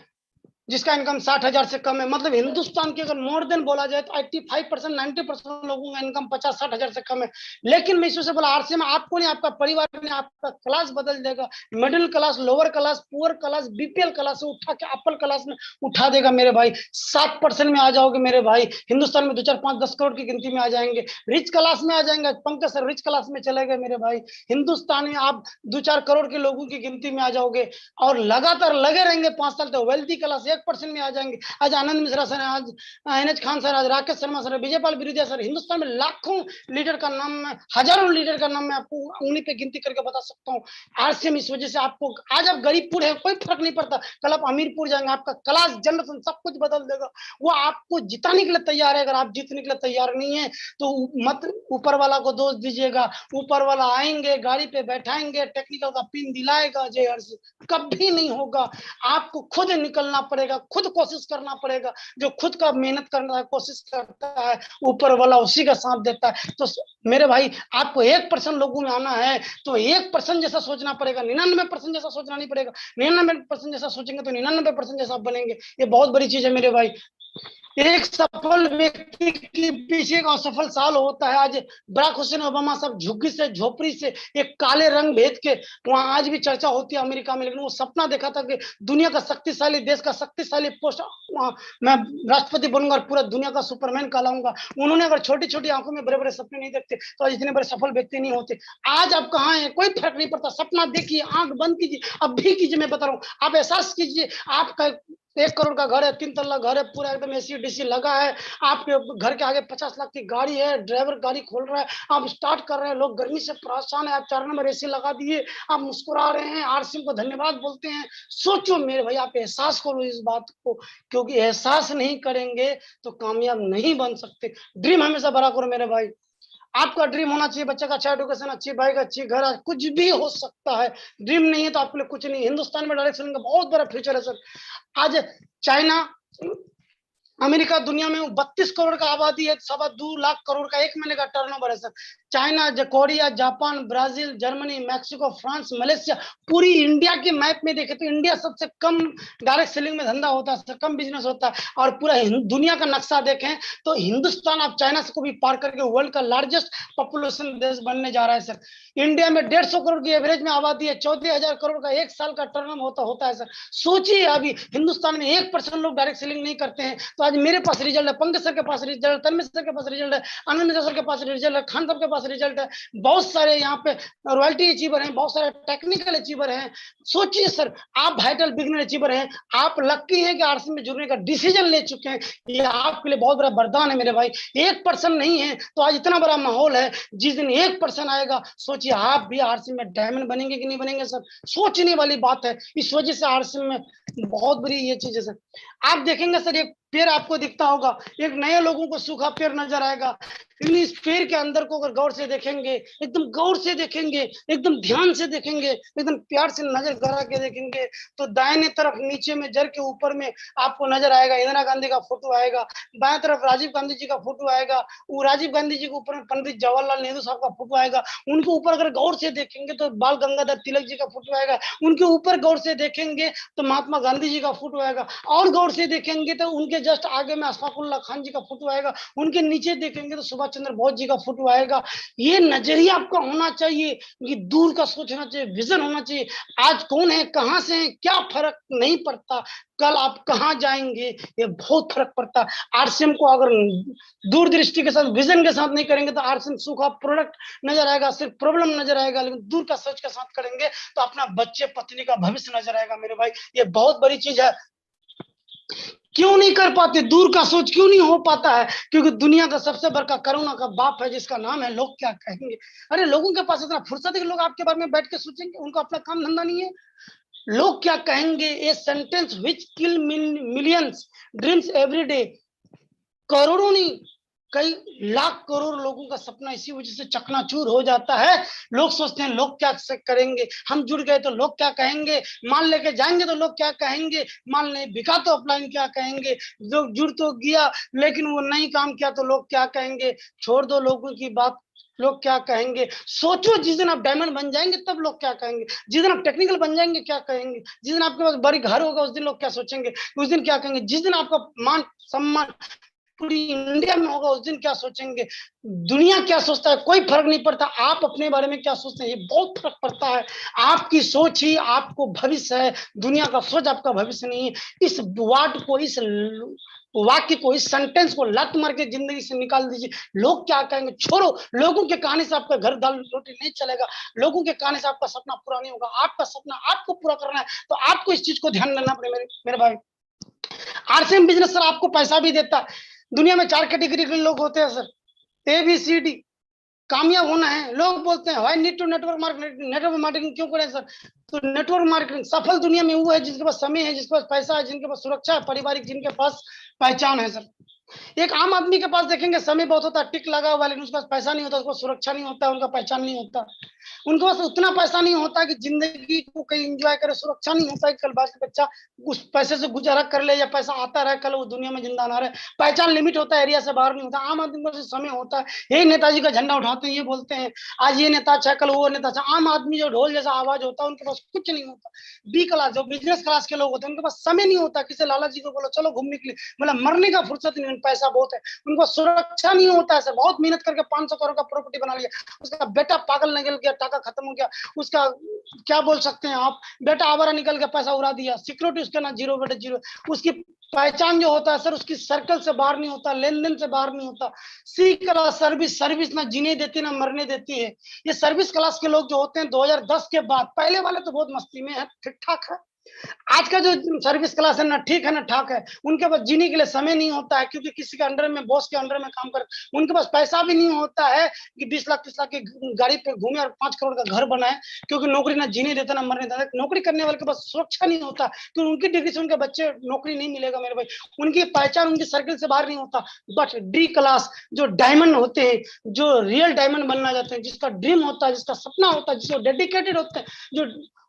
जिसका इनकम 60,000 से कम है। मतलब हिंदुस्तान की अगर मोर देन बोला जाए तो 85%, 90% लोगों का इनकम 50-60 हजार से कम है। लेकिन मैं इससे बोला आरसी में आपको नहीं, आपका परिवार नहीं, आपका क्लास बदल देगा। Middle class, lower class, poor class, BPL class से उठा के अपर क्लास में उठा देगा मेरे भाई। 7% में आ जाओगे मेरे भाई। हिंदुस्तान में 2, 4, 5, 10 करोड़ की गिनती में आ जाएंगे, रिच क्लास में आ जाएंगे। पंकज सर रिच क्लास में चले गए मेरे भाई। हिंदुस्तान में आप 2-4 करोड़ के लोगों की गिनती में आ जाओगे और लगातार लगे रहेंगे 5 साल तक। वेल्थी क्लास 1% में आ जाएंगे। आज आनंद मिश्रा सर, आज एनएच खान सर, आज राकेश शर्मा सर, विजयपाल बिरुदिया सर। हिंदुस्तान में लाखों लीडर का नाम मैं, हजारों लीडर का नाम मैं आपको उंगली पे गिनती करके बता सकता हूँ। आरसीएम इस वजह से आपको, आज आप गरीबपुर है कोई फर्क नहीं पड़ता, कल आप अमीरपुर जाएंगे, आपका क्लास जनरेशन सब कुछ बदल देगा। वो आपको जिताने के लिए तैयार है। अगर आप जीतने के लिए तैयार नहीं है तो मत ऊपर वाला को दोष दीजिएगा। ऊपर वाला आएंगे, गाड़ी पे बैठाएंगे, टेक्निकल का पिन दिलाएगा, जय हर्ष, कभी नहीं होगा। आपको खुद निकलना पड़ेगा, खुद कोशिश करना पड़ेगा। जो खुद का मेहनत करना है, कोशिश करता है, ऊपर वाला उसी का साथ देता है। तो मेरे भाई आपको 1% लोगों में आना है तो 1% जैसा सोचना पड़ेगा, 99% जैसा सोचना नहीं पड़ेगा। 99% जैसा सोचेंगे तो 99% जैसा बनेंगे। ये बहुत बड़ी चीज है मेरे भाई। एक सफल व्यक्ति के पीछे एक असफल साल होता है। आज बराक हुसैन ओबामा साहब झुग्गी से, झोपड़ी से एक काले रंग भेद के वहां आज भी चर्चा होती है अमेरिका में। लेकिन वो सपना देखा था कि दुनिया का शक्तिशाली, देश का शक्तिशाली पोस्ट, मैं राष्ट्रपति बनूंगा और पूरा दुनिया का सुपरमैन कहलाऊंगा। उन्होंने अगर छोटी छोटी आंखों में बड़े बड़े सपने नहीं देखते तो आज इतने बड़े सफल व्यक्ति नहीं होते। आज आप कहाँ हैं कोई फर्क नहीं पड़ता। सपना देखिए, आंख बंद कीजिए, अब भी कीजिए। मैं बता रहा हूँ, आप एहसास कीजिए आपका 1 करोड़ का घर है, 3 तल्ला घर है, पूरा एकदम एसी डीसी लगा है। आपके घर के आगे 50 लाख की गाड़ी है, ड्राइवर गाड़ी खोल रहा है, आप स्टार्ट कर रहे हैं, लोग गर्मी से परेशान है, आप 4 नंबर एसी लगा दिए, आप मुस्कुरा रहे हैं, आरसीएम को धन्यवाद बोलते हैं। सोचो मेरे भाई, आप एहसास करो इस बात को, क्योंकि एहसास नहीं करेंगे तो कामयाब नहीं बन सकते। ड्रीम हमेशा बड़ा करो मेरे भाई। आपका ड्रीम होना चाहिए बच्चे का अच्छा एडुकेशन, अच्छी बाइक, अच्छी घर, कुछ भी हो सकता है। ड्रीम नहीं है तो आपके लिए कुछ नहीं। हिंदुस्तान में डायरेक्ट सेलिंग का बहुत बड़ा फ्यूचर है सर। आज चाइना, अमेरिका दुनिया में 32 करोड़ का आबादी है, 2.25 लाख करोड़ का एक महीने का टर्नओवर है sir. China, Korea, Japan, Brazil, Germany, Mexico, France, Malaysia, पूरी इंडिया के मैप में देखे तो इंडिया सबसे कम डायरेक्ट सेलिंग में धंधा होता है, कम बिजनेस होता है। और पूरा दुनिया का नक्शा देखें तो हिंदुस्तान आप चाइना से को भी पार करके वर्ल्ड का लार्जेस्ट पॉपुलेशन देश बनने जा रहा है सर। इंडिया में 150 करोड़ की एवरेज में आबादी है, 14,000 करोड़ का एक साल का टर्नओवर होता है सर। सोचिए अभी हिंदुस्तान में 1% लोग डायरेक्ट सेलिंग नहीं करते हैं। तो आज मेरे पास रिजल्ट है, पंकज सर के पास रिजल्ट है, तन्मय सर के पास रिजल्ट है, आनंद सर के पास रिजल्ट है, खान साहब के पास रिजल्ट है, बहुत सारे यहाँ पे रॉयल्टी अचीवर हैं, बहुत सारे टेक्निकल अचीवर हैं। सोचिए सर, आप वाइटल बिगनर अचीवर हैं, आप लकी हैं कि आरसी में जुड़ने का डिसीजन ले चुके हैं। ये आपके लिए बहुत बड़ा वरदान है मेरे भाई। 1% नहीं है तो आज इतना बड़ा माहौल है। जिस दिन 1% आएगा सोचिए आप भी आरसी में डायमंड बनेंगे कि नहीं बनेंगे सर। सोचने वाली बात है। इस वजह से आरसी में बहुत बड़ी ये चीज है सर। आप देखेंगे सर, एक पेड़ आपको दिखता होगा, एक नए लोगों को सूखा पेड़ नजर आएगा। इस पेड़ के अंदर को अगर गौर से देखेंगे, एकदम गौर से देखेंगे, एकदम ध्यान से देखेंगे, एकदम प्यार से नजर गड़ा के देखेंगे तो दाहिने तरफ नीचे में जड़ के ऊपर में आपको नजर आएगा इंदिरा गांधी का फोटो आएगा, बाएं तरफ राजीव गांधी जी का फोटो आएगा, वो राजीव गांधी जी के ऊपर में पंडित जवाहरलाल नेहरू साहब का फोटो आएगा। उनके ऊपर अगर गौर से देखेंगे तो बाल गंगाधर तिलक जी का फोटो आएगा। उनके ऊपर गौर से देखेंगे तो महात्मा गांधी जी का फोटो आएगा। और गौर से देखेंगे तो उनके जस्ट आगे में अशफाकुल्लाह खान जी का फोटो आएगा। उनके नीचे देखेंगे तो सुभाष चंद्र बोस जी का फोटो आएगा। ये नजरिया आपका होना चाहिए, ये दूर का सोचना चाहिए, विजन होना चाहिए। आज कौन है, कहां से है, क्या फर्क नहीं पड़ता, कल आप कहां जाएंगे ये बहुत फर्क पड़ता है। आरसीएम को अगर दूरदृष्टि के साथ, विजन के साथ नहीं करेंगे तो आरसीएम सूखा प्रोडक्ट नजर आएगा, सिर्फ प्रॉब्लम नजर आएगा। लेकिन दूर का सोच के साथ करेंगे तो अपना बच्चे पत्नी का भविष्य नजर आएगा मेरे भाई। ये बहुत बड़ी चीज है। क्यों नहीं कर पाते? दूर का सोच क्यों नहीं हो पाता है? क्योंकि दुनिया का सबसे बड़ा करुणा का बाप है जिसका नाम है लोग क्या कहेंगे। अरे लोगों के पास इतना फुर्सत है कि लोग आपके बारे में बैठ के सोचेंगे? उनको अपना काम धंधा नहीं है। लोग क्या कहेंगे, a sentence which kill millions dreams every day. करोड़ों नहीं, कई लाख करोड़ लोगों का सपना इसी वजह से चकनाचूर हो जाता है। लोग सोचते हैं लोग क्या करेंगे, हम जुड़ गए तो लोग क्या कहेंगे, माल लेके जाएंगे तो लोग क्या कहेंगे, माल नहीं बिका तो अपलाइन क्या कहेंगे, जो जुड़ तो गया लेकिन वो नहीं काम किया तो लोग क्या कहेंगे। छोड़ दो लोगों की बात, लोग क्या कहेंगे। सोचो जिस दिन आप डायमंड बन जाएंगे तब लोग क्या कहेंगे, जिस दिन आप टेक्निकल बन जाएंगे क्या कहेंगे, जिस दिन आपके पास बड़ी घर होगा उस दिन लोग क्या सोचेंगे, उस दिन क्या कहेंगे, जिस दिन आपका मान सम्मान पूरी इंडिया में होगा उस दिन क्या सोचेंगे। दुनिया क्या सोचता है कोई फर्क नहीं पड़ता, आप अपने बारे में क्या सोचते हैं ये बहुत फर्क पड़ता है। आपकी सोच ही आपको भविष्य है, दुनिया का सोच आपका भविष्य नहीं है। इस वर्ड को, इस वाक्य को, इस सेंटेंस को लत मार के जिंदगी से निकाल दीजिए। लोग क्या कहेंगे छोड़ो, लोगों के कहानी से आपका घर दाल रोटी नहीं चलेगा, लोगों के कहानी से आपका सपना पूरा नहीं होगा। आपका सपना आपको पूरा करना है तो आपको इस चीज को ध्यान देना पड़ेगा मेरे भाई। आरसीएम बिजनेस सर आपको पैसा भी देता है। दुनिया में 4 कैटेगरी के लोग होते हैं सर, ABCD। कामयाब होना है, लोग बोलते हैं why need to network marketing, network marketing क्यों करें सर? तो नेटवर्क मार्केटिंग सफल दुनिया में वो है जिसके पास समय है, जिसके पास पैसा है, जिनके पास सुरक्षा है पारिवारिक, जिनके पास पहचान है सर। एक आम आदमी के पास देखेंगे समय बहुत होता है, टिक लगा हुआ, लेकिन उसके पास पैसा नहीं होता, उसको सुरक्षा नहीं होता, उनका पहचान नहीं होता। उनके पास उतना पैसा नहीं होता कि जिंदगी को कहीं एंजॉय करे, सुरक्षा नहीं होता कि कल बात बच्चा उस पैसे से गुजारा कर ले या पैसा आता रहे, कल वो दुनिया में जिंदा ना रहे। पहचान लिमिट होता है, एरिया से बाहर नहीं होता। आम आदमी को समय होता है, यही नेताजी का झंडा उठाते हैं, ये बोलते हैं आज ये नेता अच्छा कल वो नेता अच्छा। आम आदमी जो ढोल जैसा आवाज होता है उनके पास कुछ नहीं होता। बी क्लास जो बिजनेस क्लास के लोग होते हैं उनके पास समय नहीं होता, किसी लाला जी को बोलो चलो घूमने के लिए, मतलब मरने का फुर्सत नहीं, पैसा बहुत है, उनको सुरक्षा नहीं होता है सर। बहुत मेहनत करके 500 करोड़ का प्रॉपर्टी बना लिया, उसका बेटा पागल निकल गया, टाका खत्म हो गया, उसका क्या बोल सकते हैं आप, बेटा आवारा निकल गया, पैसा उड़ा दिया, सिक्योरिटी उसके ना जीरो बेटा जीरो। उसकी पहचान जो होता है सर उसकी सर्कल से बाहर नहीं होता, लेन देन से बाहर नहीं होता। सी क्लास सर्विस, सर्विस ना जीने देती ना मरने देती है। ये सर्विस क्लास के लोग जो होते हैं 2010 के बाद, पहले वाले तो बहुत मस्ती में है, ठीक ठाक है। आज का जो सर्विस क्लास है ना ठीक है ना ठाक है, उनके पास जीने के लिए समय नहीं होता है, क्योंकि किसी के अंडर में, बॉस के अंडर में काम कर, उनके पास पैसा भी नहीं होता है कि 20 लाख 30 लाख की गाड़ी पे घूमे और 5 करोड़ का घर बनाए, क्योंकि नौकरी ना जीने देता ना मरने देता। नौकरी करने वाले के पास सुरक्षा नहीं होता, तो उनकी डिग्री से उनके बच्चे नौकरी नहीं मिलेगा मेरे भाई, उनकी पहचान उनकी सर्कल से बाहर नहीं होता। बट डी क्लास जो डायमंड होते हैं, जो रियल डायमंड बनना चाहते हैं, जिसका ड्रीम होता है, जिसका सपना होता है, जिसको डेडिकेटेड होते हैं, जो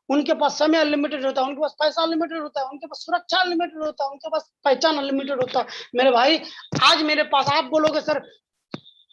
उनके पास समय अनलिमिटेड होता है, उनके पास पैसा अनलिमिटेड होता है, उनके पास सुरक्षा अनलिमिटेड होता है, उनके पास पहचान अनलिमिटेड होता है मेरे भाई। आज मेरे पास आप बोलोगे सर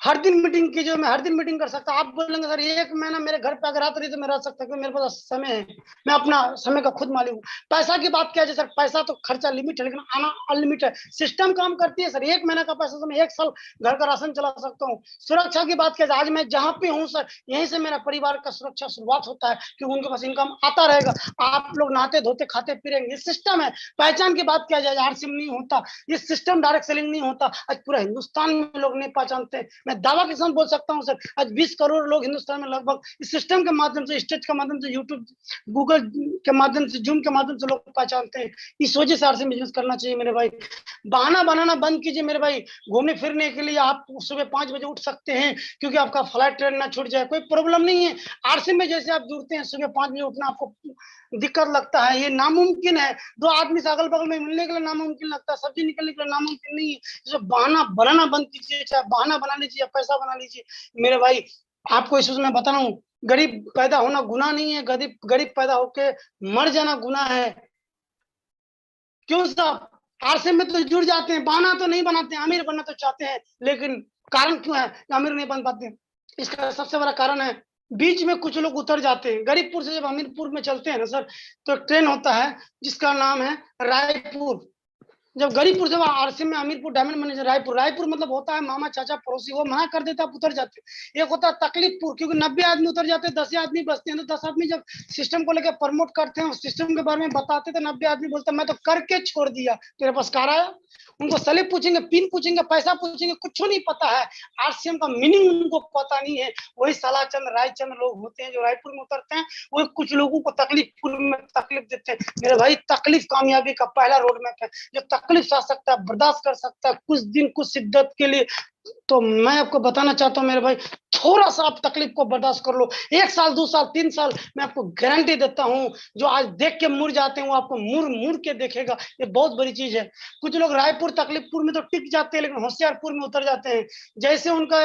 हर दिन मीटिंग कीजिए, मैं हर दिन मीटिंग कर सकता, आप बोलेंगे सर 1 महीना मेरे घर पे अगर आते रही तो मैं रह सकता, क्योंकि मेरे पास समय है, मैं अपना समय का खुद मालिक हूँ। पैसा की बात क्या है सर, पैसा तो खर्चा लिमिट है लेकिन आना अनलिमिटेड है। सिस्टम काम करती है सर, 1 महीना का पैसा तो मैं 1 साल घर का राशन चला सकता हूँ। सुरक्षा की बात क्या है, आज मैं जहाँ पे हूँ सर यहीं से मेरा परिवार का सुरक्षा शुरुआत होता है, क्योंकि उनके पास इनकम आता रहेगा, आप लोग नहाते धोते खाते पीरेंगे, ये सिस्टम है। पहचान की बात क्या जाए, आरसीएम नहीं होता, ये सिस्टम डायरेक्ट सेलिंग नहीं होता, आज पूरा हिंदुस्तान में लोग नहीं पहचानते। मैं दावा के साथ बोल सकता हूं सर, आज 20 करोड़ लोग हिंदुस्तान में लगभग इस सिस्टम के माध्यम से, स्टेज के माध्यम से, यूट्यूब गूगल के माध्यम से, जूम के माध्यम से लोग पहचानते हैं। इस वजह से आरसीएम बिजनेस करना चाहिए मेरे भाई। बहाना बनाना बंद कीजिए मेरे भाई। घूमने फिरने के लिए आप सुबह 5 बजे उठ सकते हैं, क्योंकि आपका फ्लाइट ट्रेन ना छूट जाए, कोई प्रॉब्लम नहीं है। आरसीएम में जैसे आप जुड़ते हैं सुबह 5 बजे उठना आपको दिक्कत लगता है, ये नामुमकिन है। 2 आदमी से अगल बगल में मिलने के लिए नामुमकिन लगता है, सब्जी निकलने के लिए नामुमकिन नहीं है। जो बहाना बनाना बंद कीजिए, चाहे बहाना बना लीजिए, पैसा बना लीजिए मेरे भाई। आपको इस चीज में बता रहा हूँ, गरीब पैदा होना गुनाह नहीं है, गरीब गरीब पैदा होके मर जाना गुनाह है। क्यों साहब, आरसीएम में तो जुड़ जाते हैं, बहाना तो नहीं बनाते, अमीर बनना तो चाहते हैं, लेकिन कारण क्यों है अमीर नहीं बन पाते? इसका सबसे बड़ा कारण है बीच में कुछ लोग उतर जाते हैं। गरीबपुर से जब अमीरपुर में चलते हैं ना सर, तो ट्रेन होता है जिसका नाम है रायपुर। जब गरीबपुर से आरसीएम में अमीरपुर डायमंड मैनेजर रायपुर, रायपुर मतलब होता है मामा चाचा पड़ोसी, वो मना कर देता आप उतर जाते। एक होता है तकलीफपुर, क्योंकि 90 आदमी उतर जाते हैं, 10 आदमी बचते हैं, तो 10 आदमी जब सिस्टम को लेकर प्रमोट करते हैं, सिस्टम के बारे में बताते, तो 90 आदमी बोलते मैं तो करके छोड़ दिया, तेरे पास कार आया। उनको स्लिप पूछेंगे, पिन पूछेंगे, पैसा पूछेंगे, कुछ नहीं पता है, आरसीएम का मीनिंग उनको पता नहीं है। वही सालाचंद रायचंद लोग होते हैं जो रायपुर में उतरते हैं, वो कुछ लोगों को तकलीफपुर में तकलीफ देते हैं मेरे भाई। तकलीफ कामयाबी का पहला रोड मैप है। जो तकलीफ आ सकता है, बर्दाश्त कर सकता है कुछ दिन, कुछ शिद्दत के लिए। तो मैं आपको बताना चाहता हूं मेरे भाई, थोड़ा सा आप तकलीफ को बर्दाश्त कर लो, 1 साल 2 साल 3 साल, मैं आपको गारंटी देता हूं, जो आज देख के मुड़ जाते हैं वो आपको मुड़ मुड़ के देखेगा। ये बहुत बड़ी चीज है। कुछ लोग रायपुर तकलीफपुर में तो टिक जाते हैं, लेकिन होशियारपुर में उतर जाते हैं। जैसे उनका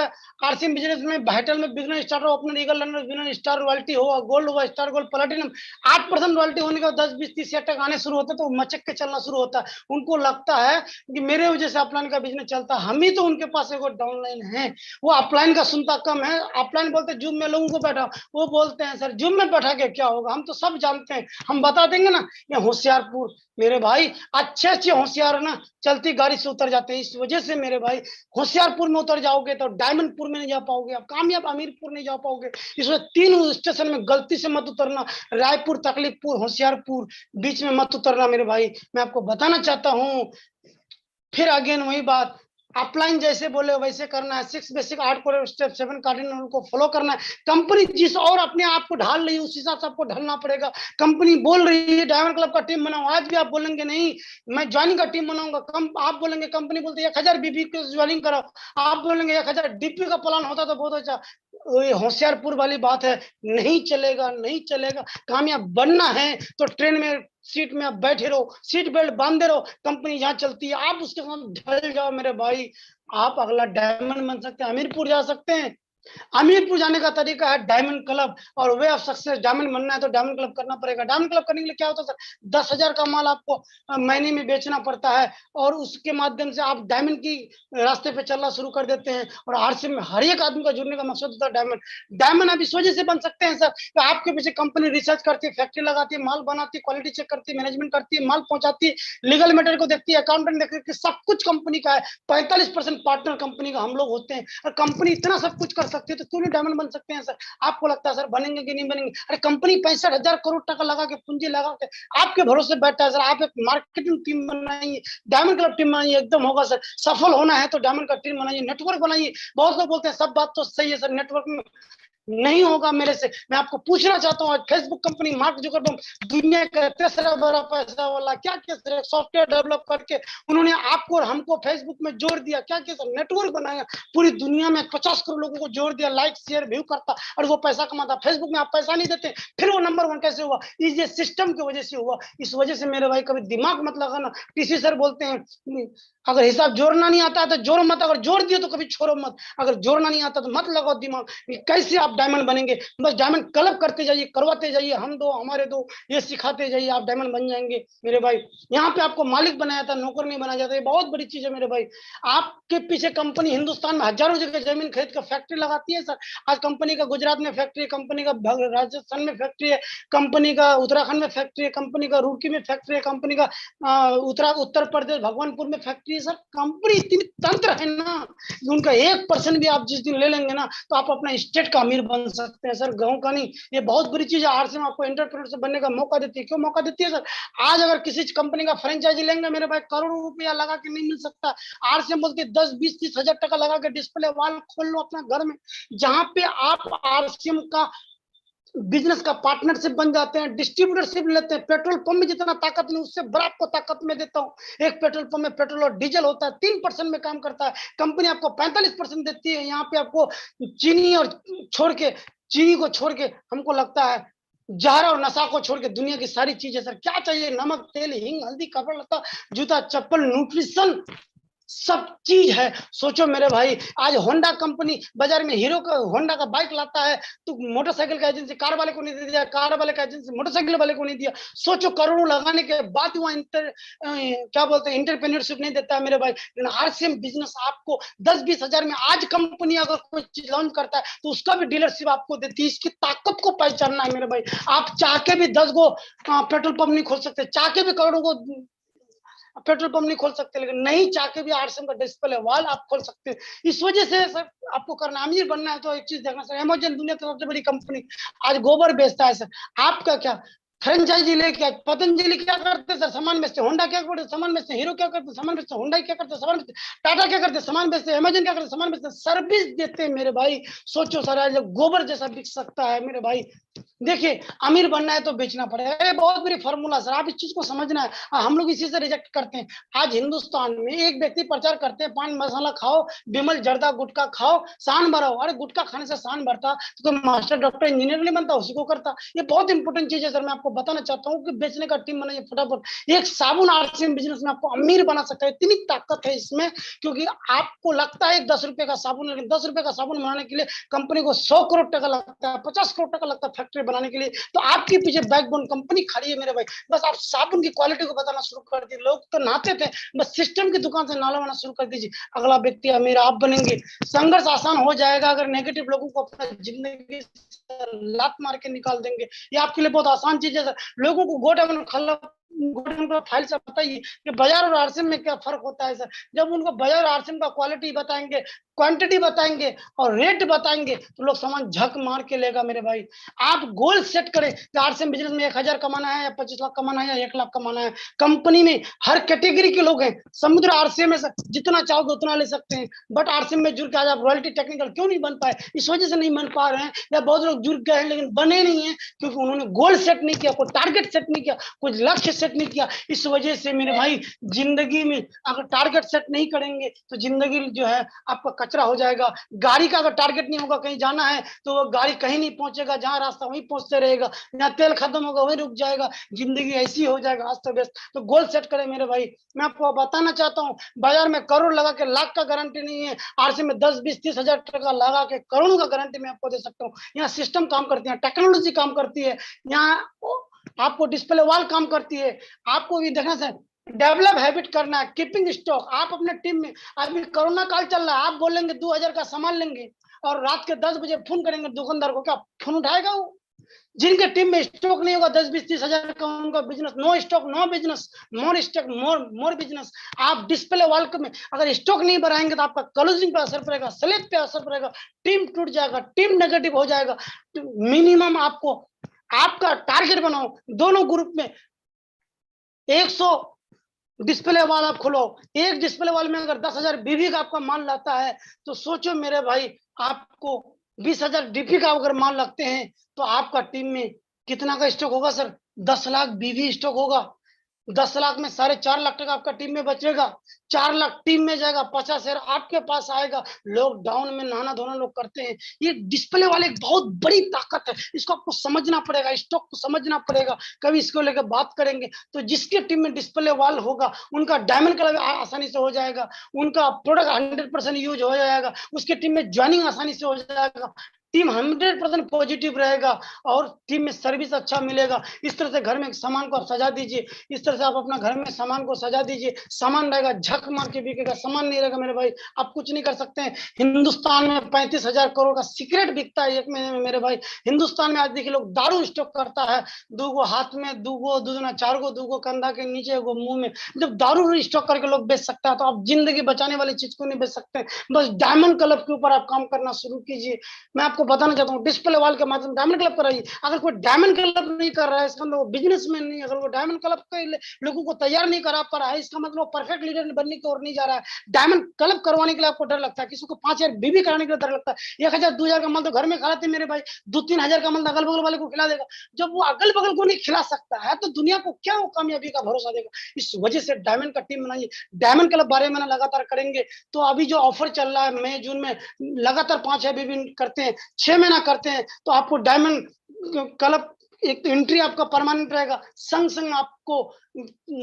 आरसीएम बिजनेस में भाइटल में बिजनेस स्टार्ट हो, अपने Regal London business star royalty हो, गोल्ड हुआ, स्टार गोल्ड, प्लेटिनम 8% रॉयल्टी होने के बाद 10 20 30 तक आने शुरू होते हैं, तो मचक के चलना शुरू होता है। उनको लगता है कि मेरे वजह से अपलाइन का बिजनेस चलता है, हम ही तो उनके पास एक डाउनलाइन है। वो अपलाइन का सुनता कम है। अपलाइन बोलते जूम में लोगों को बैठा, वो बोलते हैं सर जूम में बैठा के क्या होगा, हम तो सब जानते हैं, हम बता देंगे ना। ये होशियारपुर मेरे भाई अच्छे अच्छे होशियार ना चलती गाड़ी से उतर जाते हैं। इस वजह से मेरे भाई होशियारपुर में उतर जाओगे तो डायमंडपुर में नहीं जा पाओगे, आप कामयाब अमीरपुर नहीं जा पाओगे। इस वजह 3 स्टेशन में गलती से मत उतरना, रायपुर, तकलीफपुर, होशियारपुर, बीच में मत उतरना मेरे भाई। मैं आपको बताना चाहता हूँ, फिर अगेन वही बात, अपलाइन जैसे बोले वैसे करना है। 6 बेसिक 8 कोर स्टेप 7 कार्डिनल को फॉलो करना है। कंपनी जिस और अपने आप को ढाल रही है उस हिसाब से आपको ढलना पड़ेगा। कंपनी बोल रही है डायमंड क्लब का टीम बनाओ, आज भी आप बोलेंगे नहीं मैं ज्वाइनिंग का टीम बनाऊंगा, आप बोलेंगे कंपनी बोलते 1000 बीबी को ज्वाइनिंग कराओ, आप बोलेंगे 1000 डीपी का प्लान होता तो बहुत अच्छा। ये होशियारपुर वाली बात है, नहीं चलेगा, नहीं चलेगा। कामयाब बनना है तो ट्रेन में सीट में आप बैठे रहो, सीट बेल्ट बांधे रहो, कंपनी जहां चलती है आप उसके साथ ढल जाओ मेरे भाई। आप अगला डायमंड बन सकते हैं, अमीरपुर जा सकते हैं। अमीरपुर जाने का तरीका है डायमंड क्लब, और वे ऑफ सक्सेस डायमंड बनना है तो डायमंड क्लब करना पड़ेगा। डायमंड क्लब करने के लिए क्या होता है सर, 10,000 का माल आपको महीने में बेचना पड़ता है, और उसके माध्यम से आप डायमंड की रास्ते पे चलना शुरू कर देते हैं। और आरसीएम में हर एक आदमी का जुड़ने का मकसद होता है डायमंड। डायमंड आप इस वजह से बन सकते हैं सर, तो आपके पीछे कंपनी रिसर्च करती है, फैक्ट्री लगाती है, माल बनाती है, क्वालिटी चेक करती है, मैनेजमेंट करती है, माल पहुंचाती है, लीगल मैटर को देखती है, अकाउंटेंट देखती है, सब कुछ कंपनी का है। 45% पार्टनर कंपनी का हम लोग होते हैं, और कंपनी इतना सब कुछ कर सकती है तो क्यों नहीं डायमंड बन सकते हैं सर। आपको लगता है सर बनेंगे कि नहीं बनेंगे, अरे कंपनी 65,000 करोड़ टका लगा के पूंजी लगा के आपके भरोसे बैठा है सर। आप एक मार्केटिंग टीम बनाइए, डायमंड क्लब टीम बनाइए, एकदम होगा सर। सफल होना है तो डायमंड का टीम बनाइए, नेटवर्क बनाइए। बहुत लोग बोलते हैं सब बात तो सही है सर, नेटवर्क में नहीं होगा मेरे से। मैं आपको पूछना चाहता हूँ, आज फेसबुक कंपनी मार्क जुकरबर्ग दुनिया का 3रा बड़ा पैसा वाला, क्या क्या सॉफ्टवेयर डेवलप करके उन्होंने आपको और हमको फेसबुक में जोड़ दिया, क्या क्या नेटवर्क बनाया, पूरी दुनिया में 50 करोड़ लोगों को जोड़ दिया, लाइक शेयर व्यू करता और वो पैसा कमाता। फेसबुक में आप पैसा नहीं देते, फिर वो नंबर 1 कैसे हुआ? इस सिस्टम की वजह से हुआ। इस वजह से मेरे भाई कभी दिमाग मत लगाना। टीसी सर बोलते हैं अगर हिसाब जोड़ना नहीं आता तो जोड़ो मत, अगर जोड़ दिए तो कभी छोड़ो मत, अगर जोड़ना नहीं आता तो मत लगाओ दिमाग। कैसे आप डायमंड बनेंगे? बस डायमंड क्लब करते जाइए, करवाते जाइए, हम दो हमारे दो, ये सिखाते जाइए, आप डायमंड बन जाएंगे मेरे भाई। यहाँ पे आपको मालिक बनाया था, नौकर नहीं बनाया जाता। ये बहुत बड़ी चीज है मेरे भाई। आपके पीछे कंपनी हिंदुस्तान में हजारों जगह जमीन खरीद कर फैक्ट्री लगाती है सर। आज कंपनी का गुजरात में फैक्ट्री, कंपनी का राजस्थान में फैक्ट्री है, कंपनी का उत्तराखंड में फैक्ट्री है, कंपनी का रुड़की में फैक्ट्री है, कंपनी का उत्तर प्रदेश भगवानपुर में फैक्ट्री है सर। कंपनी इतनी तंत्र है ना, उनका 1% भी आप जिस दिन ले लेंगे ना तो आप अपना स्टेट का अमीर बन सकते हैं सर, गांव का नहीं। ये बहुत बड़ी चीज है। आरसीएम आपको एंटरप्रेन्योर बनने का मौका देती है। क्यों मौका देती है सर? आज अगर किसी कंपनी का फ्रेंचाइजी लेंगे मेरे भाई, करोड़ों रुपया लगा के नहीं मिल सकता। आरसीएम बोलती है 10 20 30 हजार टका लगा के डिस्प्ले वाल खोल लो अपना घर में, जहां पे आप आरसीएम का बिजनेस का पार्टनरशिप बन जाते हैं, डिस्ट्रीब्यूटरशिप लेते हैं। पेट्रोल पंप में जितना ताकत नहीं उससे बड़ा आपको ताकत में देता हूं। एक पेट्रोल पंप में पेट्रोल और डीजल होता है, 3% में काम करता है। कंपनी आपको 45% देती है। यहाँ पे आपको चीनी और छोड़ के, चीनी को छोड़ के हमको लगता है जहर और नशा को छोड़ के दुनिया की सारी चीजें सर। क्या चाहिए? नमक, तेल, हिंग, हल्दी, कपड़ा लत्ता, जूता, चप्पल, न्यूट्रिशन, सब चीज है। सोचो मेरे भाई, आज होंडा कंपनी बाजार में हीरो का होंडा का बाइक लाता है तो मोटरसाइकिल का एजेंसी कार वाले को नहीं दिया, कार वाले का एजेंसी मोटरसाइकिल वाले को नहीं दिया। सोचो करोड़ों लगाने के बाद वहां क्या बोलते हैं इंटरप्रेन्योरशिप नहीं देता है मेरे भाई। लेकिन आरसीएम बिजनेस आपको 10 20 हजार में आज कंपनी अगर कोई चीज लॉन्च करता है तो उसका भी डीलरशिप आपको देती है। इसकी ताकत को पहचानना है मेरे भाई। आप चाह के भी 10 गो पेट्रोल पंप नहीं खोल सकते, चाह के भी करोड़ों को पेट्रोल पंप नहीं खोल सकते, लेकिन नहीं चाह के भी आरसीएम का डिस्प्ले वाल आप खोल सकते हैं। इस वजह से सर आपको करना, अमीर बनना है तो एक चीज देखना सर, अमेज़न दुनिया की सबसे बड़ी कंपनी आज गोबर बेचता है सर। आपका क्या फ्रेंचाइजी लेके पतंजलि क्या करते सर? सामान बेचते। होंडा क्या करते? सामान बेचते। हीरो क्या करते? सामान बेचते। होंडा क्या करते? सामान बेचते। टाटा क्या करते? सामान बेचते। अमेज़न क्या करते? सामान बेचते। सर्विस देते हैं मेरे भाई। सोचो सर आज गोबर जैसा बिक सकता है मेरे भाई। देखिए, अमीर बनना है तो बेचना पड़ेगा, ये बहुत बड़ी फॉर्मूला सर, आप इस चीज को समझना है। हम लोग इसी से रिजेक्ट करते हैं। आज हिंदुस्तान में एक व्यक्ति प्रचार करते हैं पान मसाला खाओ, बिमल जर्दा गुटखा खाओ, शान बढ़ाओ। अरे गुटखा खाने से शान बढ़ता तो कोई मास्टर डॉक्टर इंजीनियर नहीं बनता, उसी को करता। ये बहुत इंपॉर्टेंट चीज है सर, मैं आपको बताना चाहता हूँ कि बेचने का टीम बनाइए फटाफट। एक साबुन आरसीएम बिजनेस में आपको अमीर बना सकता है, इतनी ताकत है इसमें। क्योंकि आपको लगता है 10 रुपए का साबुन, लेकिन 10 रुपए का साबुन बनाने के लिए कंपनी को 100 करोड़ टका लगता है, 50 करोड़ टका लगता है फैक्ट्री बनाने के लिए। तो आपके पीछे बैकबोन कंपनी खड़ी है मेरे भाई। बस आप साबुन की क्वालिटी को बताना शुरू कर दिए। लोग तो नहाते थे, बस सिस्टम की दुकान से नाला बनाना शुरू कर दीजिए, अगला व्यक्ति अमीर आप बनेंगे। संघर्ष आसान हो जाएगा अगर नेगेटिव लोगों को अपना जिंदगी लात मार के निकाल देंगे। ये आपके लिए बहुत आसान चीज है सर। लोगों को गोडाउन फाइल से बताइए कि बाजार और आरसीएम में क्या फर्क होता है सर। जब उनको बाजार और आरसीएम का क्वालिटी बताएंगे, क्वांटिटी बताएंगे और रेट बताएंगे तो लोग सामान झक मार के लेगा मेरे भाई। आप गोल सेट करें कि आरसीएम बिजनेस में 1000 कमाना है या 25 लाख कमाना है या 1 लाख कमाना है। कंपनी में हर कैटेगरी के लोग हैं, समुद्र आरसीएम में जितना चाहोगे उतना ले सकते हैं, बट आरसीएम में जुड़ के आज आप रॉयल्टी टेक्निकल क्यों नहीं बन पाए? इस वजह से नहीं बन पा रहे हैं, या बहुत लोग जुड़ गए हैं लेकिन बने नहीं है क्योंकि उन्होंने गोल सेट नहीं किया, कोई टारगेट सेट नहीं किया, कुछ लक्ष्य सेट नहीं किया। इस वजह से मेरे भाई जिंदगी में अगर टारगेट सेट नहीं करेंगे तो जिंदगी जो है आपका कचरा हो जाएगा। गाड़ी का अगर टारगेट नहीं होगा, कहीं जाना है तो वो गाड़ी कहीं नहीं पहुंचेगा, जहां रास्ता वहीं पहुंचते रहेगा, जहां तेल खत्म होगा वहीं रुक जाएगा, जिंदगी ऐसी हो जाएगा अस्त व्यस्त। तो गोल सेट करें मेरे भाई। मैं आपको बताना चाहता हूँ, बाजार में करोड़ लगा के लाख का गारंटी नहीं है, आरसी में 10, 20, 30 हजार टका लगा के करोड़ों का गारंटी मैं आपको दे सकता हूँ। यहाँ सिस्टम काम करती है, टेक्नोलॉजी काम करती है, यहाँ आपको डिस्प्ले वॉल काम करती है। आपको ये देखना चाहिए, डेवलप हैबिट करना है, कीपिंग स्टॉक। आप अपने टीम में, अभी कोरोना काल चल रहा है, आप बोलेंगे 2000 का सामान लेंगे और रात के 10 बजे फोन करेंगे दुकानदार को, क्या फोन उठाएगा वो? जिनके टीम में स्टॉक नहीं होगा 10, 20, 30 हजार का उनका business, no stock no business, more stock more business. आप डिस्प्ले वॉल में अगर स्टॉक नहीं बढ़ाएंगे तो आपका क्लोजिंग पे असर पड़ेगा, सेलेक्ट पे असर पड़ेगा, टीम टूट जाएगा, टीम नेगेटिव हो जाएगा। मिनिमम आपको आपका टारगेट बनाओ, दोनों ग्रुप में 100 डिस्प्ले वाल आप खोलो। एक डिस्प्ले वाल में अगर 10,000 बीबी का आपका माल लाता है तो सोचो मेरे भाई, आपको 20,000 डीपी का अगर माल लगते हैं तो आपका टीम में कितना का स्टॉक होगा सर? 10 लाख बीबी स्टॉक होगा। 10 लाख में 4.5 लाख टका आपका टीम में बचेगा, 4 लाख टीम में जाएगा, 50 हजार आपके पास आएगा। लॉकडाउन में नहाना धोना लोग करते हैं। ये डिस्प्ले वाले एक बहुत बड़ी ताकत है, इसको आपको समझना पड़ेगा, स्टॉक को समझना पड़ेगा। कभी इसको लेकर बात करेंगे तो जिसके टीम में डिस्प्ले वाल होगा उनका डायमंड कलर आसानी से हो जाएगा, उनका प्रोडक्ट 100% यूज हो जाएगा, उसके टीम में ज्वाइनिंग आसानी से हो जाएगा, टीम 100% पॉजिटिव रहेगा और टीम में सर्विस अच्छा मिलेगा। इस तरह से घर में सामान को आप सजा दीजिए, इस तरह से आप अपना घर में सामान को सजा दीजिए, सामान रहेगा झक मार के बिकेगा, सामान नहीं रहेगा मेरे भाई आप कुछ नहीं कर सकते हैं। हिंदुस्तान में 35,000 करोड़ का सीक्रेट बिकता है एक महीने में मेरे भाई। हिंदुस्तान में आज देखिए लोग दारू स्टॉक करता है, 2 गो हाथ में, 2 गो, 2 दूना 4 गो, 2 गो कंधा के नीचे, 1 गो मुंह में। जब दारू स्टॉक करके लोग बेच सकता है तो आप जिंदगी बचाने वाली चीज को नहीं बेच सकते। बस डायमंड क्लब के ऊपर आप काम करना शुरू कीजिए। मैं आपको बताना चाहता हूँ, डिस्प्ले वॉल के माध्यम डायमंड क्लब कराइए। अगर कोई डायमंड क्लब नहीं कर रहा है इसका मतलब बिजनेसमैन नहीं, अगर वो डायमंड क्लब के लोगों को तैयार नहीं करा पा रहा है इसका मतलब परफेक्ट लीडर बनने की ओर नहीं जा रहा है। डायमंड क्लब करवाने के लिए आपको डर लगता है, किसी को 5,000 बीबी कराने के लिए डर लगता है। 1,000 2,000 का माल तो घर में खिलाते मेरे भाई, 2-3 हजार का माल अगल बगल वाले को खिला देगा। जब वो अगल बगल को नहीं खिला सकता है तो दुनिया को क्या वो कामयाबी का भरोसा देगा? इस वजह से डायमंड का टीम बनाइए। डायमंड क्लब बारे में लगातार करेंगे तो अभी जो ऑफर चल रहा है मई जून में लगातार 5-6 बीबी करते हैं, 6 महीना करते हैं तो आपको डायमंड क्लब एक तो एंट्री आपका परमानेंट रहेगा, संग संग आपको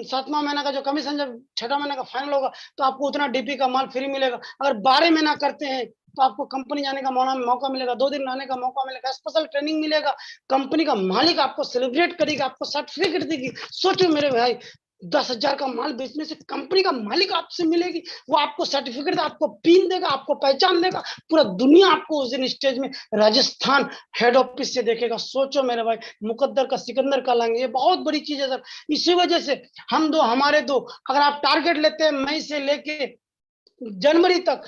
7वां महीना का जो कमीशन, जब 6वां महीना का फाइनल होगा तो आपको उतना डीपी का माल फ्री मिलेगा। अगर 12 महीना करते हैं तो आपको कंपनी जाने का मौका मिलेगा, 2 दिन रहने का मौका मिलेगा, स्पेशल ट्रेनिंग मिलेगा, कंपनी का मालिक आपको सेलिब्रेट करेगा, आपको सर्टिफिकेट देगी। सोचो मेरे भाई, 10,000 का माल बेचने से कंपनी का मालिक आपसे मिलेगी, वो आपको सर्टिफिकेट, आपको पिन देगा, आपको पहचान देगा, पूरा दुनिया आपको उस दिन स्टेज में राजस्थान हेड ऑफिस से देखेगा। सोचो मेरे भाई, मुकद्दर का सिकंदर का लाएंगे, ये बहुत बड़ी चीज है सर। इसी वजह से हम दो हमारे दो, अगर आप टारगेट लेते हैं मई से लेके जनवरी तक,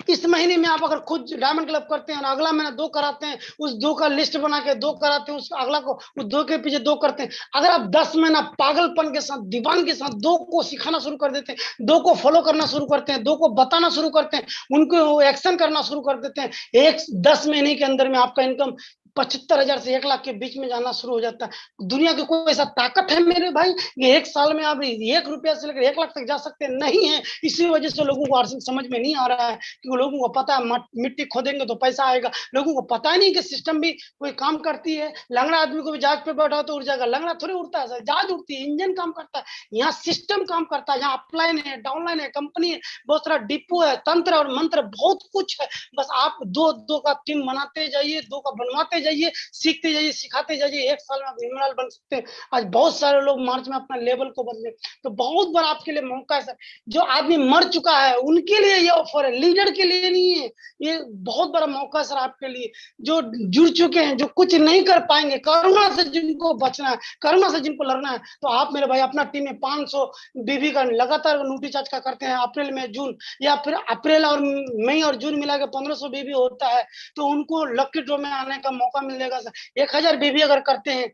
इस महीने में आप अगर खुद डायमंड क्लब करते हैं और अगला महीना 2 कराते हैं, उस 2 का लिस्ट बना के 2 कराते हैं, उस अगला को उस 2 के पीछे 2 करते हैं। अगर आप 10 महीना पागलपन के साथ, दीवान के साथ 2 को सिखाना शुरू कर देते हैं, 2 को फॉलो करना शुरू करते हैं, 2 को बताना शुरू करते हैं, उनको एक्शन करना शुरू कर देते हैं, 10 महीने के अंदर में आपका इनकम 75,000 से 1 लाख के बीच में जाना शुरू हो जाता है। दुनिया की कोई ऐसा ताकत है मेरे भाई, ये 1 साल में आप 1 रुपया से लेकर 1 लाख तक जा सकते हैं? नहीं है। इसी वजह से लोगों को आरसीएम समझ में नहीं आ रहा है, क्योंकि लोगों को पता है मिट्टी खोदेंगे तो पैसा आएगा। लोगों को पता नहीं कि सिस्टम भी कोई काम करती है। लंगड़ा आदमी को भी जहाज पे बैठा तो उड़ जाएगा, लंगड़ा थोड़ी उड़ता है सर, जहाज उड़ती है, इंजन काम करता है। यहाँ सिस्टम काम करता है, यहाँ अपलाइन है, डाउनलाइन है, कंपनी है, बहुत सारा डिपो है, तंत्र और मंत्र बहुत कुछ है। बस आप दो दो का टीम बनाते जाइए, 2 का बनवाते जाइए, सीखते जाइए, सिखाते जाइए, 1 साल में आप हिमराल बन सकते हैं। आज बहुत सारे लोग मार्च में अपना लेवल को बदले, तो बहुत बड़ा आपके लिए मौका है सर। जो आदमी मर चुका है उनके लिए ये ऑफर है, लीडर के लिए नहीं है। ये बहुत बड़ा मौका है सर आपके लिए। जो जुड़ चुके हैं, जो कुछ नहीं कर पाएंगे, कोरोना से जिनको बचना है, कोरोना से जिनको लड़ना है, तो आप मेरे भाई अपना टीम में 500 बीबी का लगातार न्यूट्री चार्ज का करते हैं अप्रैल में जून, या फिर अप्रैल और मई और जून मिला के 1500 बीबी होता है, तो उनको लकी ड्रॉ में आने का मौका मिलेगा सर। 1000 बीबी अगर करते हैं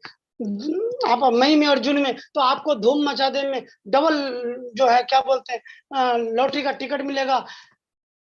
आप मई में और जून में, तो आपको धूम मचा दे में डबल जो है क्या बोलते हैं लॉटरी का टिकट मिलेगा।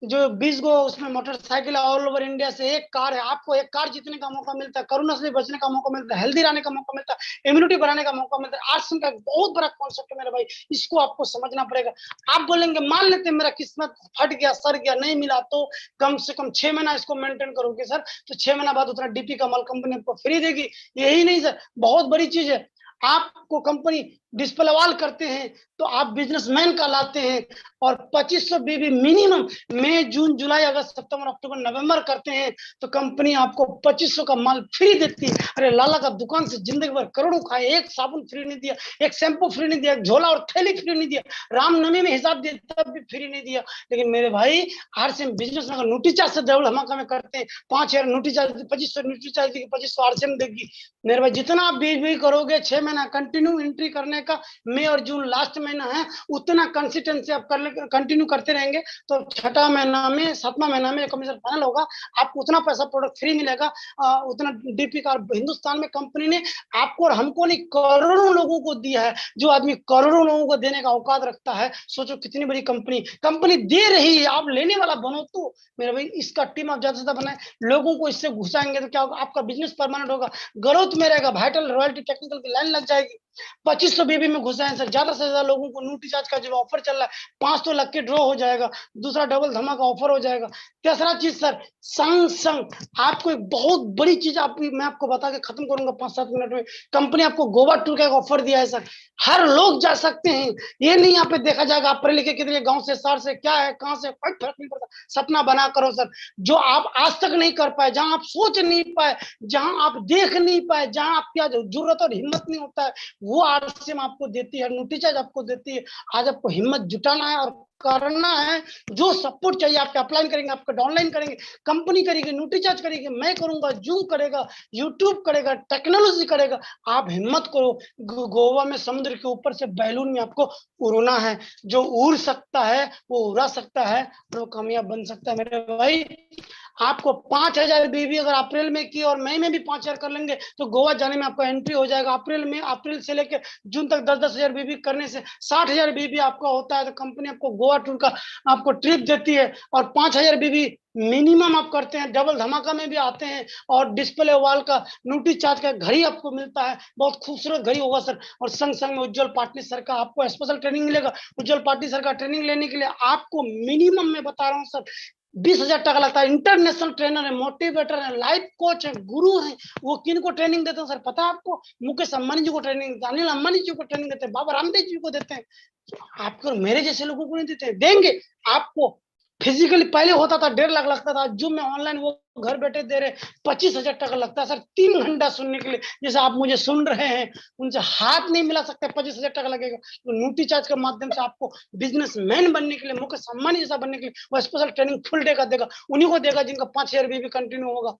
जो 20 गो उसमें मोटरसाइकिल ऑल ओवर इंडिया से एक कार है, आपको एक कार जीतने का मौका मिलता है, कोरोना से बचने का मौका मिलता है, हेल्दी रहने का मौका मिलता है, इम्यूनिटी बढ़ाने का मौका मिलता है। आरसीएम का एक बहुत बड़ा कॉन्सेप्ट है मेरे भाई, इसको आपको समझना पड़ेगा। आप बोलेंगे मान लेते मेरा किस्मत फट गया, सर गया, नहीं मिला, तो कम से कम 6 महीना इसको मेंटेन करोगे सर, तो 6 महीना बाद उतना डीपी का माल कंपनी आपको फ्री देगी। यही नहीं सर, बहुत बड़ी चीज है। आपको कंपनी डिस्प्ले करते हैं तो आप बिजनेसमैन कहलाते हैं, और 2500 बीबी मिनिमम मई जून जुलाई अगस्त सितंबर अक्टूबर नवंबर करते हैं तो कंपनी आपको 2500 का माल फ्री देती है। अरे लाला का दुकान से जिंदगी भर करोड़ों खाए, एक साबुन फ्री नहीं दिया, एक शैम्पू फ्री नहीं दिया, एक झोला और थैली फ्री नहीं दिया, रामनवमी में हिसाब दिया तब भी फ्री नहीं दिया। लेकिन मेरे भाई आरसीएम बिजनेस में अगर न्यूट्री चार्ज से दौड़ धमाका में करते हैं, 5000 न्यूट्री चार्ज 2500 न्यूट्री चार्ज देगी, 2500 आरसीएम देगी। मेरे भाई जितना आप बीबी करोगे 6 महीना कंटिन्यू एंट्री करने का, मई और जून लास्ट महीना है, उतना कंसिस्टेंसी आप कंटिन्यू करते रहेंगे तो 6वां महीना में 7वां महीना में कमीशन फाइनल होगा, आपको उतना पैसा प्रोडक्ट फ्री मिलेगा, उतना डीपी का हिंदुस्तान में कंपनी ने आपको और हमको नहीं करोड़ों लोगों को दिया है। जो आदमी करोड़ों लोगों को देने का औकात रखता है, सोचो कितनी बड़ी कंपनी दे रही है, आप लेने वाला बनो। तो मेरे भाई इसका टीम आप ज्यादा से ज्यादा बनाए, लोगों को इससे घुसाएंगे तो क्या होगा, आपका बिजनेस परमानेंट होगा, ग्रोथ में रहेगा, वाइटल रॉयल्टी टेक्निकल की लाइन लग जाएगी। 2500 बीबी में घुसाएं सर, ज्यादा से ज्यादा लोगों को न्यूट्री चार्ज का जो ऑफर चल रहा है 500 लग के ड्रॉ हो जाएगा, दूसरा डबल धमाका ऑफर हो जाएगा। तीसरा चीज सर, संग आपको एक बहुत बड़ी चीज मैं आपको बता के खत्म करूंगा 5-7 मिनट में। कंपनी आपको गोवा टूर का एक ऑफर दिया है सर, हर लोग जा सकते हैं। ये नहीं यहाँ पे देखा जाएगा आप पढ़े लिखे कितने गांव से शहर से क्या है कहां से, कोई फर्क नहीं पड़ता। सपना बना करो सर, जो आप आज तक नहीं कर पाए, जहां आप सोच नहीं पाए, जहां आप देख नहीं पाए, जहां आपकी जरूरत और हिम्मत नहीं होता है, वो आरसीएम आपको देती है, न्यूट्री चार्ज आपको देती है। आज आपको हिम्मत जुटाना है और करना है। जो सपोर्ट चाहिए आप अप्लाई करेंगे, आपका डाउनलाइन करेंगे, कंपनी करेगी, न्यूट्री चार्ज करेगी, मैं करूंगा, जूम करेगा, यूट्यूब करेगा, टेक्नोलॉजी करेगा। आप हिम्मत करो, गोवा में समुद्र के ऊपर से बैलून में आपको उड़ना है। जो उड़ सकता है वो उड़ा सकता है, वो कामयाब बन सकता है। मेरे भाई आपको 5000 बीबी अगर अप्रैल में की और मई में भी 5000 कर लेंगे तो गोवा जाने में आपका एंट्री हो जाएगा। अप्रैल से लेकर जून तक 10-10 हजार बीबी करने से 60,000 बीबी आपका होता है, तो कंपनी आपको गोवा टूर का आपको ट्रिप देती है। और 5000 बीबी मिनिमम आप करते हैं, डबल धमाका में भी आते हैं, और डिस्प्ले वाल का न्यूट्री चार्ज का घड़ी आपको मिलता है, बहुत खूबसूरत घड़ी होगा सर। और संग संग में उज्जवल पाटनी सर का आपको स्पेशल ट्रेनिंग मिलेगा। उज्जवल पाटनी सर का ट्रेनिंग लेने के लिए आपको मिनिमम मैं बता रहा हूँ सर 20,000 टका लगता है। इंटरनेशनल ट्रेनर है, मोटिवेटर है, लाइफ कोच है, गुरु है। वो किन को ट्रेनिंग देते हैं सर पता है आपको? मुकेश अंबानी जी को ट्रेनिंग देते हैं, अनिल अंबानी जी को ट्रेनिंग देते हैं, बाबा रामदेव जी को देते हैं। आपको मेरे जैसे लोगों को नहीं देते, देंगे आपको। फिजिकली पहले होता था 1.5 लाख लगता था, जूम में ऑनलाइन वो घर बैठे दे रहे 25,000 टका लगता है सर 3 घंटा सुनने के लिए। जैसे आप मुझे सुन रहे हैं, उनसे हाथ नहीं मिला सकते, 25,000 टका लगेगा। तो न्यूट्री चार्ज के माध्यम से आपको बिजनेसमैन बनने के लिए, मुकेश अंबानी जैसा बनने के लिए वो स्पेशल ट्रेनिंग फुल डे का देगा, उन्हीं को देगा जिनका 5000 भी कंटिन्यू होगा।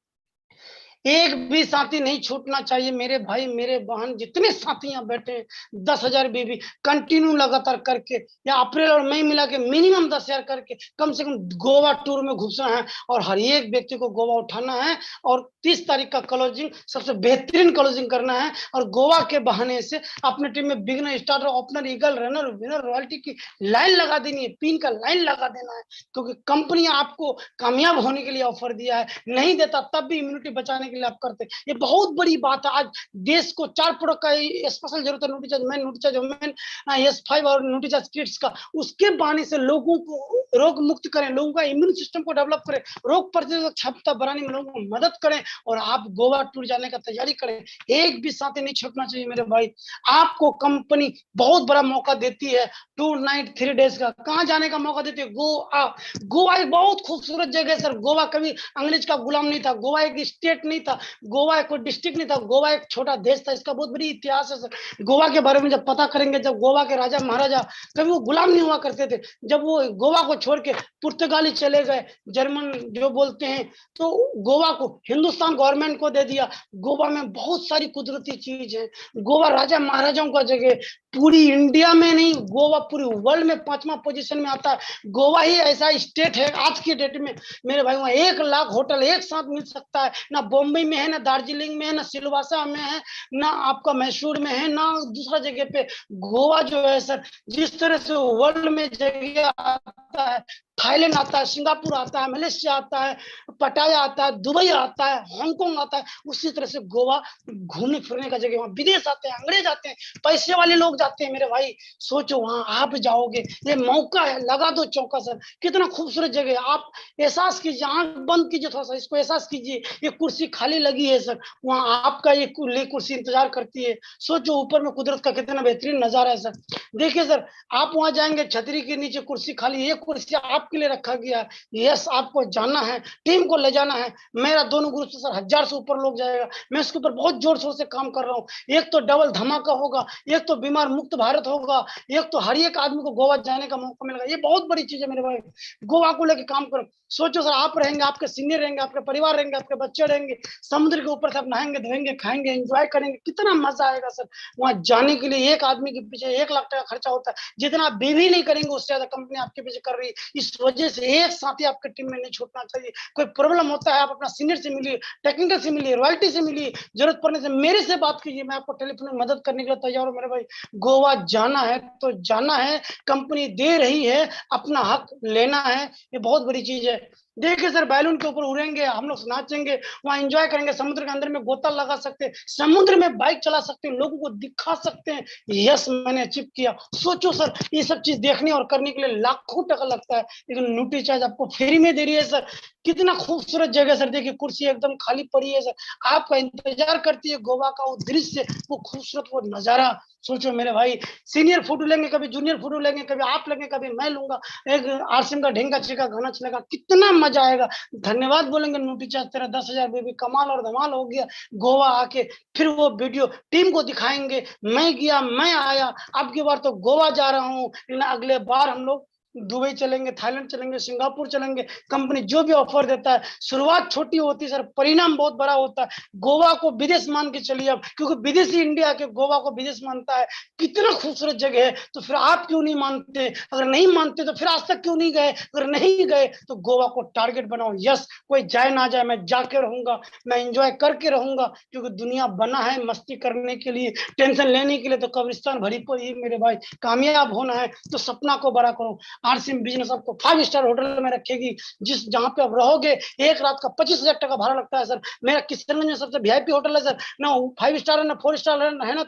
एक भी साथी नहीं छूटना चाहिए मेरे भाई मेरे बहन, जितने साथी यहाँ बैठे हैं 10,000 बीबी कंटिन्यू लगातार करके, या अप्रैल और मई मिला के मिनिमम 10,000 करके कम से कम गोवा टूर में घुसना है। और हर एक व्यक्ति को गोवा उठाना है, और 30 तारीख का क्लोजिंग सबसे बेहतरीन क्लोजिंग करना है। और गोवा के बहाने से अपने टीम में beginner, starter, opener, eagle, runner, winner, royalty की लाइन लगा देनी है, पिन का लाइन लगा देना है। क्योंकि कंपनी आपको कामयाब होने के लिए ऑफर दिया है, नहीं देता तब भी इम्यूनिटी बचाने के लिए आप करते हैं। ये बहुत बड़ी बात है। आज देश को 4 प्रोडक्ट का स्पेशल जरूरत है, Nutricharge man, Nutricharge women, S5 और न्यूट्रीचार्ज किड्स का। उसके बहाने से लोगों को रोग मुक्त करें, लोगों का इम्यून सिस्टम को डेवलप करें, रोग प्रतिरोधक क्षमता बढ़ाने में लोगों को मदद करें, और आप गोवा टूर जाने का तैयारी करें। एक भी साथी नहीं छूटना चाहिए मेरे भाई। आपको कंपनी बहुत बड़ा मौका देती है, 2 नाइट 3 डेज का। कहाँ जाने का मौका देती है? गोवा। गोवा एक बहुत खूबसूरत जगह है सर। गोवा कभी अंग्रेज का गुलाम नहीं था, गोवा एक स्टेट नहीं था, गोवा एक कोई डिस्ट्रिक्ट नहीं था, गोवा एक छोटा देश था। इसका बहुत बड़ी इतिहास है सर। गोवा के बारे में जब पता करेंगे, जब गोवा के राजा महाराजा कभी वो गुलाम नहीं हुआ करते थे, जब वो गोवा को छोड़ के पुर्तगाली चले गए, जर्मन जो बोलते हैं, तो गोवा को हिंदुस्तान गवर्नमेंट को दे दिया। गोवा में बहुत सारी कुदरती चीज है। गोवा राजा महाराजाओं का जगह, पूरी इंडिया में नहीं, गोवा पूरी वर्ल्ड में 5वां पोजीशन में आता है। गोवा ही ऐसा स्टेट है आज की डेट में मेरे भाई, वहाँ 1 लाख होटल एक साथ मिल सकता है। ना बॉम्बे में है, ना दार्जिलिंग में है, ना सिलवासा में है, ना आपका मैसूर में है, ना दूसरा जगह पे। गोवा जो है सर, जिस तरह से वर्ल्ड में जगह आता है, थाईलैंड आता है, सिंगापुर आता है, मलेशिया आता है, पटाया आता है, दुबई आता है, हांगकांग आता है, उसी तरह से गोवा घूमने फिरने का जगह। वहाँ विदेश आते हैं, अंग्रेज आते हैं, पैसे वाले लोग जाते हैं मेरे भाई। सोचो वहां आप जाओगे, ये मौका है, लगा दो चौका सर। कितना खूबसूरत जगह है। आप एहसास कीजिए, आंख बंद कीजिए थोड़ा सा, इसको एहसास कीजिए। ये कुर्सी खाली लगी है सर, वहां आपका ये कुर्सी इंतजार करती है। सोचो ऊपर में कुदरत का कितना बेहतरीन नजारा है सर। देखिए सर, आप वहां जाएंगे, छतरी के नीचे कुर्सी खाली, ये कुर्सी आपके लिए रखा गया है। यस, आपको जाना है, टीम को ले जाना है। मेरा दोनों ग्रुप से सर 1000 से ऊपर लोग जाएगा। मैं इसके ऊपर बहुत जोर शोर से काम कर रहा हूँ। एक तो डबल धमाका होगा, एक तो बीमार मुक्त भारत होगा, एक तो हर एक आदमी को गोवा जाने का मौका मिलेगा। ये बहुत बड़ी चीज है मेरे भाई। गोवा को लेकर काम करो। सोचो सर, आप रहेंगे, आपके सीनियर रहेंगे, आपके परिवार रहेंगे, आपके बच्चे रहेंगे, समुद्र के ऊपर से आप नहाएंगे, धोएंगे, खाएंगे, एंजॉय करेंगे। कितना मजा आएगा सर। वहां जाने के लिए एक आदमी के पीछे 1 लाख टका खर्चा होता है। जितना आप भी नहीं करेंगे, उससे ज्यादा कंपनी आपके पीछे कर रही है। इस वजह से एक साथी आपके टीम में नहीं छूटना चाहिए। कोई प्रॉब्लम होता है, आप अपना सीनियर से मिलिए, टेक्निकल से मिलिए, रॉयल्टी से मिलिए, जरूरत पड़ने से मेरे से बात कीजिए। मैं आपको टेलीफोन में मदद करने के लिए तैयार हूँ मेरे भाई। गोवा जाना है तो जाना है, कंपनी दे रही है, अपना हक लेना है। ये बहुत बड़ी चीज है। देखिए सर, बैलून के ऊपर उड़ेंगे हम लोग, नाचेंगे, वहां एंजॉय करेंगे, समुद्र के अंदर में गोता लगा सकते हैं, समुद्र में बाइक चला सकते हैं, लोगों को दिखा सकते हैं यस मैंने अचीव किया। सोचो सर, ये सब चीज देखने और करने के लिए लाखों टका लगता है, लेकिन न्यूट्रीचार्ज आपको फ्री में दे रही है सर। कितना खूबसूरत जगह सर। देखिए कुर्सी एकदम खाली पड़ी है सर, आपका इंतजार करती है गोवा का वो दृश्य, वो खूबसूरत वो नजारा। सोचो मेरे भाई, सीनियर फोटो लेंगे, कभी जूनियर फोटो लेंगे, कभी आप लेंगे, कभी मैं लूंगा, एक आरसीएम का ढेंगा चेका गाना चलेगा, कितना मजा आएगा। धन्यवाद बोलेंगे न्यूट्रीचार्ज, तेरा 10,000 बेबी कमाल और धमाल हो गया। गोवा आके फिर वो वीडियो टीम को दिखाएंगे, मैं गया, मैं आया, अब की बार तो गोवा जा रहा हूँ, लेकिन अगले बार हम लोग दुबई चलेंगे, थाईलैंड चलेंगे, सिंगापुर चलेंगे। कंपनी जो भी ऑफर देता है, शुरुआत छोटी होती है सर, परिणाम बहुत बड़ा होता है। गोवा को विदेश मान के चलिए अब, क्योंकि विदेशी इंडिया के गोवा को विदेश मानता है। कितना खूबसूरत जगह है, तो फिर आप क्यों नहीं मानते? अगर नहीं मानते तो फिर आज तक क्यों नहीं गए? अगर नहीं गए तो गोवा को टारगेट बनाओ। यस, कोई जाए ना जाए, मैं जाके रहूंगा, मैं एंजॉय करके रहूंगा, क्योंकि दुनिया बना है मस्ती करने के लिए, टेंशन लेने के लिए तो कब्रिस्तान भरी पड़ी है मेरे भाई। कामयाब होना है तो सपना को बड़ा करो। आरसीएम बिजनेस आपको 5 स्टार होटल में रखेगी, जिस जहां पे आप रहोगे। एक रात का 25,000 टका भाड़ा लगता है सर। मेरा किशनगंज में सबसे वीआईपी होटल है सर, ना 5 स्टार है, ना 4 स्टार है ना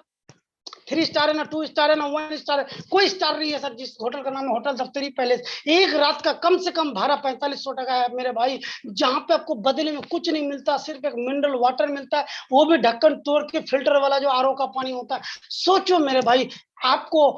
3 स्टार है, ना 2 स्टार है, ना 1 स्टार है, कोई स्टार नहीं है सर। जिस होटल का नाम है होटल दफ्तरी पैलेस, एक रात का कम से कम भाड़ा 4500 टका है मेरे भाई। जहां पे आपको बदले में कुछ नहीं मिलता, सिर्फ एक मिनरल वाटर मिलता है, वो भी ढक्कन तोड़ के, फिल्टर वाला जो आरओ का पानी होता है। सोचो मेरे भाई, आपको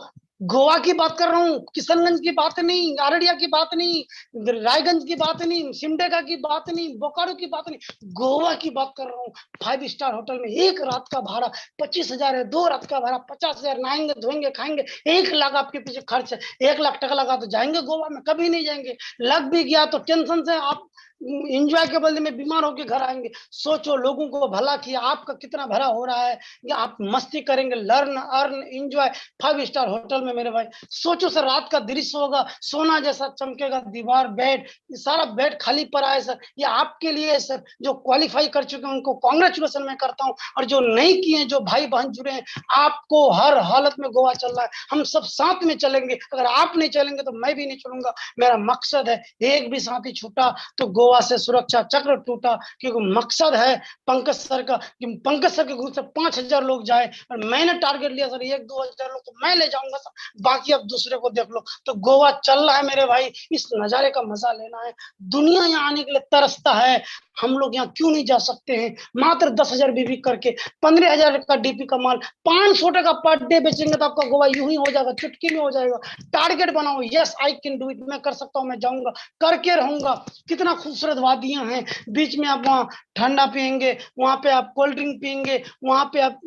गोवा की बात कर रहा हूँ, किशनगंज की बात नहीं, अररिया की बात नहीं, रायगंज की बात नहीं, सिमडेगा की बात नहीं, बोकारो की बात नहीं, गोवा की बात कर रहा हूँ। 5 स्टार होटल में एक रात का भाड़ा 25,000 है, 2 रात का भाड़ा 50,000, नहाएंगे, धोएंगे, खाएंगे, 1 लाख आपके पीछे खर्च है। 1 लाख टका लगा तो जाएंगे गोवा में? कभी नहीं जाएंगे। लग भी गया तो टेंशन से आप इंजॉय के बदले में बीमार होकर घर आएंगे। सोचो, लोगों को भला किया, आपका कितना भला हो रहा है। या आप मस्ती करेंगे, learn earn enjoy 5 star hotel में मेरे भाई। सोचो सर, रात का दृश्य होगा, सोना जैसा चमकेगा दीवार, बेड, सारा बेड खाली पड़ा है सर। ये आपके लिए है सर। जो क्वालिफाई कर चुके हैं उनको कांग्रेचुलेशन मैं करता हूँ, और जो नहीं किए हैं, जो भाई बहन जुड़े हैं, आपको हर हालत में गोवा चल रहा है। हम सब साथ में चलेंगे। अगर आप नहीं चलेंगे तो मैं भी नहीं चलूंगा। मेरा मकसद है, एक भी साथी छूटा तो गोवा से सुरक्षा चक्र टूटा। क्योंकि मकसद है पंकज सर का कि पंकज सर के ग्रुप से 5,000 लोग जाए, और मैंने टारगेट लिया सर 1-2 हजार लोग तो मैं ले जाऊंगा सर, बाकी अब दूसरे को देख लो। तो गोवा चल रहा है मेरे भाई, इस नजारे का मजा लेना है। दुनिया यहाँ आने के लिए तरसता है, हम लोग यहाँ क्यों नहीं जा सकते हैं? मात्र 10,000 बीबी करके 15,000 का डीपी का माल 500 टका पर डे बेचेंगे तो आपका गोवा यूं ही हो जाएगा, चुटकी में हो जाएगा। टारगेट बनाओ, yes I can do it, मैं कर सकता हूँ, मैं जाऊंगा, करके रहूंगा। कितना खूबसूरत वादियां हैं, बीच में आप वहाँ ठंडा पियेंगे, वहां पे आप कोल्ड ड्रिंक पियेंगे, वहां पे आप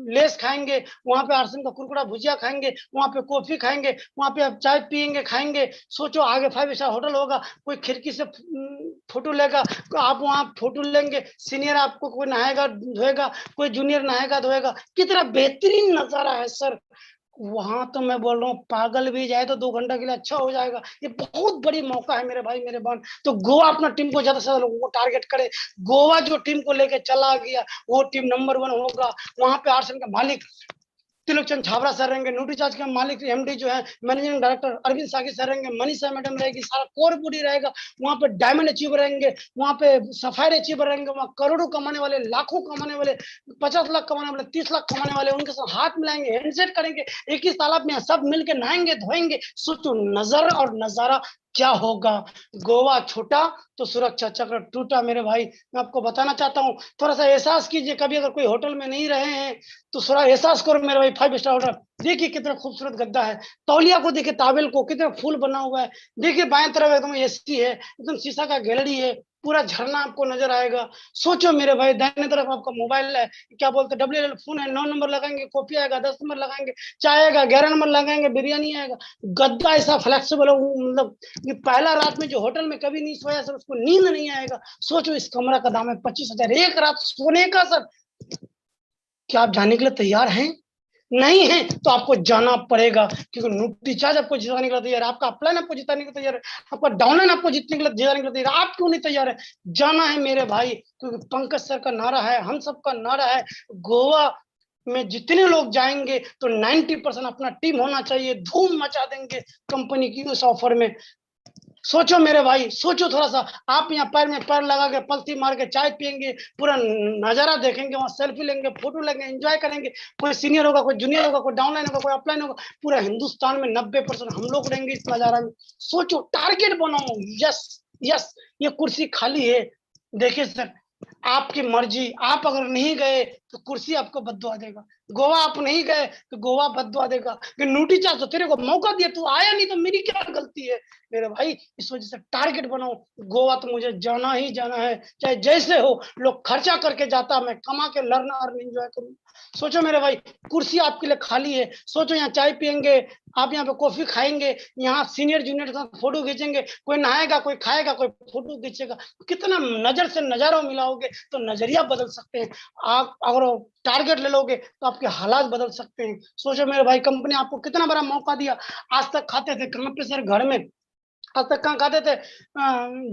लेस खाएंगे, वहां पे आरसन का कुरकुरा भुजिया खाएंगे, वहां पे कॉफी खाएंगे, वहां पे आप चाय पियेंगे, खाएंगे। सोचो आगे 5 स्टार होटल होगा, कोई खिड़की से फोटो लेगा, आप वहां फोटो लेंगे, सीनियर आपको कोई नहाएगा धोएगा, कोई जूनियर नहाएगा धोएगा। कितना बेहतरीन नजारा है सर। वहां तो मैं बोल रहा हूँ, पागल भी जाए तो 2 घंटा के लिए अच्छा हो जाएगा। ये बहुत बड़ी मौका है मेरे भाई मेरे बहन। तो गोवा अपना टीम को ज्यादा से ज्यादा लोगों को टारगेट करे। गोवा जो टीम को लेके चला गया वो टीम नंबर 1 होगा। वहां पे आर्सन का मालिक तिलोचन छाबरा सर रहेंगे, न्यूट्रीचार्ज के मालिक एमडी जो है मैनेजिंग डायरेक्टर अरविंद सागी सर रहेंगे, मनीषा मैडम रहेगी, सारा कोर बॉडी रहेगा। वहां पे डायमंड अचीवर रहेंगे, वहां पे सफायर अचीवर रहेंगे, वहां करोड़ों कमाने वाले, लाखों कमाने वाले, 50 लाख कमाने वाले, 30 लाख कमाने वाले, उनके साथ हाथ मिलाएंगे, हैंडशेक करेंगे, एक ही तालाब में सब मिलकर नहाएंगे धोएंगे। सोचो नजर और नजारा क्या होगा। गोवा छूटा तो सुरक्षा चक्र टूटा मेरे भाई। मैं आपको बताना चाहता हूँ, थोड़ा सा एहसास कीजिए, कभी अगर कोई होटल में नहीं रहे हैं तो थोड़ा एहसास करो मेरे भाई। 5 स्टार होटल देखिए, कितना खूबसूरत गद्दा है, तौलिया को देखिए, तावेल को, कितना फूल बना हुआ है। देखिए बाएं तरफ एकदम एसी है, एकदम शीशा का गैलरी है, पूरा झरना आपको नजर आएगा। सोचो मेरे भाई, दाहिने तरफ आपका मोबाइल है, क्या बोलते हैं WL फोन है, 9 नंबर लगाएंगे कॉफी आएगा, 10 नंबर लगाएंगे चाय आएगा, 11 नंबर लगाएंगे बिरयानी आएगा। गद्दा ऐसा फ्लेक्सिबल है, मतलब ये पहला रात में जो होटल में कभी नहीं सोया सर, उसको नींद नहीं आएगा। सोचो इस कमरा का दाम है 25,000 एक रात सोने का सर। क्या आप जाने के लिए तैयार हैं? नहीं है तो आपको जाना पड़ेगा, क्योंकि न्यूट्रीचार्ज आपको जिताने के लिए तैयार है, आपका अपलाइन आपको जिताने के लिए तैयार है, आपका डाउनलाइन आपको जीतने के लिए जिताने के लिए तैयार है। आप क्यों नहीं तैयार है? जाना है मेरे भाई, क्योंकि पंकज सर का नारा है, हम सबका नारा है, गोवा में जितने लोग जाएंगे तो 90% अपना टीम होना चाहिए, धूम मचा देंगे कंपनी की उस ऑफर में। सोचो मेरे भाई, सोचो थोड़ा सा। आप यहाँ पैर में पैर लगा के पलथी मार के चाय पियेंगे, पूरा नजारा देखेंगे, वहां सेल्फी लेंगे, फोटो लेंगे, एंजॉय करेंगे। कोई सीनियर होगा, कोई जूनियर होगा, कोई डाउनलाइन होगा, कोई अपलाइन होगा, पूरा हिंदुस्तान में 90% हम लोग रहेंगे इस नजारा में। सोचो, टारगेट बनाओ। यस यस, ये कुर्सी खाली है। देखिए सर, आपकी मर्जी, आप अगर नहीं गए तो कुर्सी आपको बद्दुआ देगा। गोवा आप नहीं गए तो गोवा बद्दुआ देगा कि न्यूट्रीचार्ज तो तेरे को मौका दिया, तू आया नहीं तो मेरी क्या गलती है मेरे भाई। इस वजह से टारगेट बनाओ, गोवा तो मुझे जाना ही जाना है, चाहे जैसे हो। लोग खर्चा करके जाता, मैं कमा के लर्न और एंजॉय करूँ। सोचो मेरे भाई, कुर्सी आपके लिए खाली है। सोचो यहाँ चाय पियेंगे, आप यहाँ पे कॉफी खाएंगे, यहाँ सीनियर जूनियर के साथ फोटो खींचेंगे, कोई नहाएगा, कोई खाएगा, कोई फोटो खींचेगा। कितना नजर से नजारों मिलाओगे तो नजरिया बदल सकते हैं। आप अगर टारगेट ले लोगे तो आपके हालात बदल सकते हैं। सोचो मेरे भाई, कंपनी आपको कितना बड़ा मौका दिया। आज तक खाते थे कहाँ पे सर? घर में। आज तक कहाँ खाते थे?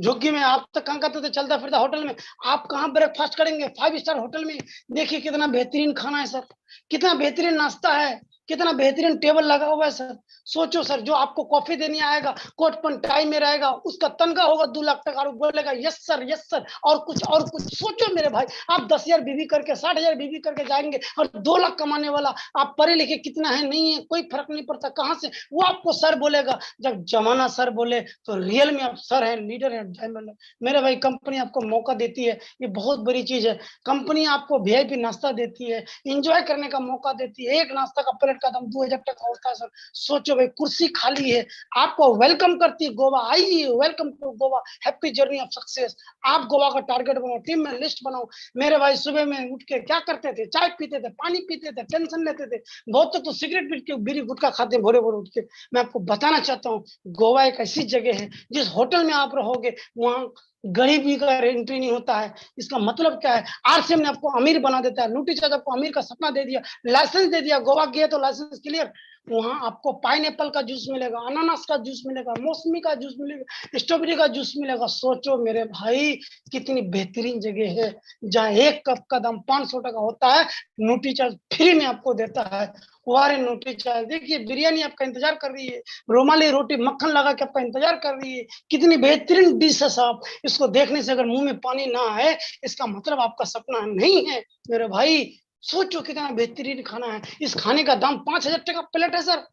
झुग्गी में। आप तक कहाँ खाते थे? चलता फिरता होटल में। आप कहाँ ब्रेकफास्ट करेंगे? 5 स्टार होटल में। देखिए कितना बेहतरीन खाना है सर, कितना बेहतरीन नाश्ता है, कितना बेहतरीन टेबल लगा हुआ है सर। सोचो सर, जो आपको कॉफी देने आएगा कोट पन टाई में रहेगा, उसका तनख्वाह होगा 2 लाख टका, और बोलेगा यस सर और कुछ और कुछ। सोचो मेरे भाई, आप 10,000 बीवी करके 60,000 बीवी करके जाएंगे, और 2 लाख कमाने वाला, आप पढ़े लिखे कितना है नहीं है कोई फर्क नहीं पड़ता, कहाँ से वो आपको सर बोलेगा। जब जमाना सर बोले तो रियल में आप सर है, लीडर है, डायमंड है। मेरे भाई, कंपनी आपको मौका देती है, ये बहुत बड़ी चीज है। कंपनी आपको VIP नाश्ता देती है, इंजॉय करने का मौका देती है। एक नाश्ता का प्लेट का दाम 2,000 टका होता है सर। सोचो भाई, कुर्सी खाली है, आपको वेलकम करती है गोवा। आइए, welcome to Goa, happy journey of success. आप गोवा का टारगेट बनाओ, टीम में लिस्ट बनाओ। मेरे भाई, सुबह में उठ के क्या करते थे? चाय पीते थे, पानी पीते थे, टेंशन लेते थे। बहुत तो सिगरेट पीट के बीड़ी गुटखा खाते भोरे भोरे उठ के। मैं आपको बताना चाहता हूँ, गोवा एक ऐसी जगह है, जिस होटल में आप रहोगे वहां गरीबी का एंट्री नहीं होता है। इसका मतलब क्या है, आरसीएम ने आपको अमीर बना देता है, न्यूट्री चार्ज आपको अमीर का सपना दे दिया, लाइसेंस दे दिया, गोवा गए तो लाइसेंस क्लियर, वहां आपको पाइनएप्पल का जूस मिलेगा, अनानास का जूस मिलेगा, मौसमी का जूस मिलेगा, स्ट्रॉबेरी का जूस मिलेगा। सोचो मेरे भाई कितनी बेहतरीन जगह है, जहाँ एक कप का दाम 500 टका होता है, न्यूट्री चार्ज फ्री में आपको देता है। वारे न्यूट्री चार्ज, देखिए बिरयानी आपका इंतजार कर रही है, रोमाली रोटी मक्खन लगा के आपका इंतजार कर रही है, कितनी बेहतरीन डिश है साहब। इसको देखने से अगर मुंह में पानी ना आए, इसका मतलब आपका सपना नहीं है मेरे भाई। सोचो कितना बेहतरीन खाना है। इस खाने का दाम 5,000 टका प्लेट है सर।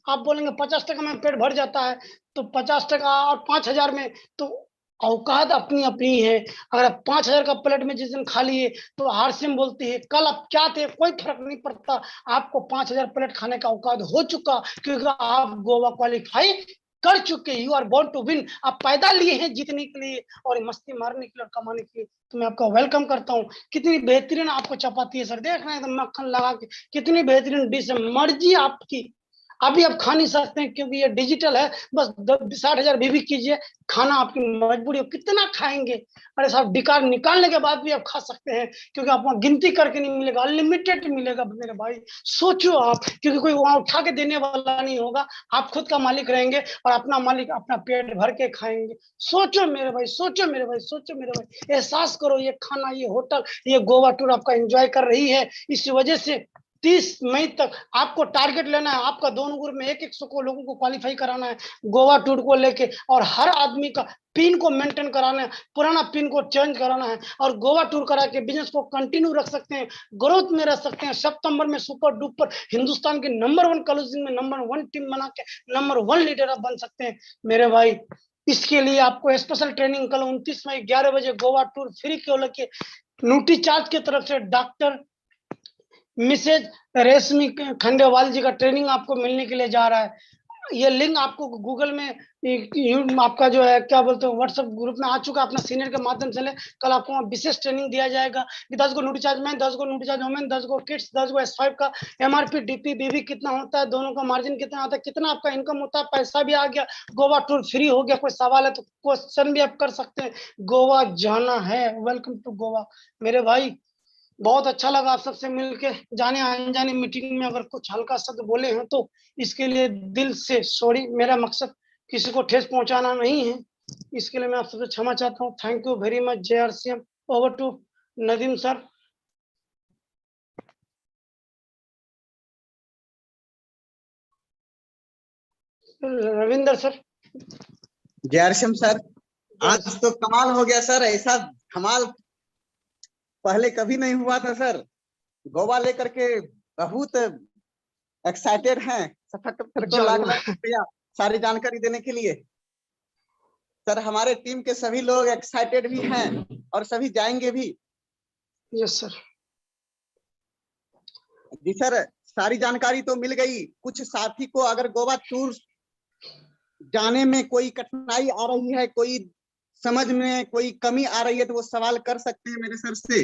आप बोलेंगे 50 टका में पेट भर जाता है, तो 50 टका और 5,000 में तो औकात अपनी अपनी है। अगर आप 5,000 का प्लेट में जिस दिन खा लिए तो आरसीएम बोलती है कल आप क्या थे, कोई फर्क नहीं पड़ता, आपको 5,000 प्लेट खाने का औकात हो चुका, क्योंकि आप गोवा क्वालिफाई कर चुके। You are born to win. आप पैदा लिए हैं जीतने के लिए और मस्ती मारने के लिए और कमाने के लिए। तो मैं आपका वेलकम करता हूँ। कितनी बेहतरीन आपको चपाती है सर, देख रहे हैं एकदम मक्खन लगा के, कितनी बेहतरीन डिश है। मर्जी आपकी, अभी आप खा नहीं सकते हैं क्योंकि ये डिजिटल है। बस 60,000 भी कीजिए, खाना आपकी मजबूरी हो, कितना खाएंगे। अरे साहब डिकार निकालने के बाद भी आप खा सकते हैं, क्योंकि आपको गिनती करके नहीं मिलेगा, अनलिमिटेड मिलेगा मेरे भाई। सोचो आप, क्योंकि कोई वहां उठा के देने वाला नहीं होगा, आप खुद का मालिक रहेंगे और अपना मालिक अपना पेट भर के खाएंगे। सोचो मेरे भाई, सोचो मेरे भाई, सोचो मेरे भाई, एहसास करो ये खाना, ये होटल, ये गोवा टूर आपका एंजॉय कर रही है। इस वजह से 30 मई तक आपको टारगेट लेना है। आपका दोनों ग्रुप में 100 को लोगों को क्वालिफाई कराना है गोवा टूर को लेके, और हर आदमी का पिन को मेंटेन कराना है, पुराना पिन को चेंज कराना है, और गोवा टूर करा के बिजनेस को कंटिन्यू रख सकते हैं, ग्रोथ में रह सकते हैं। सितंबर में सुपर डुपर हिंदुस्तान के नंबर 1 क्लोजिंग में नंबर 1 टीम बना के नंबर 1 लीडर आप बन सकते हैं मेरे भाई। इसके लिए आपको स्पेशल ट्रेनिंग कल 29 मई 11 बजे गोवा टूर फ्री को लेके न्यूट्री चार्ज की तरफ से डॉक्टर मिसेज रेशमी खंडेवाल जी का ट्रेनिंग आपको मिलने के लिए जा रहा है। ये लिंक आपको गूगल में आपका जो है क्या बोलते हैं व्हाट्सएप ग्रुप में आ चुका है, अपना सीनियर के माध्यम से ले। कल आपको वहाँ विशेष ट्रेनिंग दिया जाएगा कि 10 गो न्यूट्री चार्ज मैन, 10 गो न्यूट्री चार्ज वोमेन, 10 गो किड्स, 10 गो S5 का एमआरपी डीपी बीबी कितना होता है, दोनों का मार्जिन कितना आता है, कितना आपका इनकम होता है, पैसा भी आ गया, गोवा टूर फ्री हो गया। कोई सवाल है तो क्वेश्चन भी आप कर सकते हैं। गोवा जाना है, वेलकम टू गोवा मेरे भाई। बहुत अच्छा लगा आप सबसे मिलके। जाने अनजाने मीटिंग में अगर कुछ हल्का शब्द बोले हैं तो इसके लिए दिल से सॉरी। मेरा मकसद किसी को ठेस पहुंचाना नहीं है, इसके लिए मैं आप सबसे क्षमा चाहता हूँ। Thank you very much. JRCM। Over to Nadeem sir. Ravinder sir. जयरशम सर, आज तो कमाल हो गया सर। ऐसा कमाल पहले कभी नहीं हुआ था सर। गोवा लेकर के बहुत एक्साइटेड हैं। सफाकत सर को लाख लाख शुक्रिया सारी जानकारी देने के लिए। सर हमारे टीम के सभी लोग एक्साइटेड भी हैं और सभी जाएंगे भी। Yes sir. जी सर, सारी जानकारी तो मिल गई। कुछ साथी को अगर गोवा टूर जाने में कोई कठिनाई आ रही है, कोई समझ में कोई कमी आ रही है, तो वो सवाल कर सकते हैं मेरे सर से।